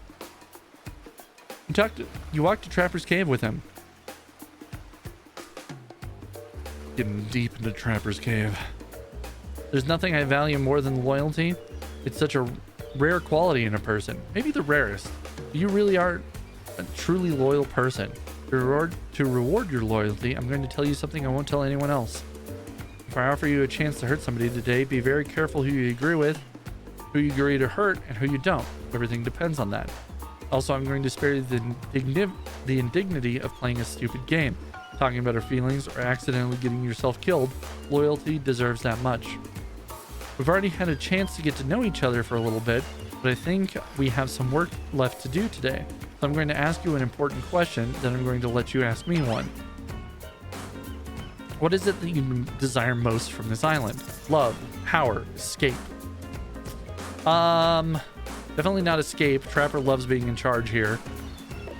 You walked to Trapper's cave with him. Getting deep into Trapper's cave. There's nothing I value more than loyalty. It's such a rare quality in a person. Maybe the rarest. You really are a truly loyal person. To reward your loyalty, I'm going to tell you something I won't tell anyone else. If I offer you a chance to hurt somebody today, be very careful who you agree with, who you agree to hurt, and who you don't. Everything depends on that. Also, I'm going to spare you the indignity of playing a stupid game. Talking about our feelings or accidentally getting yourself killed. Loyalty deserves that much. We've already had a chance to get to know each other for a little bit, but I think we have some work left to do today. So I'm going to ask you an important question, then I'm going to let you ask me one. What is it that you desire most from this island? Love, power, escape. Definitely not escape. Trapper loves being in charge here.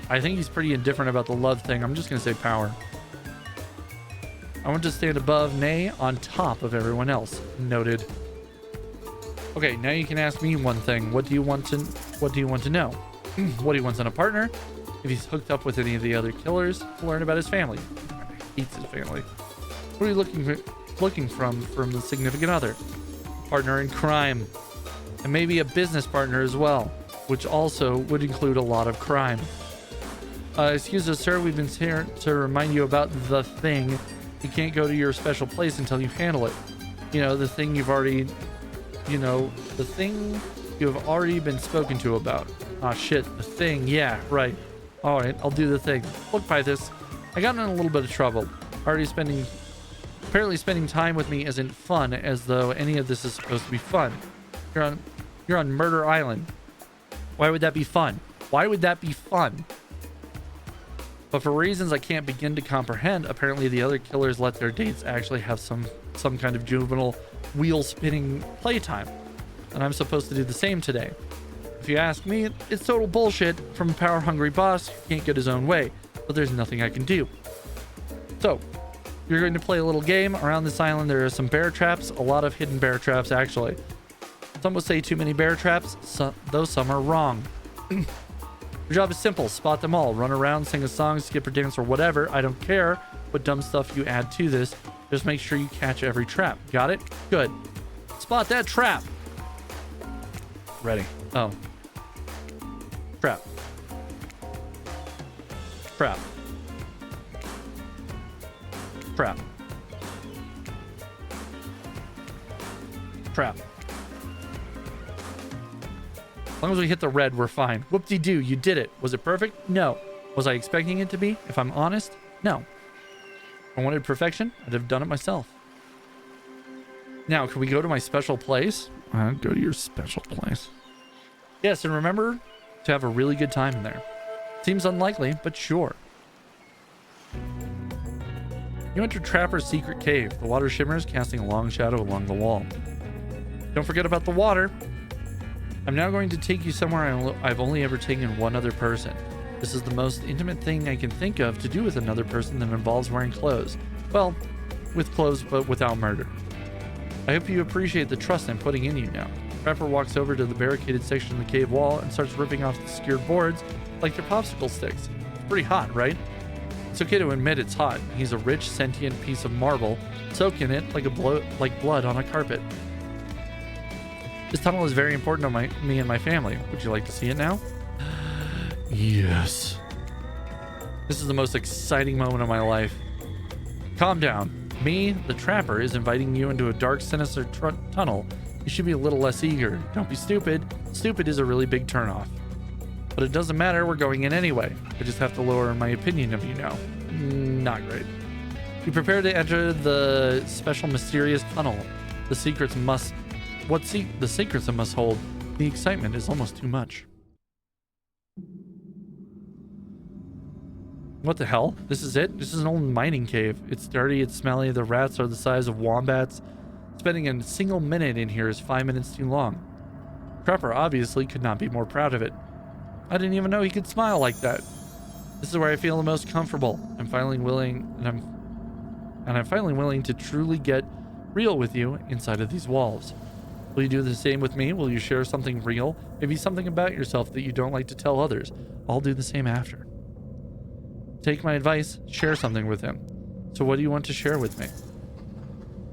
I think he's pretty indifferent about the love thing. I'm just going to say power. I want to stand above, nay, on top of everyone else. Noted. Okay, now you can ask me one thing. What do you want to know? What he wants in a partner? If he's hooked up with any of the other killers, to learn about his family. He hates his family. What are you looking from the significant other? Partner in crime. And maybe a business partner as well, which also would include a lot of crime. Excuse us, sir. We've been here to remind you about the thing. You can't go to your special place until you handle it. You know, the thing you've already... the thing you have already been spoken to about. Ah, shit. The thing. Yeah, right. All right, I'll do the thing. Look, Pythis, I got in a little bit of trouble. Apparently spending time with me isn't fun, as though any of this is supposed to be fun. You're on Murder Island. Why would that be fun? Why would that be fun? But for reasons I can't begin to comprehend, apparently the other killers let their dates actually have some kind of juvenile wheel-spinning playtime. And I'm supposed to do the same today. If you ask me, it's total bullshit from a power-hungry boss who can't get his own way. But there's nothing I can do. So, you're going to play a little game. Around this island, there are some bear traps. A lot of hidden bear traps, actually. Some would say too many bear traps, though some are wrong. Your job is simple. Spot them all. Run around, sing a song, skip or dance or whatever. I don't care what dumb stuff you add to this. Just make sure you catch every trap. Got it? Good. Spot that trap. Ready. Oh. Trap. Trap. Trap. Trap. As long as we hit the red, we're fine. Whoop-de-doo, you did it. Was it perfect? No. Was I expecting it to be? If I'm honest, no. If I wanted perfection, I'd have done it myself. Now, can we go to my special place? Go to your special place. Yes, and remember to have a really good time in there. Seems unlikely, but sure. You enter Trapper's secret cave. The water shimmers, casting a long shadow along the wall. Don't forget about the water. I'm now going to take you somewhere I've only ever taken one other person. This is the most intimate thing I can think of to do with another person that involves wearing clothes. Well, with clothes, but without murder. I hope you appreciate the trust I'm putting in you now. Trapper walks over to the barricaded section of the cave wall and starts ripping off the secured boards like they're popsicle sticks. It's pretty hot, right? It's okay to admit it's hot. He's a rich, sentient piece of marble, soaking it like blood on a carpet. This tunnel is very important to me and my family. Would you like to see it now? Yes. This is the most exciting moment of my life. Calm down. Me, the Trapper, is inviting you into a dark, sinister tunnel. You should be a little less eager. Don't be stupid. Stupid is a really big turnoff. But it doesn't matter, we're going in anyway. I just have to lower my opinion of you now. Not great. Be prepared to enter the special mysterious tunnel. The secrets I must hold. The excitement is almost too much. What the hell? This is it? This is an old mining cave. It's dirty, it's smelly, the rats are the size of wombats. Spending a single minute in here is 5 minutes too long. Trapper obviously could not be more proud of it. I didn't even know he could smile like that. This is where I feel the most comfortable. I'm finally willing to truly get real with you inside of these walls. Will you do the same with me? Will you share something real? Maybe something about yourself that you don't like to tell others. I'll do the same after. Take my advice, share something with him. So what do you want to share with me?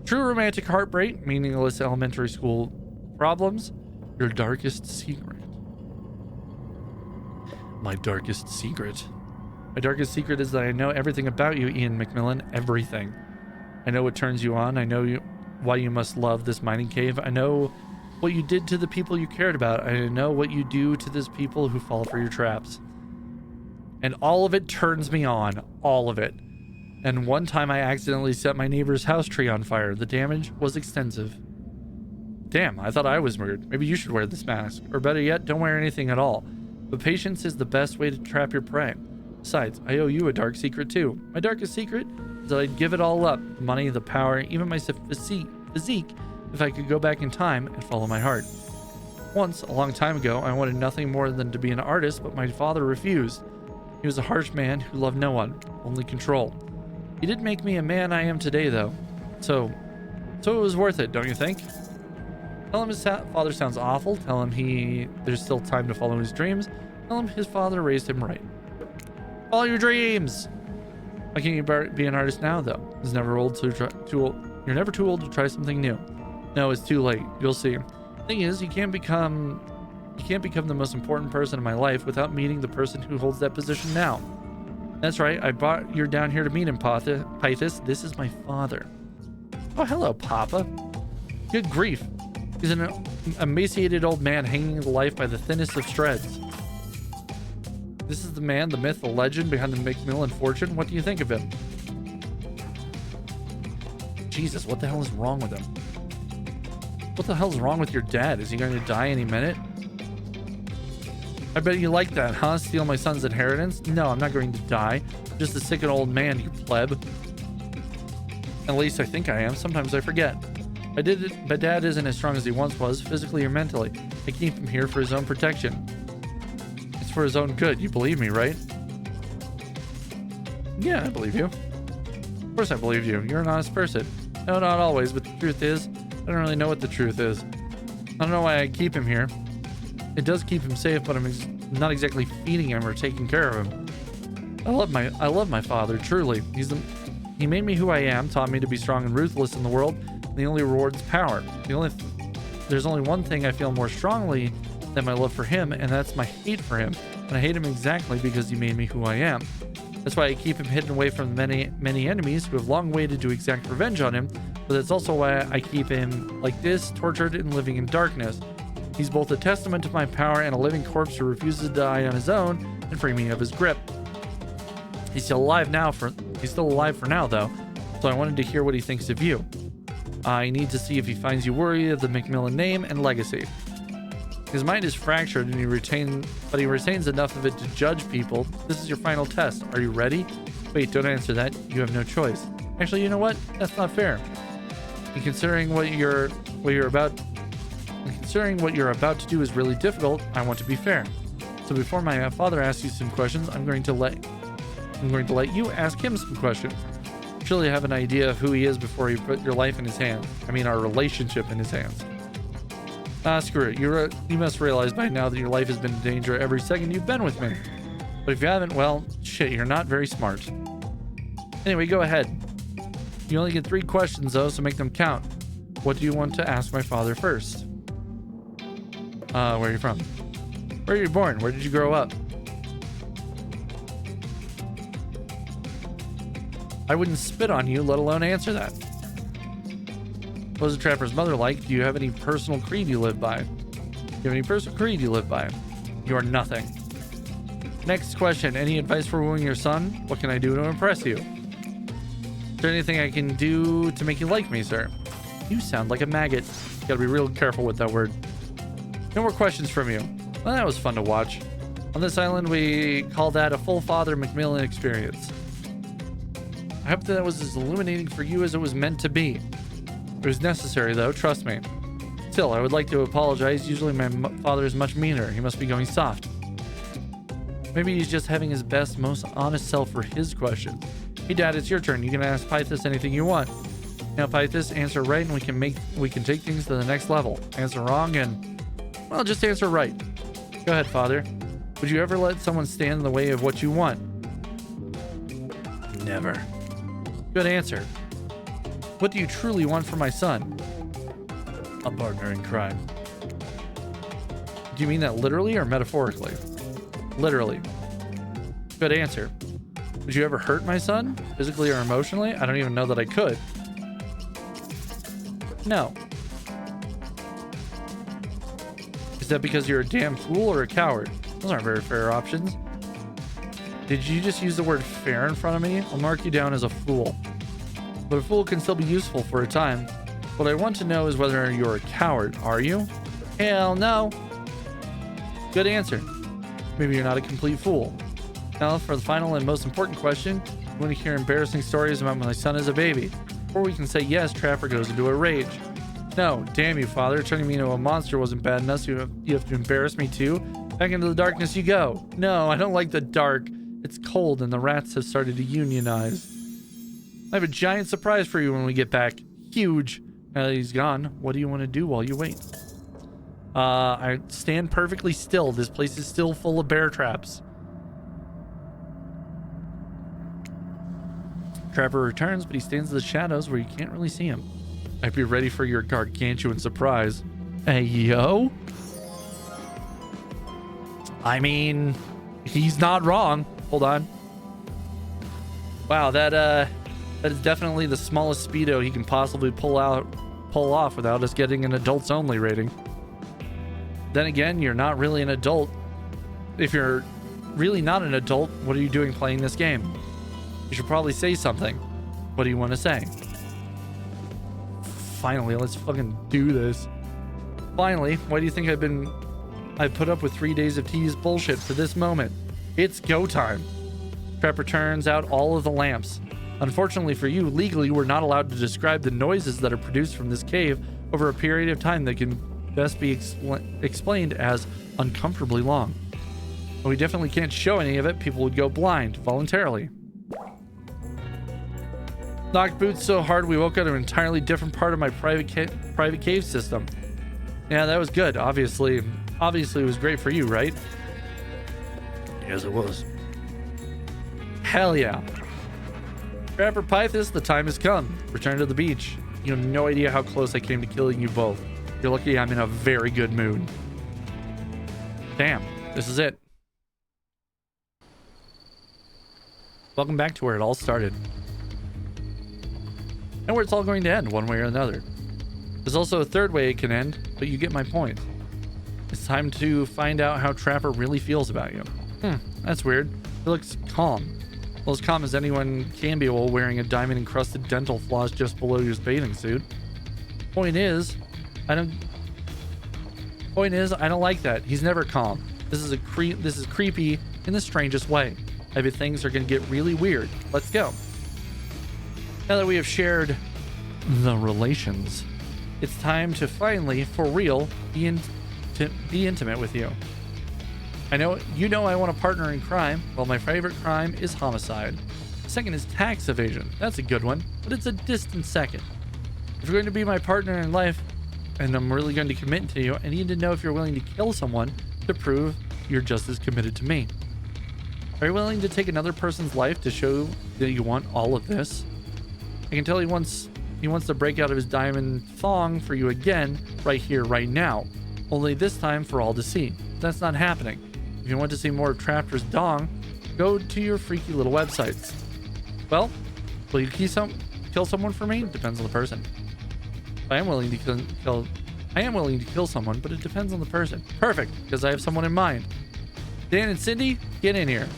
True romantic heartbreak, meaningless elementary school problems, your darkest secret. My darkest secret. My darkest secret is that I know everything about you, Ian McMillan. Everything. I know what turns you on. I know why you must love this mining cave. I know what you did to the people you cared about. I know what you do to these people who fall for your traps. And all of it turns me on. All of it. And one time I accidentally set my neighbor's house tree on fire. The damage was extensive. Damn, I thought I was weird. Maybe you should wear this mask. Or better yet, don't wear anything at all. But patience is the best way to trap your prey. Besides, I owe you a dark secret too. My darkest secret is that I'd give it all up. The money, the power, even my physique, if I could go back in time and follow my heart. Once, a long time ago, I wanted nothing more than to be an artist, but my father refused. He was a harsh man who loved no one, only control. He did make me a man I am today, though. So it was worth it, don't you think? Tell him his father sounds awful. Tell him there's still time to follow his dreams. Tell him his father raised him right. Follow your dreams! Why can't you be an artist now, though? You're never too old to try something new. No, it's too late. You'll see. Thing is, you can't become the most important person in my life without meeting the person who holds that position now. That's right. I brought you down here to meet him, Pythus. This is my father. Oh, hello, Papa. Good grief. He's an emaciated old man hanging to life by the thinnest of shreds. This is the man, the myth, the legend behind the McMillan fortune. What do you think of him? Jesus, what the hell is wrong with him? What the hell is wrong with your dad? Is he going to die any minute? I bet you like that, huh? Steal my son's inheritance? No, I'm not going to die. I'm just a sick and old man, you pleb. At least I think I am. Sometimes I forget. My dad isn't as strong as he once was, physically or mentally. I keep him here for his own protection. It's for his own good. You believe me, right? Yeah, I believe you. Of course I believe you. You're an honest person. No, not always, but the truth is, I don't really know what the truth is. I don't know why I keep him here. It does keep him safe, but I'm not exactly feeding him or taking care of him. I love my father, truly. He made me who I am, taught me to be strong and ruthless in the world, and the only reward is power. There's only one thing I feel more strongly than my love for him, and that's my hate for him. And I hate him exactly because he made me who I am. That's why I keep him hidden away from the many enemies who have long waited to exact revenge on him, but that's also why I keep him like this, tortured and living in darkness. He's both a testament to my power and a living corpse who refuses to die on his own and free me of his grip. He's still alive for now, though, so I wanted to hear what he thinks of you. I need to see if he finds you worthy of the McMillan name and legacy. His mind is fractured, and he retains enough of it to judge people. This is your final test. Are you ready? Wait, don't answer that. You have no choice. Actually, you know what? That's not fair. And considering what you're about to do is really difficult, I want to be fair. So before my father asks you some questions, I'm going to let you ask him some questions. Surely you have an idea of who he is before you put your life in his hands. I mean, our relationship in his hands. Screw it. You must realize by now that your life has been in danger every second you've been with me. But if you haven't, well, shit, you're not very smart. Anyway, go ahead. You only get 3 questions, though, so make them count. What do you want to ask my father first? Where are you from? Where are you born? Where did you grow up? I wouldn't spit on you, let alone answer that. What was the trapper's mother like? Do you have any personal creed you live by? Do you have any personal creed you live by? You are nothing. Next question. Any advice for wooing your son? What can I do to impress you? Is there anything I can do to make you like me, sir? You sound like a maggot. You gotta be real careful with that word. No more questions from you. Well, that was fun to watch. On this island, we call that a full Father Macmillan experience. I hope that was as illuminating for you as it was meant to be. It was necessary, though, trust me. Still, I would like to apologize. Usually my father is much meaner. He must be going soft. Maybe he's just having his best, most honest self for his questions. Hey, Dad, it's your turn. You can ask Pythus anything you want. Now, Pythus, answer right, and we can take things to the next level. Answer wrong, and well, just answer right. Go ahead, Father. Would you ever let someone stand in the way of what you want? Never. Good answer. What do you truly want from my son? A partner in crime. Do you mean that literally or metaphorically? Literally. Good answer. Would you ever hurt my son? Physically or emotionally? I don't even know that I could. No. Is that because you're a damn fool or a coward? Those aren't very fair options. Did you just use the word fair in front of me? I'll mark you down as a fool. But a fool can still be useful for a time. What I want to know is whether you're a coward. Are you? Hell no. Good answer. Maybe you're not a complete fool. Now for the final and most important question. I want to hear embarrassing stories about my son as a baby. Or we can say yes, Trapper goes into a rage. No, damn you, Father. Turning me into a monster wasn't bad enough, so you have to embarrass me too. Back into the darkness you go. No, I don't like the dark. It's cold and the rats have started to unionize. I have a giant surprise for you when we get back. Huge. Now that he's gone, what do you want to do while you wait? I stand perfectly still. This place is still full of bear traps. Trapper returns, but he stands in the shadows where you can't really see him. I'd be ready for your gargantuan surprise. Hey, yo. I mean, he's not wrong. Hold on. Wow, that is definitely the smallest Speedo he can possibly pull off without us getting an adults only rating. Then again, you're not really an adult. If you're really not an adult, what are you doing playing this game? You should probably say something. What do you want to say? Finally, let's fucking do this. Finally, why do you think I've put up with 3 days of tedious bullshit for this moment? It's go time. Trapper turns out all of the lamps. Unfortunately for you, legally, we're not allowed to describe the noises that are produced from this cave over a period of time that can best be explained as uncomfortably long. But we definitely can't show any of it. People would go blind voluntarily. Knocked boots so hard we woke up in an entirely different part of my private cave system. Yeah, that was good. Obviously it was great for you, right? Yes, it was. Hell yeah. Trapper Pythus, the time has come. Return to the beach. You have no idea how close I came to killing you both. You're lucky I'm in a very good mood. Damn, this is it. Welcome back to where it all started. And where it's all going to end, one way or another. There's also a third way it can end, but you get my point. It's time to find out how Trapper really feels about you. That's weird. He looks calm. Well, as calm as anyone can be while wearing a diamond-encrusted dental floss just below his bathing suit. Point is, I don't like that. He's never calm. This is creepy in the strangest way. I bet things are going to get really weird. Let's go. Now that we have shared the relations, it's time to finally, for real, be intimate with you. I know I want a partner in crime. Well, my favorite crime is homicide. Second is tax evasion. That's a good one, but it's a distant second. If you're going to be my partner in life, and I'm really going to commit to you, I need to know if you're willing to kill someone to prove you're just as committed to me. Are you willing to take another person's life to show that you want all of this? I can tell he wants to break out of his diamond thong for you again, right here, right now. Only this time for all to see. That's not happening. If you want to see more of Trapper's dong, go to your freaky little websites. Well, will you kill someone for me? Depends on the person. I am willing to kill someone, but it depends on the person. Perfect, because I have someone in mind. Dan and Cindy, get in here.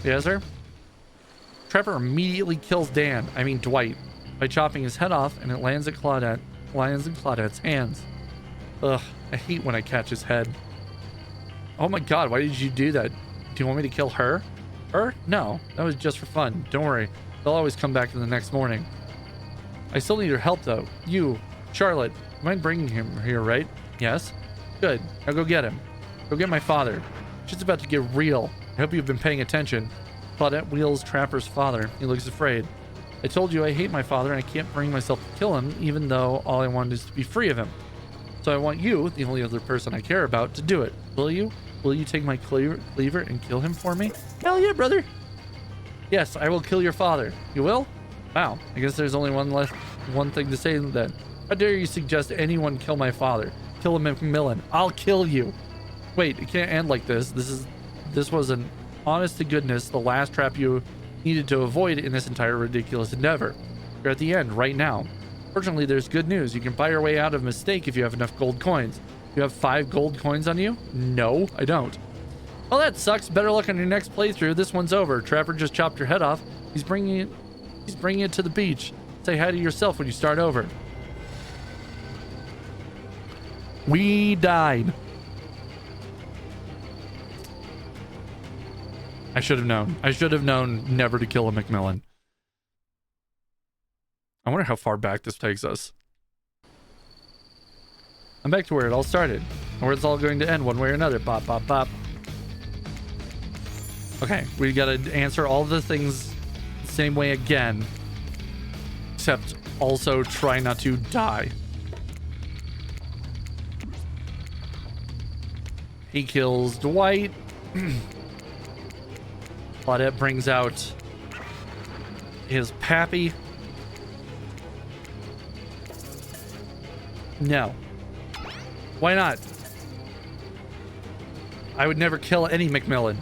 Yes, sir. Trapper immediately kills Dwight, by chopping his head off, and it lands in Claudette's hands. Ugh, I hate when I catch his head. Oh my god, why did you do that? Do you want me to kill her? Her? No, that was just for fun. Don't worry, they'll always come back in the next morning. I still need your help though. You, Charlotte, you mind bringing him here, right? Yes? Good, now go get him. Go get my father. Shit's about to get real. I hope you've been paying attention. Claudette wheels Trapper's father. He looks afraid. I told you I hate my father and I can't bring myself to kill him, even though all I want is to be free of him. So I want you, the only other person I care about, to do it. Will you? Will you take my cleaver and kill him for me? Hell yeah, brother. Yes, I will kill your father. You will? Wow, I guess there's only one thing to say then. How dare you suggest anyone kill my father? Kill a McMillan. I'll kill you. Wait, it can't end like this. This was an honest to goodness the last trap you needed to avoid in this entire ridiculous endeavor. You're at the end right now. Fortunately, there's good news. You can buy your way out of a mistake if you have enough gold coins. You have 5 gold coins on you? No, I don't. Well, that sucks. Better luck on your next playthrough. This one's over. Trapper just chopped your head off. He's bringing it to the beach. Say hi to yourself when you start over. We died. I should have known. I should have known never to kill a McMillan. I wonder how far back this takes us. I'm back to where it all started, and where it's all going to end one way or another. Bop, bop, bop. Okay, we gotta answer all the things the same way again, except also try not to die. He kills Dwight. Claudette brings out his pappy. No. Why not? I would never kill any McMillan.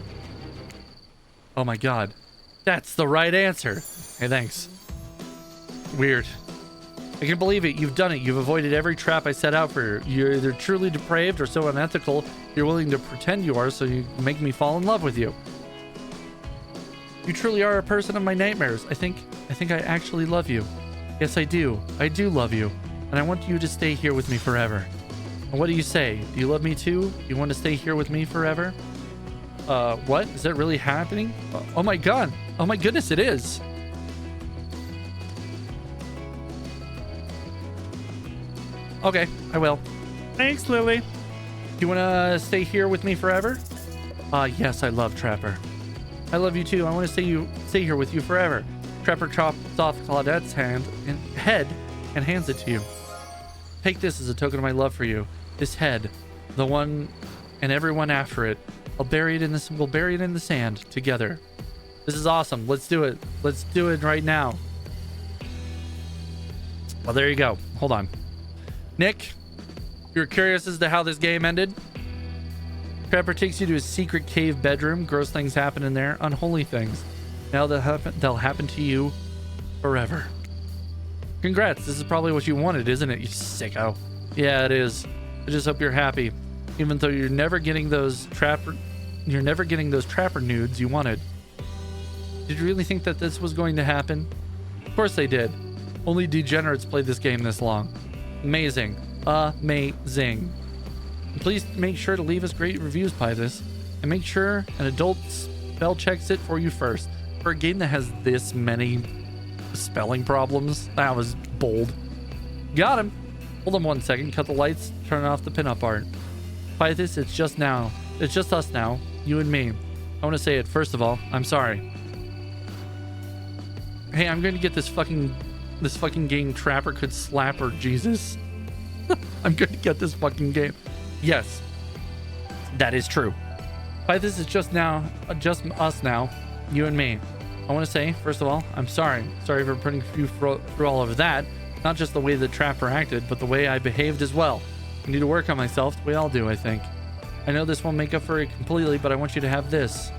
Oh my god. That's the right answer. Hey, thanks. Weird. I can't believe it. You've done it. You've avoided every trap I set out for you. You're either truly depraved or so unethical you're willing to pretend you are so you make me fall in love with you. You truly are a person of my nightmares. I think I actually love you. Yes, I do. I do love you. And I want you to stay here with me forever. And what do you say? Do you love me too? Do you want to stay here with me forever? What? Is that really happening? Oh my god. Oh my goodness, it is. Okay, I will. Thanks, Lily. Do you want to stay here with me forever? Yes, I love Trapper. I love you too. I want to stay here with you forever. Trapper chops off Claudette's head and hands it to you. Take this as a token of my love for you. This head, the one and everyone after it. We'll bury it in the sand together. This is awesome. Let's do it. Let's do it right now. Well, there you go. Hold on. Nick, you're curious as to how this game ended? Trapper takes you to his secret cave bedroom. Gross things happen in there. Unholy things. Now they'll happen to you forever. Congrats. This is probably what you wanted, isn't it, you sicko? Yeah, it is. I just hope you're happy. Even though you're never getting those trapper nudes you wanted. Did you really think that this was going to happen? Of course they did. Only degenerates played this game this long. Amazing. Amazing. And please make sure to leave us great reviews by this. And make sure an adult spell checks it for you first. For a game that has this many spelling problems, that was bold. Got him. Hold on 1 second. Cut the lights. Turn off the pinup art. By this, it's just us now. You and me. I want to say it. First of all, I'm sorry. Hey, I'm going to get this fucking game Trapper could slap her. Jesus. I'm going to get this fucking game. Yes, that is true. By this is just us now, you and me. I want to say, first of all, I'm sorry. Sorry for putting you through all of that. Not just the way the trapper acted, but the way I behaved as well. I need to work on myself. We all do, I think. I know this won't make up for it completely, but I want you to have this.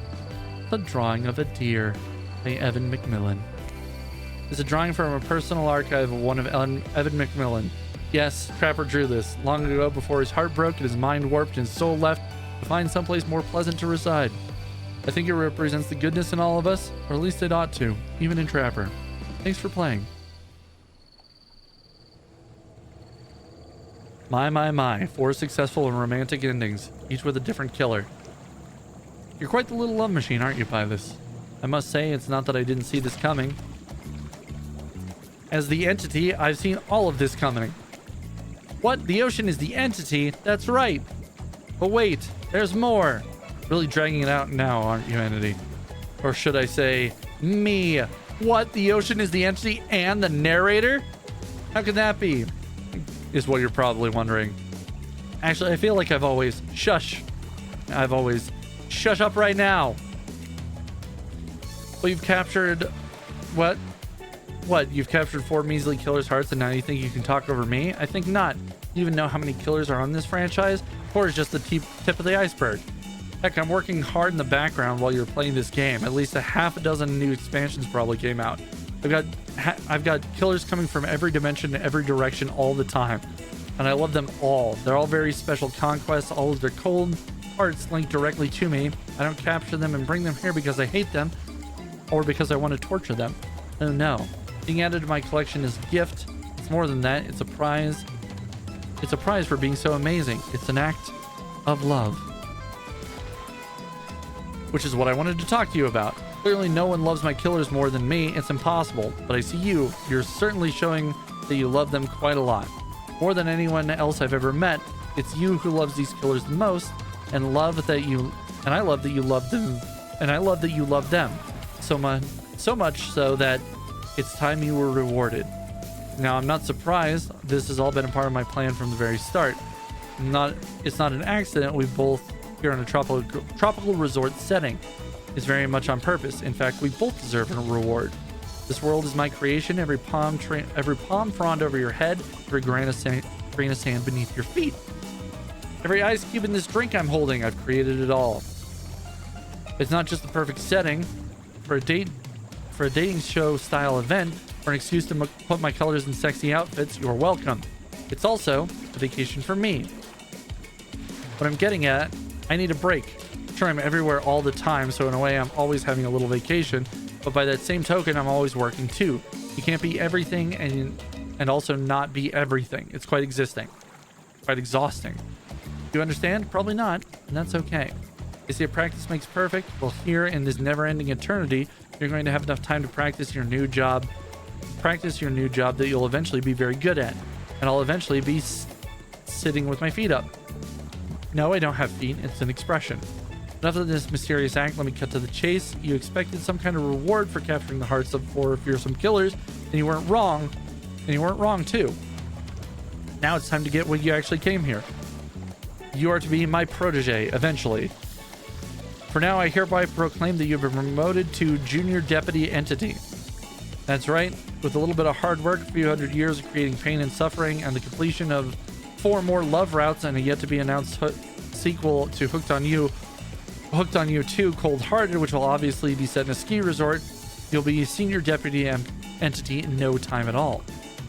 The drawing of a deer by Evan McMillan. It's a drawing from a personal archive of one of Evan McMillan. Yes, Trapper drew this long ago before his heart broke and his mind warped and his soul left to find someplace more pleasant to reside. I think it represents the goodness in all of us, or at least it ought to, even in Trapper. Thanks for playing. My. 4 successful and romantic endings, each with a different killer. You're quite the little love machine, aren't you, Pivus? I must say, it's not that I didn't see this coming. As the entity, I've seen all of this coming. What? The ocean is the entity? That's right. But wait, there's more. Really dragging it out now, aren't you, entity? Or should I say, me? What? The ocean is the entity and the narrator? How could that be? Is what you're probably wondering. Actually, I feel like I've always... Shush up right now. Well, you've captured... What? You've captured 4 measly killers' hearts and now you think you can talk over me? I think not. You even know how many killers are on this franchise? 4 is just the tip of the iceberg. Heck, I'm working hard in the background while you're playing this game. At least a half a dozen new expansions probably came out. I've got killers coming from every dimension, every direction, all the time. And I love them all. They're all very special conquests. All of their cold hearts linked directly to me. I don't capture them and bring them here because I hate them or because I want to torture them. Oh no. Being added to my collection is a gift. It's more than that. It's a prize. It's a prize for being so amazing. It's an act of love. Which is what I wanted to talk to you about. Clearly no one loves my killers more than me. It's impossible. But I see you. You're certainly showing that you love them quite a lot. More than anyone else I've ever met, it's you who loves these killers the most, and I love that you love them, and I love that you love them so much so that it's time you were rewarded. Now, I'm not surprised. This has all been a part of my plan from the very start. It's not an accident. We both here on a tropical resort setting. It's very much on purpose. In fact, we both deserve a reward. This world is my creation. Every palm frond over your head, every grain of sand beneath your feet. Every ice cube in this drink I'm holding, I've created it all. It's not just the perfect setting for a dating show style event or an excuse to put my colors in sexy outfits. You're welcome. It's also a vacation for me. What I'm getting at, I need a break. Sure, I'm everywhere all the time, so in a way I'm always having a little vacation, but by that same token, I'm always working too. You can't be everything and also not be everything. It's quite exhausting. Do you understand? Probably not, and that's okay. They say practice makes perfect. Well, here in this never-ending eternity, you're going to have enough time to practice your new job that you'll eventually be very good at, and I'll eventually be sitting with my feet up. No, I don't have feet. It's an expression. Enough of this mysterious act. Let me cut to the chase. You expected some kind of reward for capturing the hearts of 4 fearsome killers, and you weren't wrong. And you weren't wrong too. Now it's time to get what you actually came here. You are to be my protege eventually. For now, I hereby proclaim that you've been promoted to junior deputy entity. That's right. With a little bit of hard work, a few hundred years of creating pain and suffering, and the completion of 4 more love routes and a yet to be announced sequel to Hooked on You 2 Cold Hearted, which will obviously be set in a ski resort, you'll be a senior deputy entity in no time at all.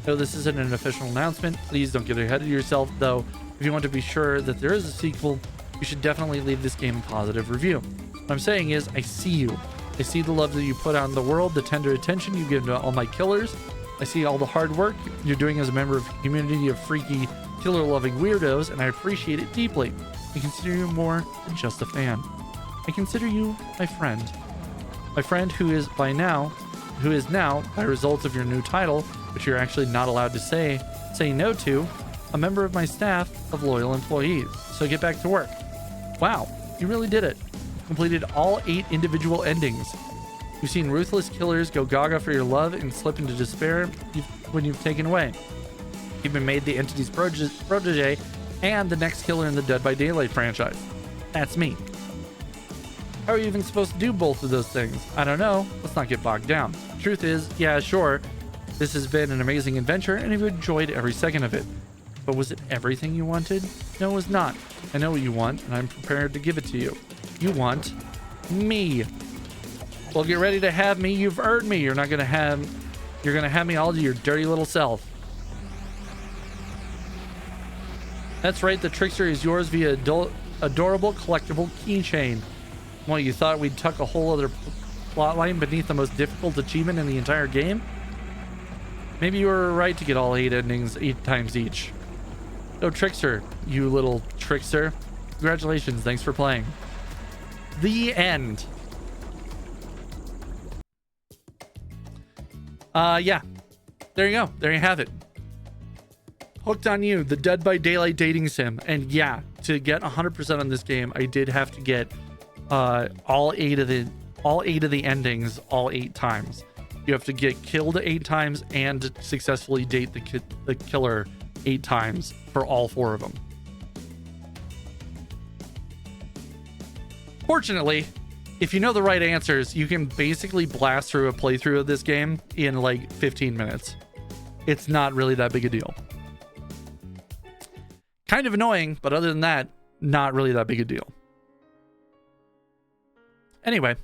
Though this isn't an official announcement, please don't get ahead of yourself, though. If you want to be sure that there is a sequel, you should definitely leave this game a positive review. What I'm saying is, I see you. I see the love that you put out in the world, the tender attention you give to all my killers. I see all the hard work you're doing as a member of a community of freaky, killer-loving weirdos, and I appreciate it deeply. I consider you more than just a fan. I consider you my friend. My friend who is now, by results of your new title, which you're actually not allowed to say no to, a member of my staff of loyal employees. So get back to work. Wow, you really did it. Completed all 8 individual endings. You've seen ruthless killers go gaga for your love and slip into despair when you've taken away. even made the entity's protege and the next killer in the Dead by Daylight franchise. That's me. How are you even supposed to do both of those things? I don't know. Let's not get bogged down. Truth is, yeah, sure, this has been an amazing adventure and I've enjoyed every second of it. But was it everything you wanted? No, it was not. I know what you want and I'm prepared to give it to you. You want me. Well, get ready to have me. You've earned me. You're gonna have me all to your dirty little self. That's right, the trickster is yours via adorable collectible keychain. Well, you thought we'd tuck a whole other plotline beneath the most difficult achievement in the entire game? Maybe you were right to get all 8 endings 8 times each. Oh, trickster, you little trickster. Congratulations, thanks for playing. The end. Yeah. There you go. There you have it. Hooked on You, the Dead by Daylight dating sim. And yeah, to get 100% on this game, I did have to get all eight of the endings all 8 times. You have to get killed 8 times and successfully date the killer 8 times for all 4 of them. Fortunately, if you know the right answers, you can basically blast through a playthrough of this game in like 15 minutes. It's not really that big a deal. Kind of annoying, but other than that, not really that big a deal. Anyway,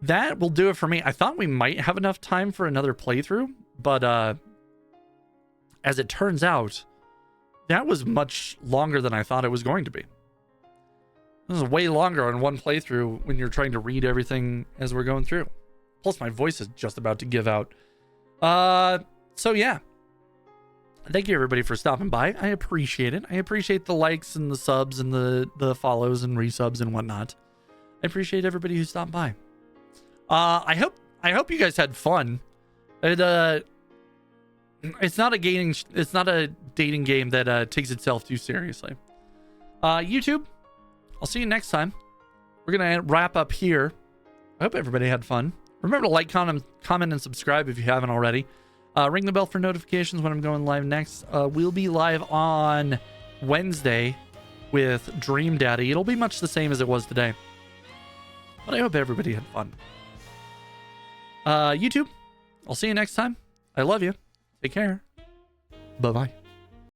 that will do it for me. I thought we might have enough time for another playthrough, but as it turns out, that was much longer than I thought it was going to be. This is way longer on one playthrough when you're trying to read everything as we're going through. Plus, my voice is just about to give out. So yeah. Thank you, everybody, for stopping by. I appreciate it. I appreciate the likes and the subs and the follows and resubs and whatnot. I appreciate everybody who stopped by. I hope you guys had fun. It's not a dating game that takes itself too seriously. YouTube, I'll see you next time. We're gonna wrap up here. I hope everybody had fun. Remember to like, comment, and subscribe if you haven't already. Ring the bell for notifications when I'm going live next. We'll be live on Wednesday with Dream Daddy. It'll be much the same as it was today. But I hope everybody had fun. YouTube, I'll see you next time. I love you. Take care. Bye-bye.